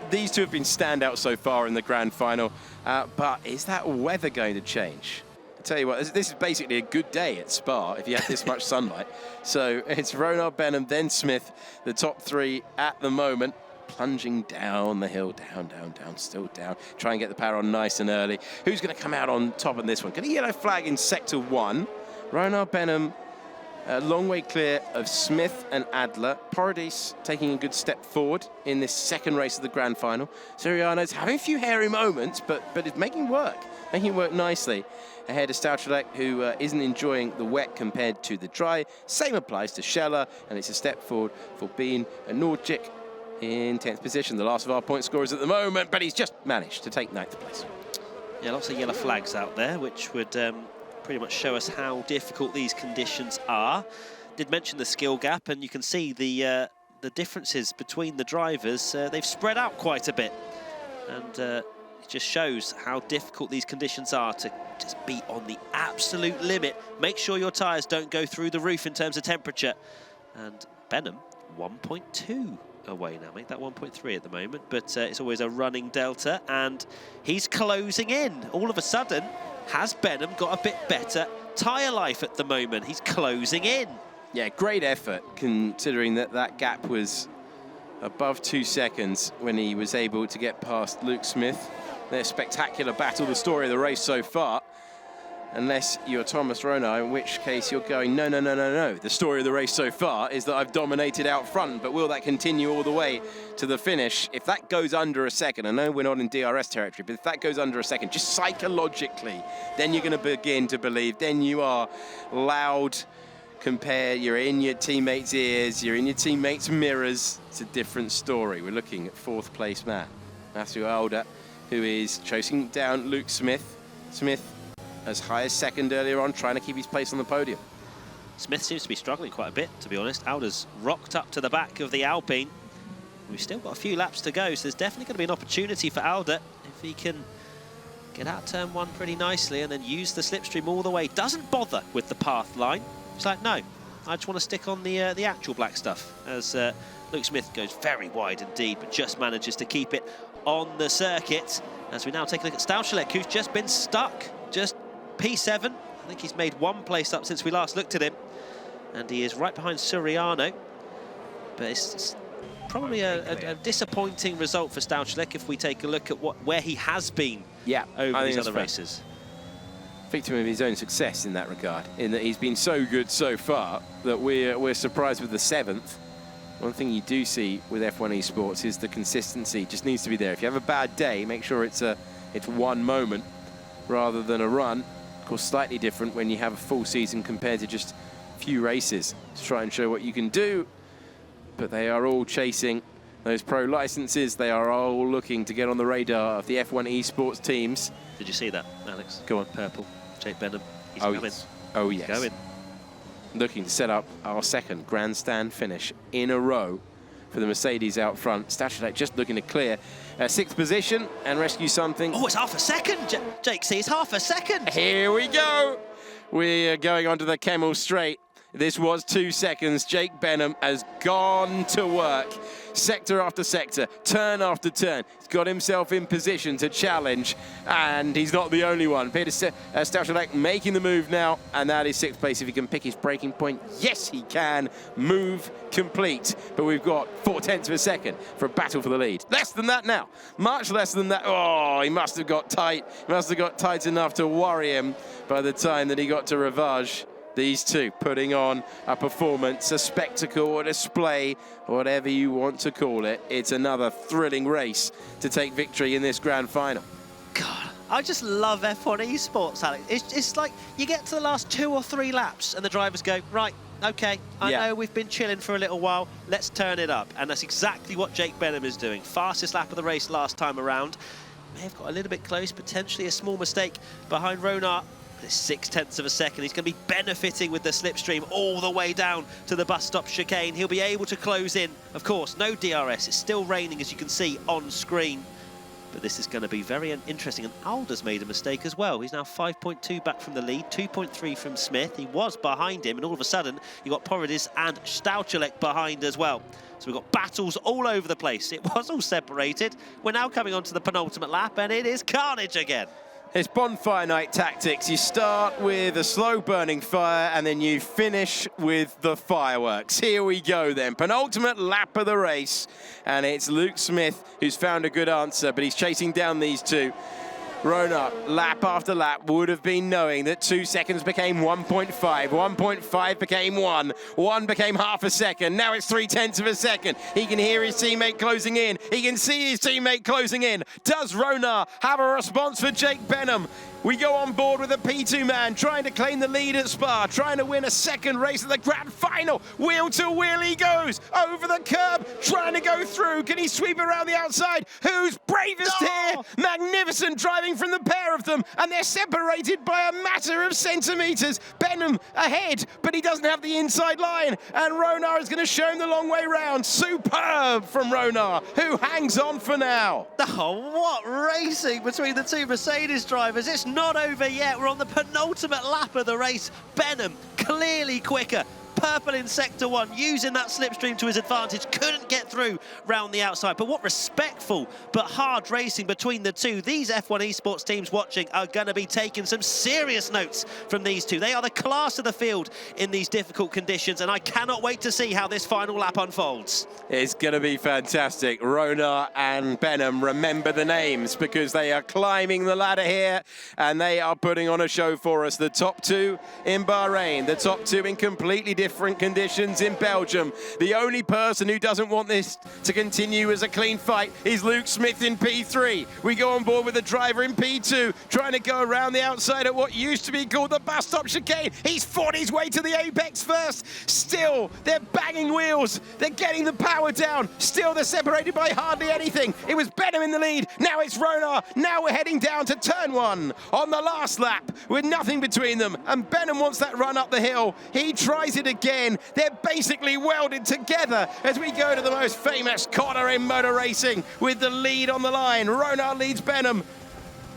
[SPEAKER 13] These two have been standouts so far in the grand final. But is that weather going to change? I tell you what, this is basically a good day at Spa if you have this much sunlight. So it's Ronner, Benham, then Smith, the top three at the moment. Plunging down the hill, down, still down. Try and get the power on nice and early. Who's going to come out on top of this one? Get a yellow flag in sector 1. Ronner, Benham, a long way clear of Smith and Adler. Paradis taking a good step forward in this second race of the grand final. Soriano's having a few hairy moments, but it's making it work nicely. Ahead of Stachulec, who isn't enjoying the wet compared to the dry. Same applies to Scheller, and it's a step forward for Bean and Nordic in 10th position, the last of our point scorers at the moment, but he's just managed to take 9th place.
[SPEAKER 14] Yeah, lots of yellow flags out there, which would pretty much show us how difficult these conditions are. Did mention the skill gap, and you can see the differences between the drivers. They've spread out quite a bit, and just shows how difficult these conditions are to just be on the absolute limit. Make sure your tyres don't go through the roof in terms of temperature. And Benham, 1.2 away now, make that 1.3 at the moment, but it's always a running delta, and he's closing in. All of a sudden, has Benham got a bit better tyre life at the moment? He's closing in.
[SPEAKER 13] Yeah, great effort, considering that that gap was above 2 seconds when he was able to get past Luke Smith. Their spectacular battle, the story of the race so far. Unless you're Thomas Ronar, in which case you're going, no, no, no, no, no. The story of the race so far is that I've dominated out front, but will that continue all the way to the finish? If that goes under a second, I know we're not in DRS territory, but if that goes under a second, just psychologically, then you're going to begin to believe, then you are loud, you're in your teammates' ears, you're in your teammates' mirrors. It's a different story. We're looking at 4th place man, Matthew Alder, who is chasing down Luke Smith. Smith as high as 2nd earlier on, trying to keep his place on the podium.
[SPEAKER 14] Smith seems to be struggling quite a bit, to be honest. Alder's rocked up to the back of the Alpine. We've still got a few laps to go, so there's definitely going to be an opportunity for Alder if he can get out turn 1 pretty nicely and then use the slipstream all the way. Doesn't bother with the path line. It's like, no, I just want to stick on the actual black stuff, as Luke Smith goes very wide indeed, but just manages to keep it on the circuit. As we now take a look at Stachulec, who's just been stuck, just P7. I think he's made 1 place up since we last looked at him, and he is right behind Suriano. But it's probably a disappointing result for Stachulec if we take a look at where he has been over these other races.
[SPEAKER 13] Victim of his own success in that regard, in that he's been so good so far that we're surprised with the 7th. One thing you do see with F1 Esports is the consistency just needs to be there. If you have a bad day, make sure it's one moment rather than a run. Of course, slightly different when you have a full season compared to just a few races to try and show what you can do. But they are all chasing those pro licenses. They are all looking to get on the radar of the F1 Esports teams.
[SPEAKER 14] Did you see that, Alex?
[SPEAKER 13] Go on.
[SPEAKER 14] Purple, Jake Benham. He's coming.
[SPEAKER 13] Yes. Oh, yes.
[SPEAKER 14] He's going.
[SPEAKER 13] Looking to set up our 2nd grandstand finish in a row for the Mercedes out front. Stachulec just looking to clear 6th position and rescue something.
[SPEAKER 14] Oh, it's half a second, Jake. See, it's half a second.
[SPEAKER 13] Here we go. We're going onto the Kemmel Straight. This was 2 seconds. Jake Benham has gone to work. Sector after sector, turn after turn. He's got himself in position to challenge, and he's not the only one. Peter Stachulec making the move now, and that is 6th place. If he can pick his breaking point, yes, he can. Move complete. But we've got 0.4 of a second for a battle for the lead. Less than that now. Much less than that. Oh, he must have got tight. He must have got tight enough to worry him by the time that he got to Rivage. These two putting on a performance, a spectacle, a display, whatever you want to call it. It's another thrilling race to take victory in this grand final.
[SPEAKER 14] God, I just love F1 Esports, Alex. It's like you get to the last 2 or 3 laps and the drivers go, right, okay, I know we've been chilling for a little while, let's turn it up. And that's exactly what Jake Benham is doing. Fastest lap of the race last time around. May have got a little bit close, potentially a small mistake behind Ronar. 0.6 of a second. He's going to be benefiting with the slipstream all the way down to the bus stop chicane. He'll be able to close in. Of course, no DRS. It's still raining, as you can see on screen. But this is going to be very interesting. And Alder's made a mistake as well. He's now 5.2 back from the lead, 2.3 from Smith. He was behind him, and all of a sudden, you've got Poridis and Stachulec behind as well. So we've got battles all over the place. It was all separated. We're now coming on to the penultimate lap, and it is carnage again.
[SPEAKER 13] It's bonfire night tactics. You start with a slow burning fire and then you finish with the fireworks. Here we go then. Penultimate lap of the race. And it's Luke Smith who's found a good answer, but he's chasing down these two. Ronar, lap after lap, would have been knowing that 2 seconds became 1.5, 1.5 became 1, 1 became half a second, now it's 0.3 of a second. He can hear his teammate closing in, he can see his teammate closing in. Does Ronar have a response for Jake Benham? We go on board with a P2 man, trying to claim the lead at Spa, trying to win a second race at the grand final. Wheel to wheel he goes, over the curb, trying to go through. Can he sweep around the outside? Who's bravest here? Magnificent driving from the pair of them, and they're separated by a matter of centimetres. Benham ahead, but he doesn't have the inside line, and Ronar is going to show him the long way round. Superb from Ronar, who hangs on for now.
[SPEAKER 14] Oh, what racing between the two Mercedes drivers. It's not over yet. We're on the penultimate lap of the race. Benham clearly quicker. Purple in sector 1, using that slipstream to his advantage, couldn't get through round the outside. But what respectful but hard racing between the two. These F1 Esports teams watching are going to be taking some serious notes from these two. They are the class of the field in these difficult conditions, and I cannot wait to see how this final lap unfolds.
[SPEAKER 13] It's going to be fantastic. Ronar and Benham, remember the names, because they are climbing the ladder here, and they are putting on a show for us. The top two in Bahrain, the top two in completely different conditions in Belgium. The only person who doesn't want this to continue as a clean fight is Luke Smith in P3. We go on board with the driver in P2, trying to go around the outside at what used to be called the bus stop chicane. He's fought his way to the apex first. Still, they're banging wheels. They're getting the power down. Still, they're separated by hardly anything. It was Benham in the lead. Now it's Ronar. Now we're heading down to turn 1 on the last lap with nothing between them. And Benham wants that run up the hill. He tries it again. They're basically welded together as we go to the most famous corner in motor racing with the lead on the line. Ronar leads Benham.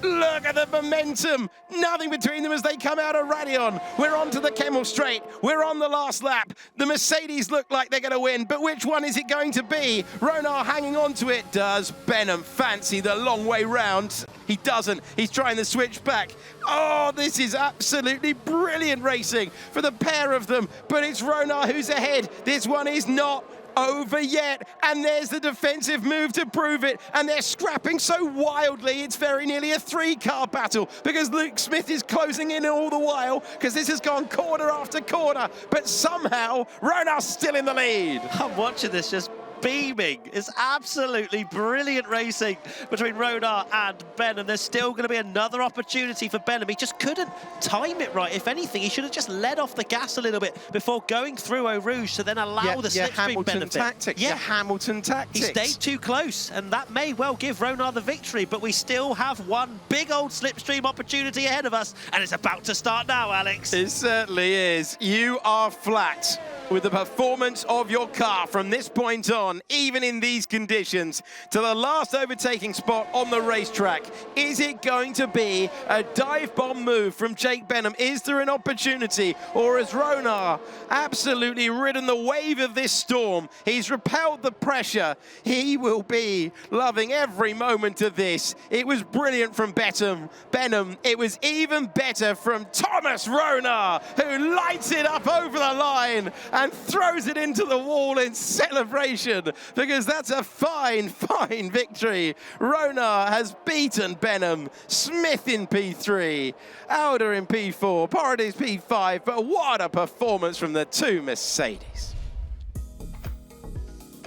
[SPEAKER 13] Look at the momentum. Nothing between them as they come out of Radion. We're on to the Kemmel Straight. We're on the last lap. The Mercedes look like they're going to win, but which one is it going to be? Ronar hanging on to it. Does Benham fancy the long way round? He doesn't. He's trying to switch back. Oh, this is absolutely brilliant racing for the pair of them, but it's Ronar who's ahead. This one is not over yet, and there's the defensive move to prove it, and they're scrapping so wildly it's very nearly a 3-car battle, because Luke Smith is closing in all the while, because this has gone corner after corner, but somehow Ronar's still in the lead.
[SPEAKER 14] I'm watching this just beaming. It's absolutely brilliant racing between Ronar and Benham. There's still going to be another opportunity for Benham. He just couldn't time it right. If anything, he should have just let off the gas a little bit before going through Eau Rouge to then allow the slipstream benefit.
[SPEAKER 13] Tactics. Yeah, Hamilton tactics.
[SPEAKER 14] He stayed too close, and that may well give Ronar the victory, but we still have one big old slipstream opportunity ahead of us, and it's about to start now, Alex.
[SPEAKER 13] It certainly is. You are flat with the performance of your car from this point on, even in these conditions, to the last overtaking spot on the racetrack. Is it going to be a dive bomb move from Jake Benham? Is there an opportunity? Or has Ronar absolutely ridden the wave of this storm? He's repelled the pressure. He will be loving every moment of this. It was brilliant from Benham. It was even better from Thomas Ronar, who lights it up over the line and throws it into the wall in celebration, because that's a fine, fine victory. Ronar has beaten Benham, Smith in P3, Alder in P4, Paradis P5, but what a performance from the two Mercedes.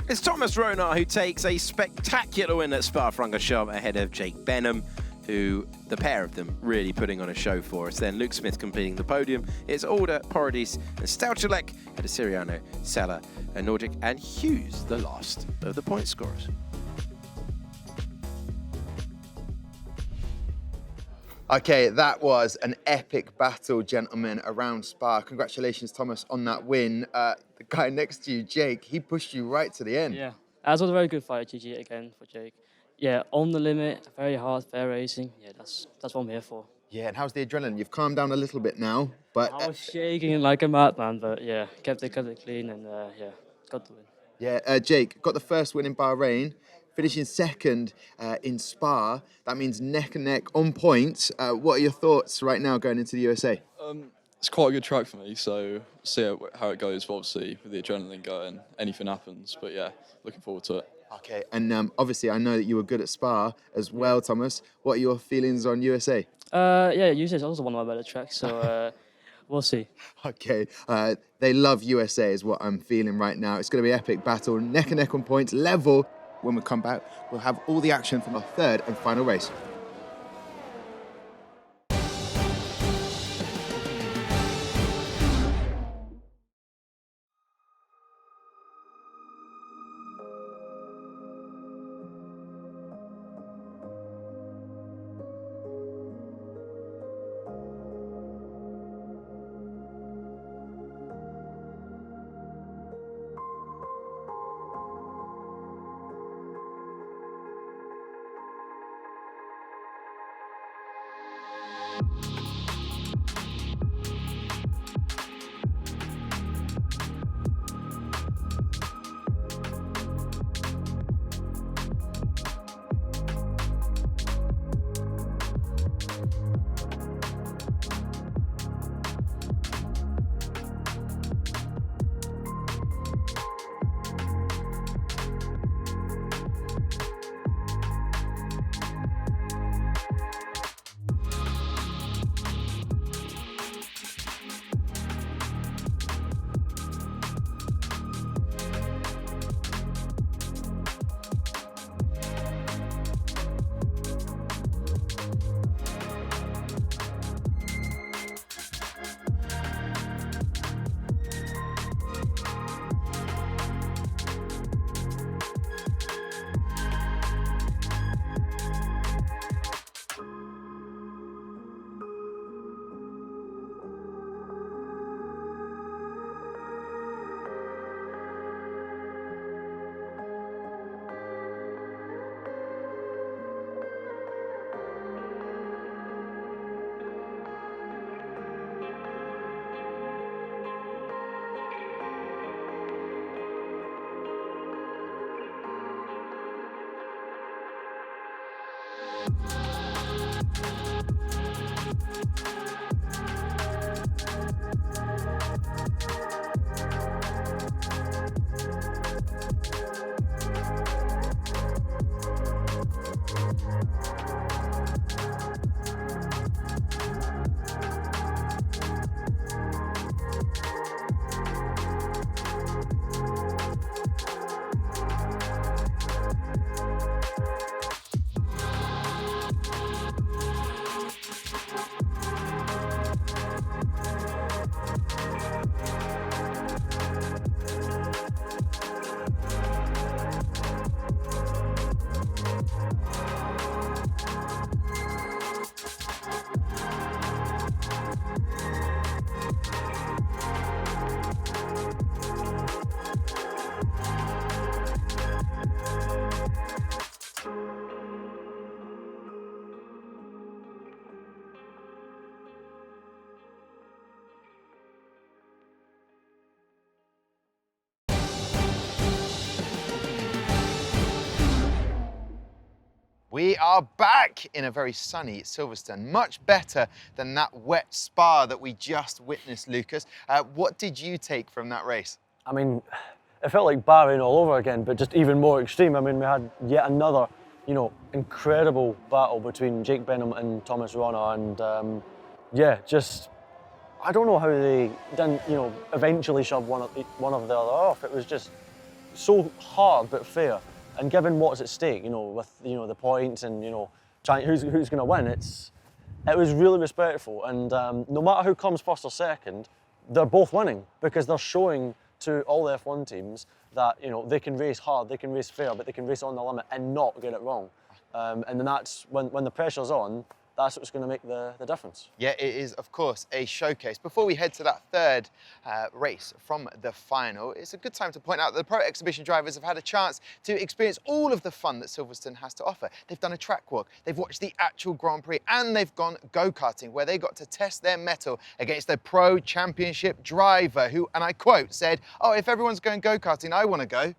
[SPEAKER 13] It's Thomas Ronar who takes a spectacular win at Spa-Francorchamps ahead of Jake Benham, who the pair of them really putting on a show for us. Then Luke Smith completing the podium. It's Alder, Paradis, and Stachulec, ahead of Siriano, Sala, and Nordic, and Hughes, the last of the point scorers.
[SPEAKER 5] Okay, that was an epic battle, gentlemen, around Spa. Congratulations, Thomas, on that win. The guy next to you, Jake, he pushed you right to the end.
[SPEAKER 15] Yeah, that was a very good fight, GG again for Jake. Yeah, on the limit, very hard, fair racing. Yeah, that's what I'm here for.
[SPEAKER 5] Yeah, and how's the adrenaline? You've calmed down a little bit now, but...
[SPEAKER 15] I was shaking like a madman, but yeah, kept it clean and yeah, got the win.
[SPEAKER 5] Yeah, Jake, got the first win in Bahrain, finishing second in Spa. That means neck and neck on points. What are your thoughts right now going into the USA?
[SPEAKER 10] It's quite a good track for me, so see how it goes. But obviously, with the adrenaline going, anything happens. But yeah, looking forward to it.
[SPEAKER 5] Okay, and obviously I know that you were good at Spa as well, Thomas. What are your feelings on USA?
[SPEAKER 15] Yeah, USA is also one of my better tracks, so we'll see.
[SPEAKER 5] Okay, they love USA is what I'm feeling right now. It's going to be an epic battle, neck and neck on points, level. When we come back, we'll have all the action from our third and final race.
[SPEAKER 1] We are back in a very sunny Silverstone, much better than that wet Spa that we just witnessed, Lucas. What did you take from that race?
[SPEAKER 9] I mean, it felt like Bahrain all over again, but just even more extreme. I mean, we had yet another, incredible battle between Jake Benham and Thomas Rona, and yeah, just I don't know how they didn't, eventually shove one of the other off. It was just so hard but fair. And given what's at stake, with the points and trying who's going to win, it was really respectful. And no matter who comes first or second, they're both winning because they're showing to all the F1 teams that they can race hard, they can race fair, but they can race on the limit and not get it wrong. And then that's when the pressure's on. That's what's going to make the difference.
[SPEAKER 1] Yeah, it is, of course, a showcase. Before we head to that third race from the final, it's a good time to point out that the Pro Exhibition drivers have had a chance to experience all of the fun that Silverstone has to offer. They've done a track walk, they've watched the actual Grand Prix, and they've gone go-karting, where they got to test their mettle against a Pro Championship driver who, and I quote, said, "Oh, if everyone's going go-karting, I want to go."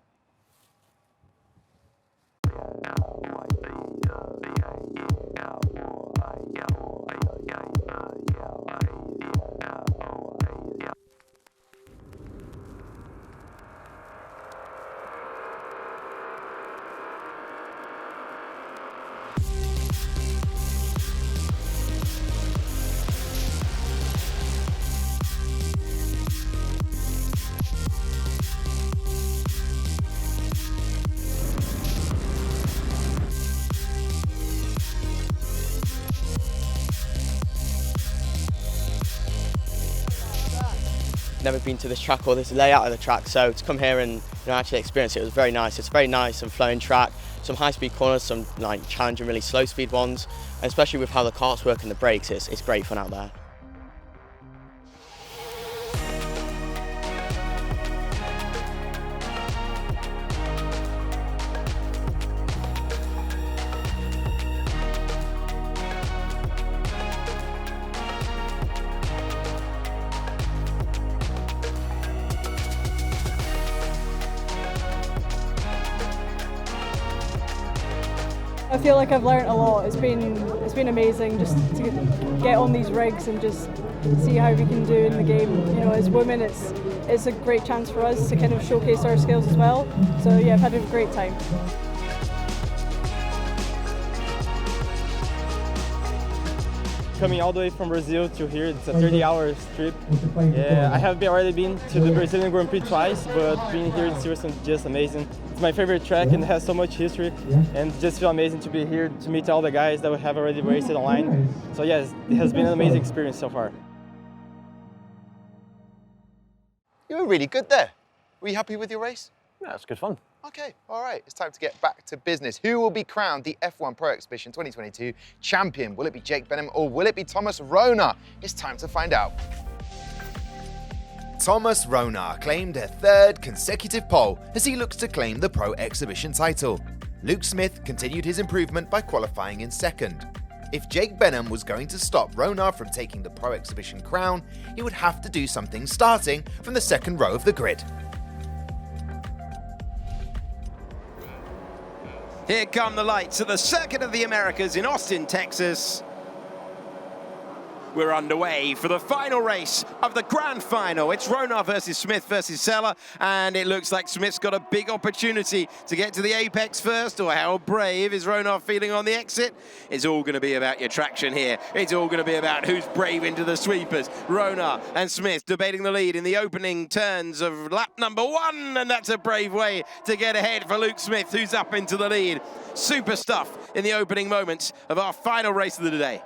[SPEAKER 16] Never been to this track or this layout of the track, so to come here and actually experience it was very nice. It's a very nice and flowing track, some high-speed corners, some challenging really slow-speed ones, and especially with how the karts work and the brakes, it's great fun out there.
[SPEAKER 17] I feel like I've learnt a lot. It's been amazing just to get on these rigs and just see how we can do in the game. As women, it's a great chance for us to kind of showcase our skills as well. So yeah, I've had a great time.
[SPEAKER 18] Coming all the way from Brazil to here, it's a 30-hour trip. Yeah, I have already been to the Brazilian Grand Prix twice, but being here in Silverstone is just amazing. It's my favorite track and it has so much history, and just feel amazing to be here to meet all the guys that we have already raced online. So yes, it has been an amazing experience so far.
[SPEAKER 1] You were really good there. Were you happy with your race?
[SPEAKER 9] Yeah, it's good fun.
[SPEAKER 1] Okay, all right, it's time to get back to business. Who will be crowned the F1 Pro Exhibition 2022 champion? Will it be Jake Benham or will it be Thomas Rona? It's time to find out.
[SPEAKER 4] Thomas Rona claimed a third consecutive pole as he looks to claim the Pro Exhibition title. Luke Smith continued his improvement by qualifying in second. If Jake Benham was going to stop Rona from taking the Pro Exhibition crown, he would have to do something starting from the second row of the grid.
[SPEAKER 13] Here come the lights at the Circuit of the Americas in Austin, Texas. We're underway for the final race of the grand final. It's Ronar versus Schmitt versus Seller, and it looks like Schmidt's got a big opportunity to get to the apex first, or how brave is Ronar feeling on the exit? It's all going to be about your traction here. It's all going to be about who's brave into the sweepers. Ronar and Schmitt debating the lead in the opening turns of lap number 1, and that's a brave way to get ahead for Luke Schmitt, who's up into the lead. Super stuff in the opening moments of our final race of the day.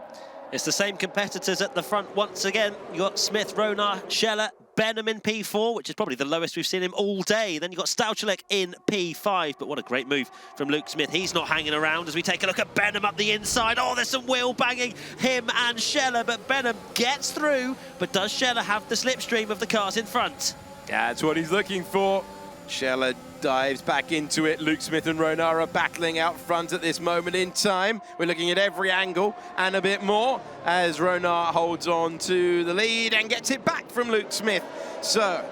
[SPEAKER 14] It's the same competitors at the front once again. You got Smith, Ronar, Scheller, Benham in P4, which is probably the lowest we've seen him all day. Then you've got Stachulec in P5, but what a great move from Luke Schmitt. He's not hanging around as we take a look at Benham up the inside. Oh, there's some wheel banging, him and Scheller, but Benham gets through. But does Scheller have the slipstream of the cars in front?
[SPEAKER 13] That's what he's looking for. Scheller dives back into it. Luke Schmitt and Ronar are battling out front at this moment in time. We're looking at every angle and a bit more as Ronar holds on to the lead and gets it back from Luke Schmitt. So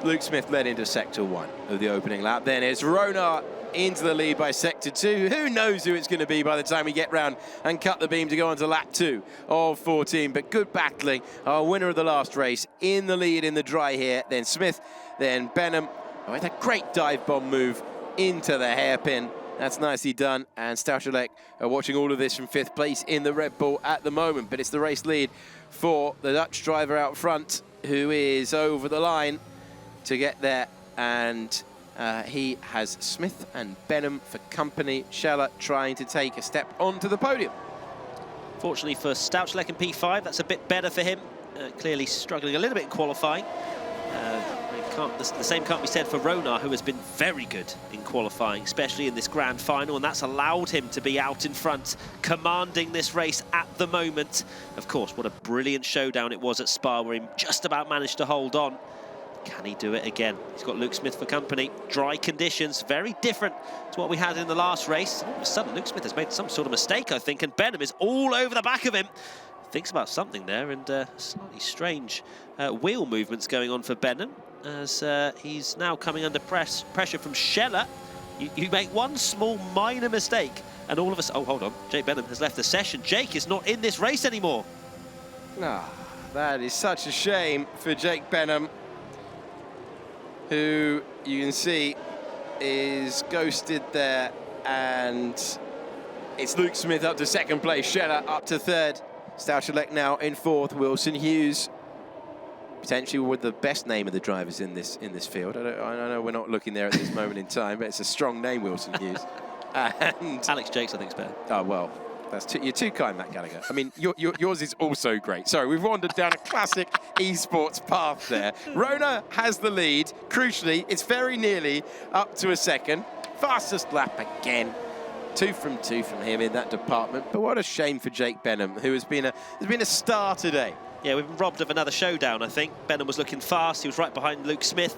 [SPEAKER 13] Luke Schmitt led into sector 1 of the opening lap. Then it's Ronar into the lead by sector 2. Who knows who it's going to be by the time we get round and cut the beam to go on to lap 2 of 14. But good battling. Our winner of the last race in the lead in the dry here. Then Schmitt, then Benham. With a great dive bomb move into the hairpin. That's nicely done. And Stachulec are watching all of this from 5th place in the Red Bull at the moment. But it's the race lead for the Dutch driver out front, who is over the line to get there. And he has Schmitt and Benham for company. Scheller trying to take a step onto the podium.
[SPEAKER 14] Fortunately for Stachulec in P5, that's a bit better for him. Clearly struggling a little bit in qualifying. The same can't be said for Ronar, who has been very good in qualifying, especially in this grand final, and that's allowed him to be out in front, commanding this race at the moment. Of course, what a brilliant showdown it was at Spa, where he just about managed to hold on. Can he do it again? He's got Luke Schmitt for company. Dry conditions, very different to what we had in the last race. All of a sudden, Luke Schmitt has made some sort of mistake, I think, and Benham is all over the back of him. Thinks about something there, and slightly strange wheel movements going on for Benham, as he's now coming under pressure from Scheller. You make one small minor mistake, and all of us... Oh, hold on. Jake Benham has left the session. Jake is not in this race anymore.
[SPEAKER 13] That is such a shame for Jake Benham, who you can see is ghosted there, and it's Luke Schmitt up to 2nd place, Scheller up to 3rd. Stachulec now in 4th. Wilson Hughes, potentially with the best name of the drivers in this field. I know we're not looking there at this moment in time, but it's a strong name, Wilson Hughes. And
[SPEAKER 14] Alex Jakes, I think, is better.
[SPEAKER 13] Oh, well, you're too kind, Matt Gallagher. I mean, yours is also great. Sorry, we've wandered down a classic esports path there. Ronar has the lead. Crucially, it's very nearly up to a 2nd. Fastest lap again. 2 from 2 from him in that department. But what a shame for Jake Benham, who has been a star today.
[SPEAKER 14] Yeah, we've been robbed of another showdown, I think. Benham was looking fast. He was right behind Luke Schmitt.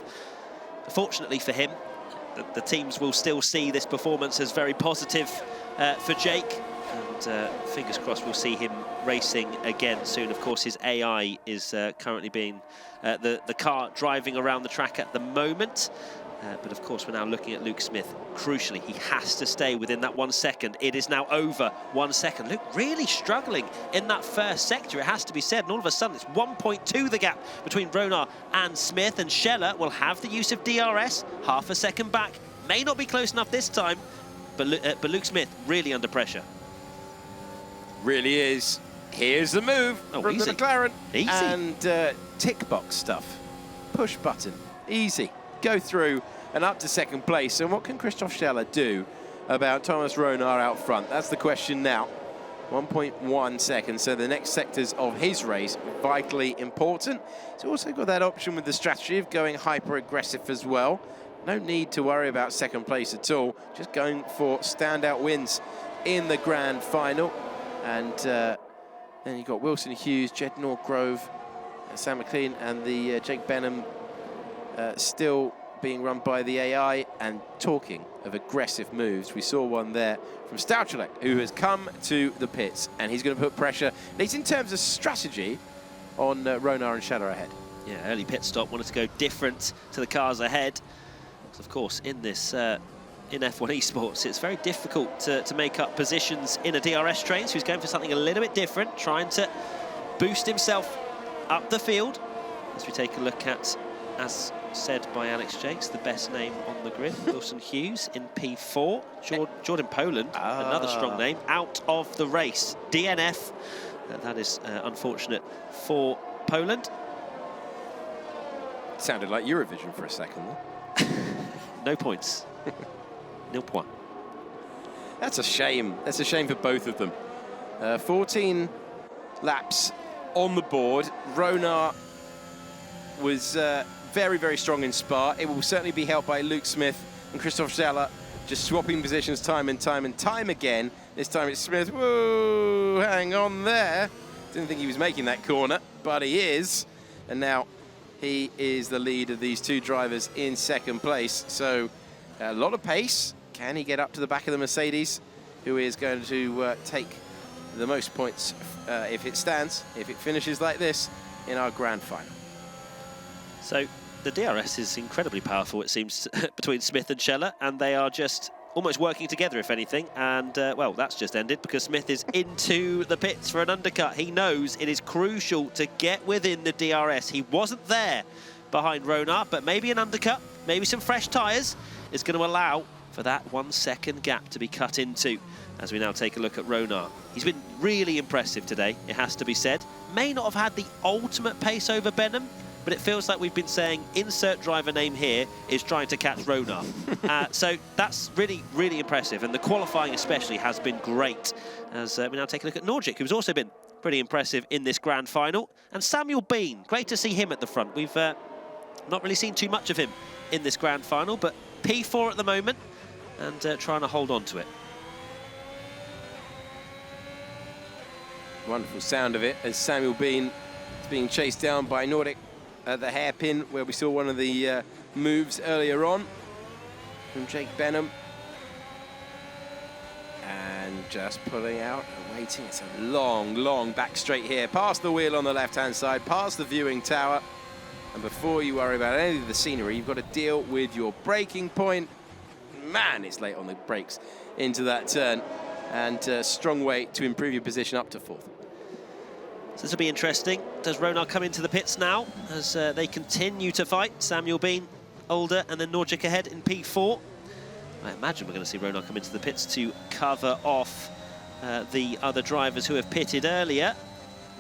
[SPEAKER 14] Fortunately for him, the teams will still see this performance as very positive for Jake. And fingers crossed we'll see him racing again soon. Of course, his AI is currently being the car driving around the track at the moment. But of course, we're now looking at Luke Schmitt. Crucially, he has to stay within that 1 second. It is now over 1 second. Luke really struggling in that first sector, it has to be said. And all of a sudden, it's 1.2 the gap between Ronar and Schmitt. And Scheller will have the use of DRS, half a second back. May not be close enough this time, but Luke Schmitt really under pressure.
[SPEAKER 13] Really is. Here's the move from
[SPEAKER 14] easy.
[SPEAKER 13] the McLaren.
[SPEAKER 14] Easy.
[SPEAKER 13] And tick box stuff. Push button. Easy. Go through and up to 2nd place. And what can Christoph Scheller do about Thomas Ronar out front? That's the question now. 1.1 seconds, so the next sectors of his race, vitally important. He's also got that option with the strategy of going hyper-aggressive as well. No need to worry about 2nd place at all. Just going for standout wins in the grand final. And then you've got Wilson Hughes, Jed Norgrove, Sam McLean, and the Jake Benham still being run by the AI. And talking of aggressive moves, we saw one there from Stachulec, who has come to the pits, and he's going to put pressure, at least in terms of strategy, on Ronar and Scheller ahead.
[SPEAKER 14] Yeah, early pit stop, wanted to go different to the cars ahead. Because of course, in this in F1 Esports, it's very difficult to make up positions in a DRS train, so he's going for something a little bit different, trying to boost himself up the field. As we take a look at, as said by Alex Jakes, the best name on the grid, Wilson Hughes in P4. Jordan Poland, another strong name, out of the race. DNF, that is unfortunate for Poland.
[SPEAKER 13] Sounded like Eurovision for a second there.
[SPEAKER 14] No points. Nil point.
[SPEAKER 13] That's a shame. That's a shame for both of them. 14 laps on the board. Ronar was very, very strong in Spa. It will certainly be helped by Luke Smith and Christoph Zeller just swapping positions time and time again. This time it's Smith. Whoa, hang on there. Didn't think he was making that corner, but he is. And now he is the lead of these two drivers in second place. So a lot of pace. Can he get up to the back of the Mercedes, who is going to take the most points if it stands, if it finishes like this in our grand final?
[SPEAKER 14] So the DRS is incredibly powerful, it seems, between Smith and Scheller, and they are just almost working together, if anything. And, well, that's just ended because Smith is into the pits for an undercut. He knows it is crucial to get within the DRS. He wasn't there behind Ronar, but maybe an undercut, maybe some fresh tyres is going to allow for that 1 second gap to be cut into. As we now take a look at Ronar. He's been really impressive today, it has to be said. May not have had the ultimate pace over Benham, but it feels like we've been saying insert driver name here is trying to catch Ronar. So that's really, really impressive. And the qualifying especially has been great. As we now take a look at Nordic, who's also been pretty impressive in this grand final. And Samuel Bean, great to see him at the front. We've not really seen too much of him in this grand final, but P4 at the moment and trying to hold on to it.
[SPEAKER 13] Wonderful sound of it as Samuel Bean is being chased down by Nordic at the hairpin, where we saw one of the moves earlier on from Jake Benham. And just pulling out and waiting. It's a long, long back straight here, past the wheel on the left-hand side, past the viewing tower. And before you worry about any of the scenery, you've got to deal with your braking point. Man, it's late on the brakes into that turn. And a strong way to improve your position up to fourth.
[SPEAKER 14] So this will be interesting. Does Ronar come into the pits now as they continue to fight? Samuel Bean older and then Nordic ahead in P4. I imagine we're going to see Ronar come into the pits to cover off the other drivers who have pitted earlier.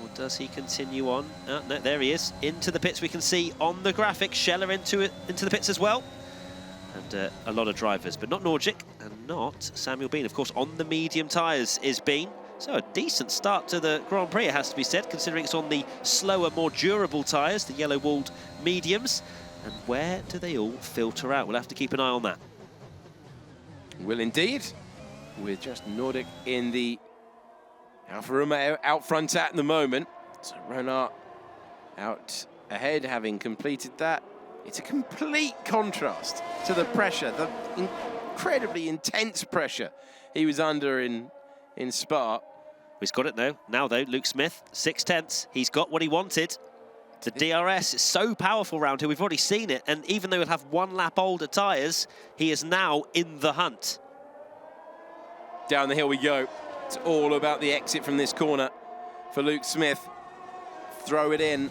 [SPEAKER 14] Or does he continue on? No, there he is. Into the pits we can see on the graphic. Scheller into the pits as well. And a lot of drivers, but not Nordic and not Samuel Bean. Of course, on the medium tyres is Bean. So a decent start to the Grand Prix, it has to be said, considering it's on the slower, more durable tyres, the yellow-walled mediums. And where do they all filter out? We'll have to keep an eye on that.
[SPEAKER 13] Will indeed, with just Nordic in the Alfa Romeo out front at the moment. So Ronar out ahead, having completed that. It's a complete contrast to the pressure, the incredibly intense pressure he was under in Spa.
[SPEAKER 14] He's got it now though, Luke Smith, 6/10. He's got what he wanted. The DRS is so powerful round here, we've already seen it, and even though he'll have 1 lap older tyres, he is now in the hunt.
[SPEAKER 13] Down the hill we go. It's all about the exit from this corner for Luke Smith. Throw it in.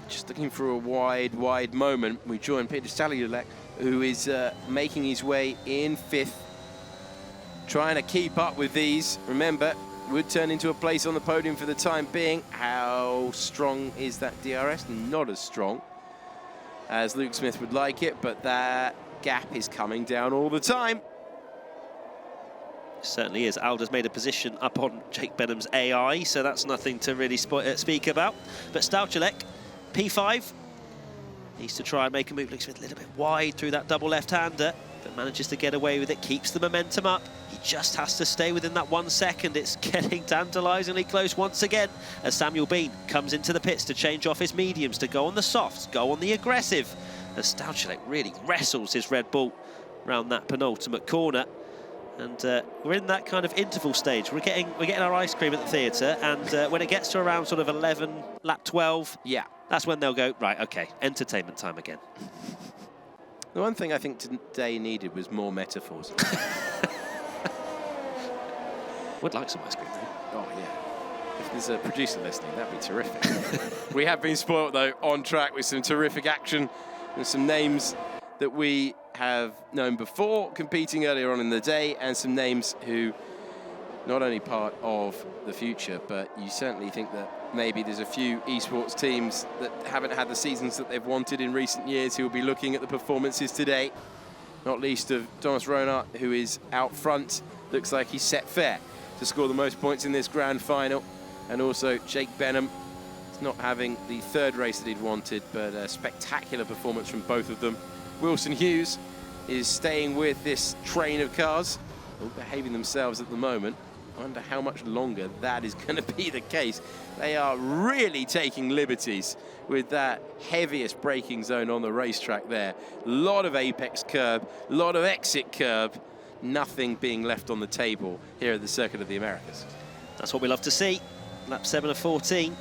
[SPEAKER 13] Just looking for a wide moment. We join Peter Stachulec, who is making his way in 5th. Trying to keep up with these. Remember, would turn into a place on the podium for the time being. How strong is that DRS? Not as strong as Luke Smith would like it, but that gap is coming down all the time.
[SPEAKER 14] Certainly is. Alder's made a position up on Jake Benham's AI, so that's nothing to really speak about. But Stachulec, P5, needs to try and make a move. Luke Smith a little bit wide through that double left-hander, but manages to get away with it, keeps the momentum up. He just has to stay within that 1 second. It's getting tantalisingly close once again as Samuel Bean comes into the pits to change off his mediums, to go on the softs, go on the aggressive, as Stachulec really wrestles his Red Bull around that penultimate corner. And we're in that kind of interval stage. We're getting our ice cream at the theatre, and when it gets to around sort of 11, lap 12,
[SPEAKER 13] yeah, that's
[SPEAKER 14] when they'll go, right, okay, entertainment time again.
[SPEAKER 13] The one thing I think today needed was more metaphors.
[SPEAKER 14] Would like some ice cream, though.
[SPEAKER 13] Oh, yeah. If there's a producer listening, that'd be terrific. We have been spoiled, though, on track with some terrific action and some names that we have known before competing earlier on in the day, and some names who not only part of the future, but you certainly think that maybe there's a few esports teams that haven't had the seasons that they've wanted in recent years who will be looking at the performances today. Not least of Thomas Ronart, who is out front. Looks like he's set fair to score the most points in this grand final. And also Jake Benham is not having the third race that he'd wanted, but a spectacular performance from both of them. Wilson Hughes is staying with this train of cars, all behaving themselves at the moment. I wonder how much longer that is going to be the case. They are really taking liberties with that heaviest braking zone on the racetrack there. A lot of apex curb, a lot of exit curb, nothing being left on the table here at the Circuit of the Americas.
[SPEAKER 14] That's what we love to see. Lap 7 of 14.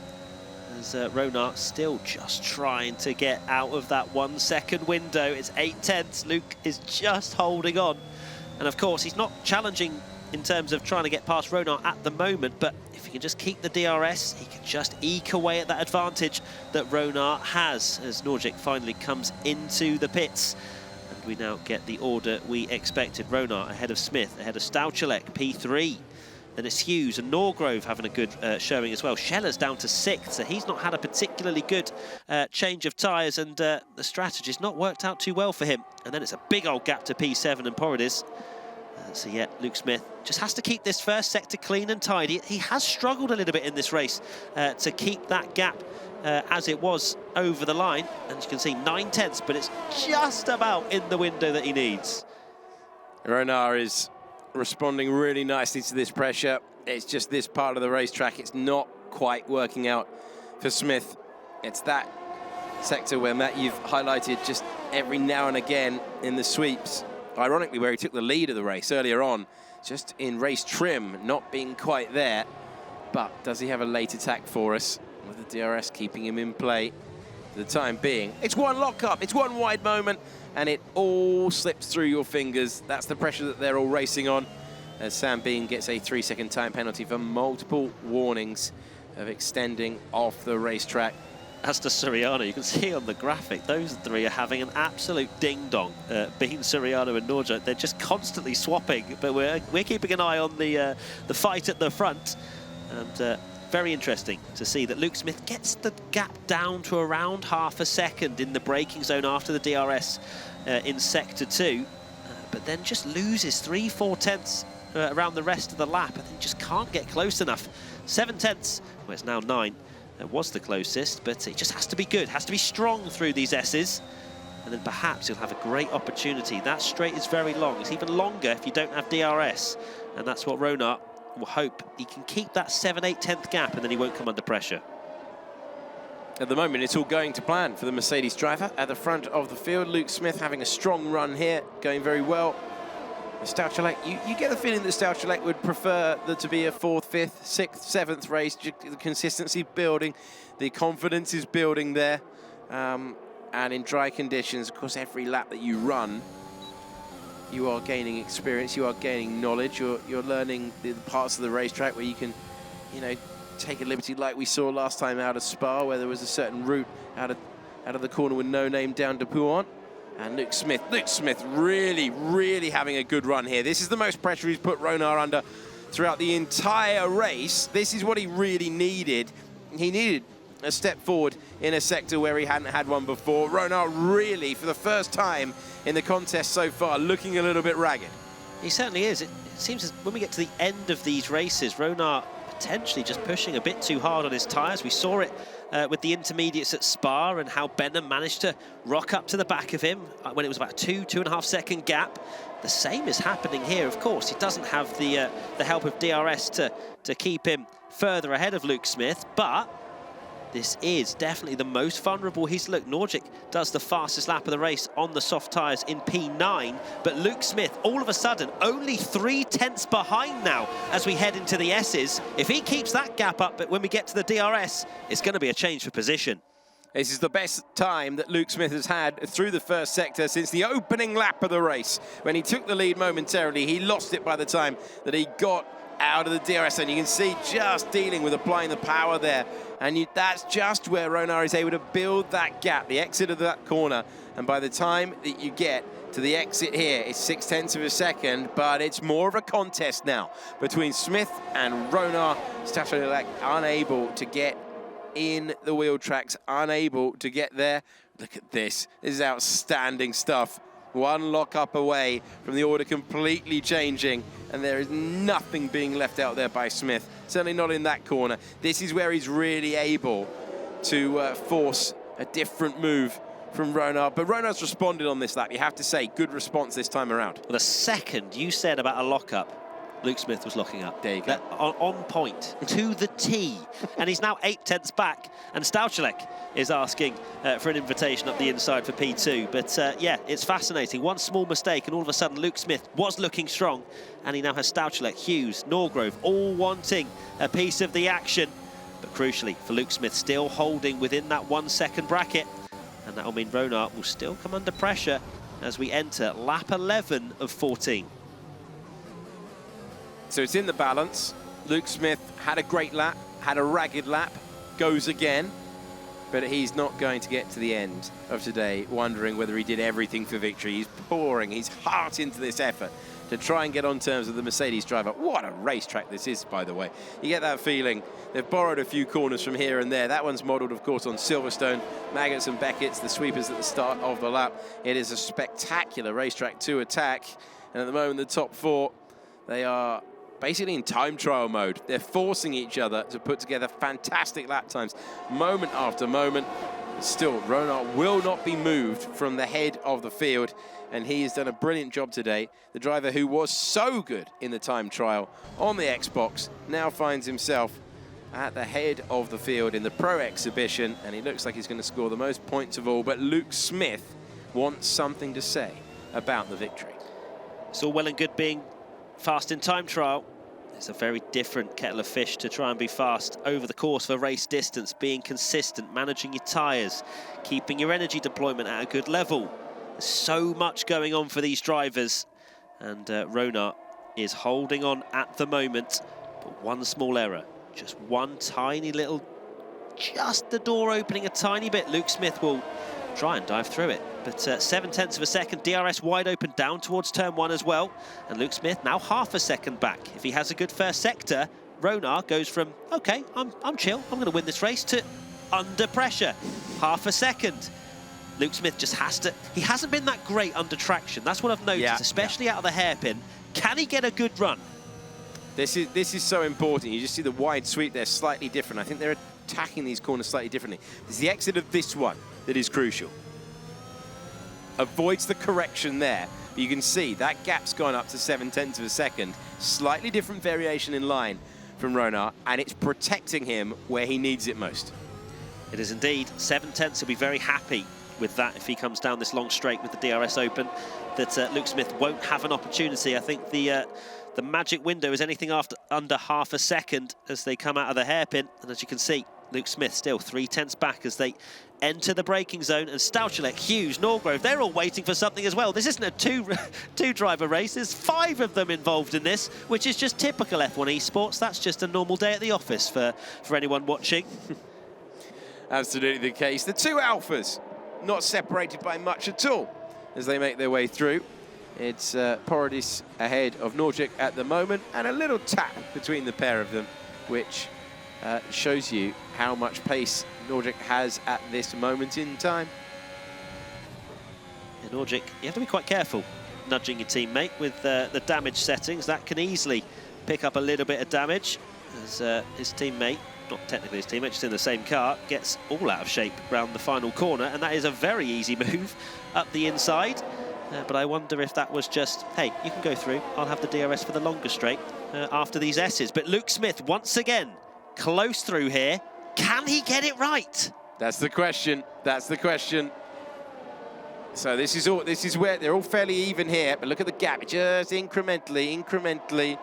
[SPEAKER 14] As Ronart still just trying to get out of that 1 second window. It's 8/10. Luke is just holding on. And of course, he's not challenging in terms of trying to get past Ronart at the moment, but if he can just keep the DRS, he can just eke away at that advantage that Ronart has as Nordic finally comes into the pits. And we now get the order we expected. Ronart ahead of Smith, ahead of Stachulec, P3. Then it's Hughes and Norgrove having a good showing as well. Scheller's down to 6th, so he's not had a particularly good change of tyres, and the strategy's not worked out too well for him. And then it's a big old gap to P7 and Poridis. So yeah, Luke Smith just has to keep this first sector clean and tidy. He has struggled a little bit in this race to keep that gap as it was over the line. And you can see 9/10, but it's just about in the window that he needs.
[SPEAKER 13] Ronart is responding really nicely to this pressure. It's just this part of the racetrack, it's not quite working out for Smith. It's that sector where, Matt, you've highlighted just every now and again in the sweeps. Ironically, where he took the lead of the race earlier on, just in race trim, not being quite there. But does he have a late attack for us? With the DRS keeping him in play for the time being. It's one lock-up, it's one wide moment, and it all slips through your fingers. That's the pressure that they're all racing on, as Sam Bean gets a 3-second time penalty for multiple warnings of extending off the racetrack.
[SPEAKER 14] As to Soriano, you can see on the graphic, those three are having an absolute ding-dong. Bean, Soriano and Norja, they're just constantly swapping, but we're keeping an eye on the fight at the front. And very interesting to see that Luke Smith gets the gap down to around half a second in the braking zone after the DRS in Sector 2, but then just loses 3-4 tenths around the rest of the lap, and then just can't get close enough. 7 tenths, well, it's now 9. It was the closest, but it just has to be good, has to be strong through these S's, and then perhaps he'll have a great opportunity. That straight is very long. It's even longer if you don't have DRS, and that's what Ronart will hope. He can keep that 7/8 gap, and then he won't come under pressure.
[SPEAKER 13] At the moment, it's all going to plan for the Mercedes driver at the front of the field. Luke Smith having a strong run here, going very well. Stachulec, you get the feeling that Stachulec would prefer there to be a 4th, 5th, 6th, 7th race. The consistency building, the confidence is building there. And in dry conditions, of course, every lap that you run, you are gaining experience, you are gaining knowledge, you're learning the parts of the racetrack where you can, you know, take a liberty like we saw last time out of Spa, where there was a certain route out of the corner with no name down to Pouant. And Luke Smith really, really having a good run here. This is the most pressure he's put Ronart under throughout the entire race. This is what he really needed. He needed a step forward in a sector where he hadn't had one before. Ronart really, for the first time in the contest so far, looking a little bit ragged.
[SPEAKER 14] He certainly is. It seems as when we get to the end of these races, Ronart potentially just pushing a bit too hard on his tyres. We saw it with the intermediates at Spa, and how Benham managed to rock up to the back of him when it was about a 2.5 second gap. The same is happening here, of course. He doesn't have the help of DRS to keep him further ahead of Luke Smith, but this is definitely the most vulnerable he's looked. Nordic does the fastest lap of the race on the soft tyres in P9, but Luke Smith, all of a sudden, only 3 tenths behind now as we head into the S's. If he keeps that gap up, but when we get to the DRS, it's going to be a change for position.
[SPEAKER 13] This is the best time that Luke Smith has had through the first sector since the opening lap of the race. When he took the lead momentarily, he lost it by the time that he got out of the DRS, and you can see just dealing with applying the power there. And that's just where Ronar is able to build that gap, the exit of that corner. And by the time that you get to the exit here, it's 0.6 of a second, but it's more of a contest now between Smith and Ronar. Stachulec unable to get in the wheel tracks, unable to get there. Look at this. This is outstanding stuff. One lock-up away from the order completely changing, and there is nothing being left out there by Smith, certainly not in that corner. This is where he's really able to force a different move from Ronar, but Ronar's responded on this lap. You have to say, good response this time around.
[SPEAKER 14] Well, the second you said about a lock-up, Luke Smith was locking up.
[SPEAKER 13] There you go.
[SPEAKER 14] On point, to the T. And he's now 0.8 back. And Stachulec is asking for an invitation up the inside for P2. But yeah, it's fascinating. One small mistake and all of a sudden Luke Smith was looking strong. And he now has Stachulec, Hughes, Norgrove, all wanting a piece of the action. But crucially for Luke Smith, still holding within that 1 second bracket. And that'll mean Ronar will still come under pressure as we enter lap 11 of 14.
[SPEAKER 13] So it's in the balance. Luke Smith had a great lap, had a ragged lap, goes again, but he's not going to get to the end of today wondering whether he did everything for victory. He's pouring his heart into this effort to try and get on terms with the Mercedes driver. What a racetrack this is, by the way. You get that feeling. They've borrowed a few corners from here and there. That one's modelled, of course, on Silverstone. Maggots and Beckett's, the sweepers at the start of the lap. It is a spectacular racetrack to attack. And at the moment, the top four, they are basically in time trial mode. They're forcing each other to put together fantastic lap times, moment after moment. Still, Ronar will not be moved from the head of the field, and he has done a brilliant job today. The driver who was so good in the time trial on the Xbox now finds himself at the head of the field in the Pro Exhibition, and he looks like he's going to score the most points of all. But Luke Smith wants something to say about the victory.
[SPEAKER 14] It's all well and good being fast in time trial. It's a very different kettle of fish to try and be fast over the course of a race distance, being consistent, managing your tyres, keeping your energy deployment at a good level. There's so much going on for these drivers, and Ronar is holding on at the moment, but one small error, just one tiny little, just the door opening a tiny bit. Luke Smith will try and dive through it, but 0.7 of a second, DRS wide open down towards turn 1 as well, and Luke Smith now half a second back. If he has a good first sector, Ronar goes from, okay, I'm chill, I'm going to win this race, to under pressure, half a second. Luke Smith just has to, he hasn't been that great under traction. That's what I've noticed, especially out of the hairpin. Can he get a good run?
[SPEAKER 13] This is so important. You just see the wide sweep there, slightly different. I think they're attacking these corners slightly differently. It's the exit of this one that is crucial. Avoids the correction there. But you can see that gap's gone up to 0.7 of a second. Slightly different variation in line from Ronar, and it's protecting him where he needs it most.
[SPEAKER 14] It is indeed. 0.7. He'll be very happy with that if he comes down this long straight with the DRS open, that Luke Smith won't have an opportunity. I think the magic window is anything after under half a second as they come out of the hairpin, and as you can see, Luke Smith still 0.3 back as they enter the braking zone, and Stachulec, Hughes, Norgrove, they're all waiting for something as well. This isn't a two-driver race, there's 5 of them involved in this, which is just typical F1 Esports. That's just a normal day at the office for anyone watching.
[SPEAKER 13] Absolutely the case. The two alphas not separated by much at all as they make their way through. It's Paradis ahead of Nordic at the moment, and a little tap between the pair of them, which shows you how much pace Nordic has at this moment in time.
[SPEAKER 14] In Nordic, you have to be quite careful nudging your teammate with the damage settings. That can easily pick up a little bit of damage as his teammate, not technically his teammate, just in the same car, gets all out of shape round the final corner, and that is a very easy move up the inside. But I wonder if that was just, hey, you can go through, I'll have the DRS for the longer straight after these S's. But Luke Smith, once again, close through here. Can he get it right?
[SPEAKER 13] That's the question. That's the question. So this is where they're all fairly even here, but look at the gap. Just incrementally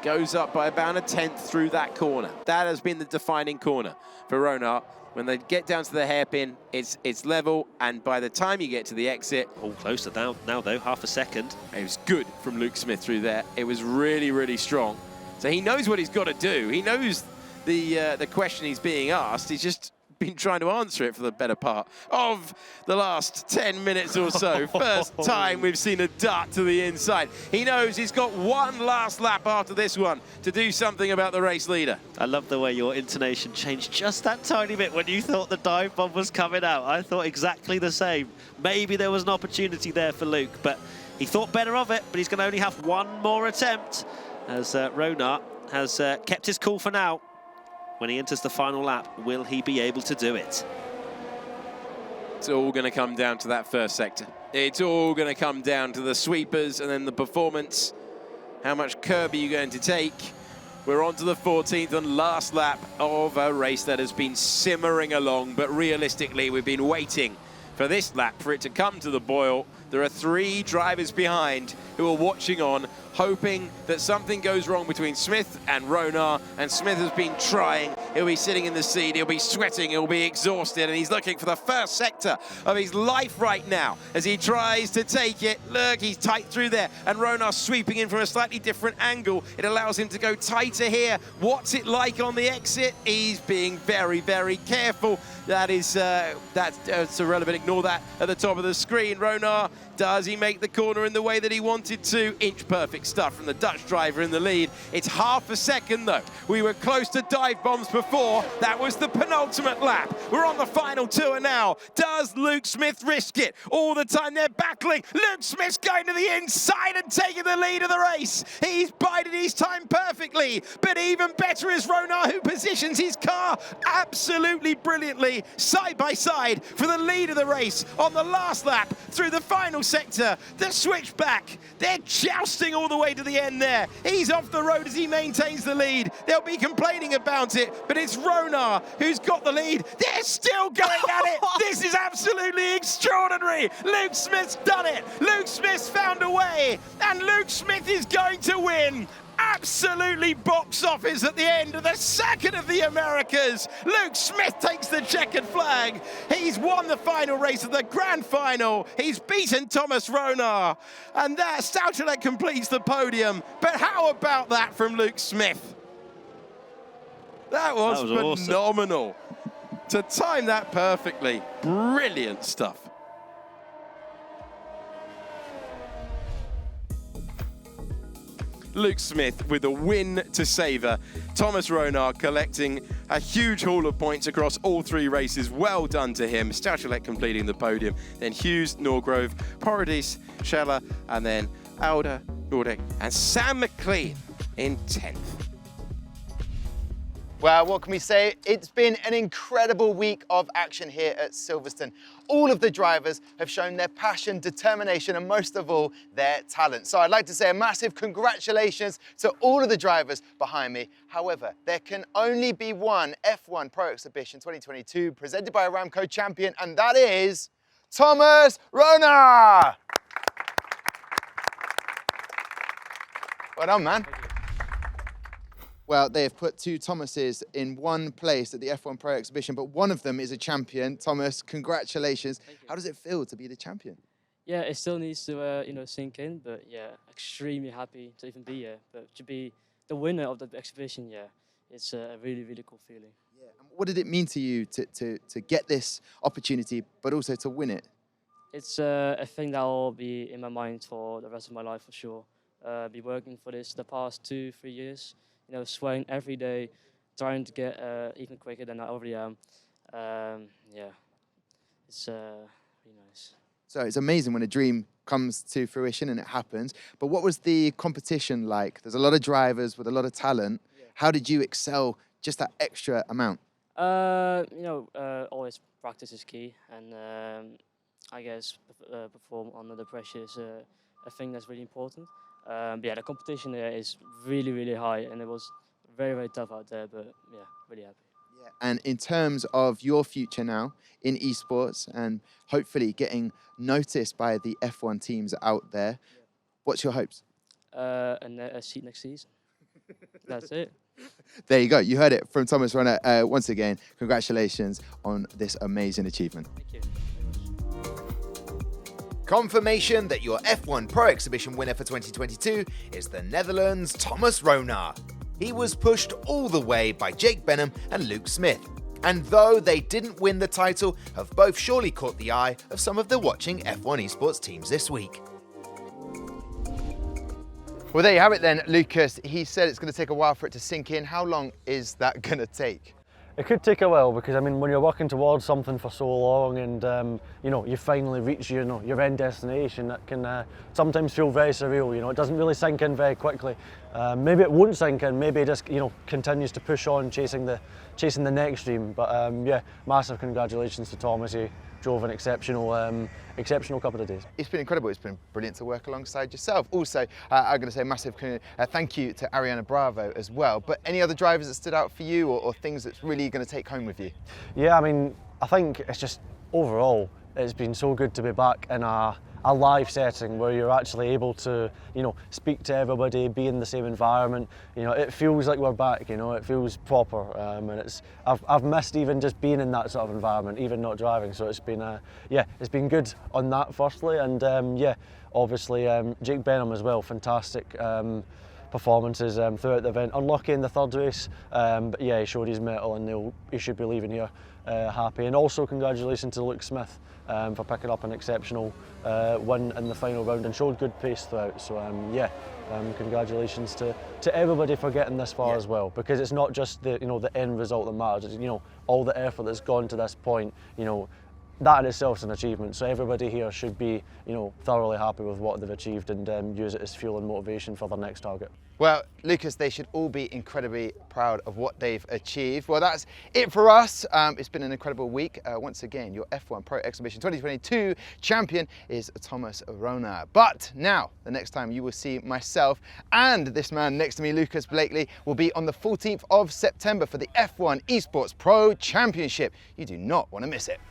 [SPEAKER 13] goes up by about 1/10 through that corner. That has been the defining corner for Ronar. When they get down to the hairpin, it's level, and by the time you get to the exit...
[SPEAKER 14] All closer now though, half a second.
[SPEAKER 13] It was good from Luke Smith through there. It was really, really strong. So he knows what he's got to do. He knows the question he's being asked. He's just been trying to answer it for the better part of the last 10 minutes or so. First time we've seen a dart to the inside. He knows he's got one last lap after this one to do something about the race leader.
[SPEAKER 14] I love the way your intonation changed just that tiny bit when you thought the dive bomb was coming out. I thought exactly the same. Maybe there was an opportunity there for Luke, but he thought better of it, but he's going to only have one more attempt as Ronar has kept his cool for now. When he enters the final lap, will he be able to do it?
[SPEAKER 13] It's all going to come down to that first sector. It's all going to come down to the sweepers and then the performance. How much curb are you going to take? We're on to the 14th and last lap of a race that has been simmering along, but realistically, we've been waiting for this lap for it to come to the boil. There are 3 drivers behind who are watching on, hoping that something goes wrong between Smith and Ronar, and Smith has been trying. He'll be sitting in the seat, he'll be sweating, he'll be exhausted, and he's looking for the first sector of his life right now as he tries to take it. Look, he's tight through there, and Ronar sweeping in from a slightly different angle. It allows him to go tighter here. What's it like on the exit? He's being very, very careful. That's irrelevant. Ignore that at the top of the screen. Ronar, does he make the corner in the way that he wanted to? Inch perfect stuff from the Dutch driver in the lead. It's half a second though. We were close to dive bombs before. That was the penultimate lap. We're on the final tour now. Does Luke Smith risk it? All the time they're battling. Luke Smith's going to the inside and taking the lead of the race. He's bided his time perfectly, but even better is Ronar, who positions his car absolutely brilliantly side by side for the lead of the race on the last lap through the final sector. The switchback, they're jousting all the way to the end there. He's off the road as he maintains the lead. They'll be complaining about it, but it's Ronar who's got the lead. They're still going at it. This is absolutely extraordinary. Luke Smith's done it. Luke Smith's found a way, and Luke Smith is going to win. Absolutely box office at the end of the second of the Americas. Luke Smith takes the checkered flag. He's won the final race of the grand final. He's beaten Thomas Ronar. And that Stachulec completes the podium. But how about that from Luke Smith? That was phenomenal. Awesome. To time that perfectly. Brilliant stuff. Luke Smith with a win to savour. Thomas Ronar collecting a huge haul of points across all 3 races. Well done to him. Stachulec completing the podium. Then Hughes, Norgrove, Paradis, Scheller, and then Alder, Nordic, and Sam McLean in 10th.
[SPEAKER 1] Well, what can we say? It's been an incredible week of action here at Silverstone. All of the drivers have shown their passion, determination, and most of all, their talent. So I'd like to say a massive congratulations to all of the drivers behind me. However, there can only be one F1 Pro Exhibition 2022 presented by Aramco champion, and that is Thomas Ronar. Well done, man. Well, they have put 2 Thomases in one place at the F1 Pro Exhibition, but one of them is a champion. Thomas, congratulations. How does it feel to be the champion?
[SPEAKER 15] Yeah, it still needs to, sink in, but yeah, extremely happy to even be here. But to be the winner of the exhibition, yeah, it's a really, really cool feeling.
[SPEAKER 1] Yeah. And what did it mean to you to get this opportunity, but also to win it?
[SPEAKER 15] It's a thing that will be in my mind for the rest of my life for sure. Be working for this the past 2-3 years. Sweating every day, trying to get even quicker than I already am. Yeah, it's really nice.
[SPEAKER 1] So it's amazing when a dream comes to fruition and it happens. But what was the competition like? There's a lot of drivers with a lot of talent. Yeah. How did you excel just that extra amount?
[SPEAKER 15] Always practice is key, and I guess perform under the pressure is a thing that's really important. But yeah, the competition there is really, really high, and it was very, very tough out there, but yeah, really happy.
[SPEAKER 1] Yeah. And in terms of your future now in esports and hopefully getting noticed by the F1 teams out there, what's your hopes?
[SPEAKER 15] A seat next season. That's it.
[SPEAKER 1] There you go. You heard it from Thomas Ronar. Once again, congratulations on this amazing achievement.
[SPEAKER 15] Thank you.
[SPEAKER 4] Confirmation that your F1 Pro Exhibition winner for 2022 is the Netherlands' Thomas Ronar. He was pushed all the way by Jake Benham and Luke Smith. And though they didn't win the title, have both surely caught the eye of some of the watching F1 Esports teams this week.
[SPEAKER 5] Well, there you have it then, Lucas. He said it's going to take a while for it to sink in. How long is that going to take?
[SPEAKER 9] It could take a while because, I mean, when you're working towards something for so long and, you know, you finally reach, you know, your end destination, that can sometimes feel very surreal, you know. It doesn't really sink in very quickly. Maybe it won't sink in, maybe it just, you know, continues to push on chasing the next dream. But, yeah, massive congratulations to Thomas. He drove an exceptional couple of days.
[SPEAKER 5] It's been incredible. It's been brilliant to work alongside yourself. Also, I'm going to say a massive thank you to Ariana Bravo as well. But any other drivers that stood out for you or things that's really going to take home with you?
[SPEAKER 9] Yeah, I mean, I think it's just overall, it's been so good to be back in a live setting where you're actually able to, you know, speak to everybody, be in the same environment. You know, it feels like we're back, you know, it feels proper. And I've missed even just being in that sort of environment, even not driving. So it's been, yeah, it's been good on that firstly. And yeah, obviously Jake Benham as well, fantastic performances throughout the event. Unlucky in the third race, but yeah, he showed his mettle and he should be leaving here happy. And also congratulations to Luke Smith for picking up an exceptional win in the final round and showed good pace throughout. So yeah, congratulations to everybody for getting this far as well, because it's not just the the end result that matters. It's, you know, all the effort that's gone to this point. You know, that in itself is an achievement. So everybody here should be, you know, thoroughly happy with what they've achieved and use it as fuel and motivation for their next target.
[SPEAKER 5] Well, Lucas, they should all be incredibly proud of what they've achieved. Well, that's it for us. It's been an incredible week. Once again, your F1 Pro Exhibition 2022 champion is Thomas Rona. But now, the next time you will see myself and this man next to me, Lucas Blakely, will be on the 14th of September for the F1 Esports Pro Championship. You do not want to miss it.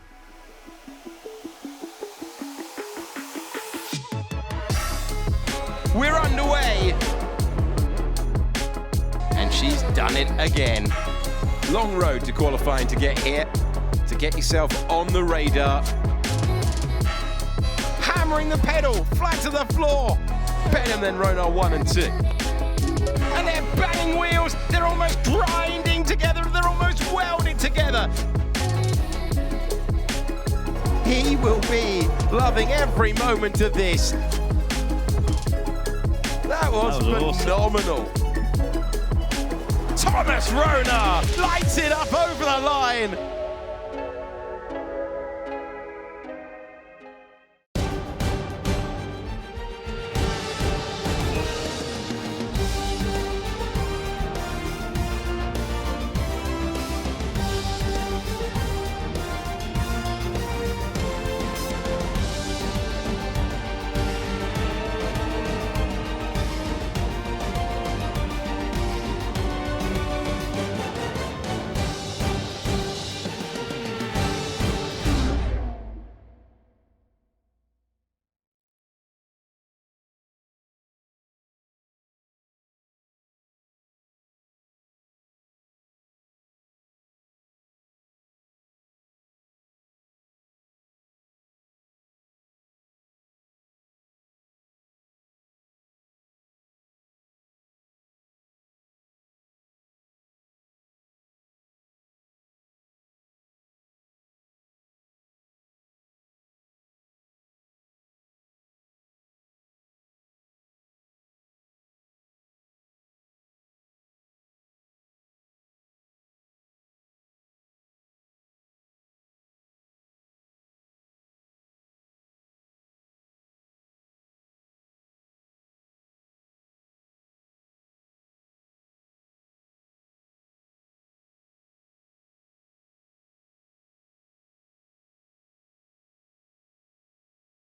[SPEAKER 13] We're underway. And she's done it again. Long road to qualifying to get here, to get yourself on the radar. Hammering the pedal, flat to the floor. Benham then Rona 1 and 2. And they're banging wheels, they're almost grinding together, they're almost welded together. He will be loving every moment of this. That was phenomenal. Awesome. Thomas Rona lights it up over the line.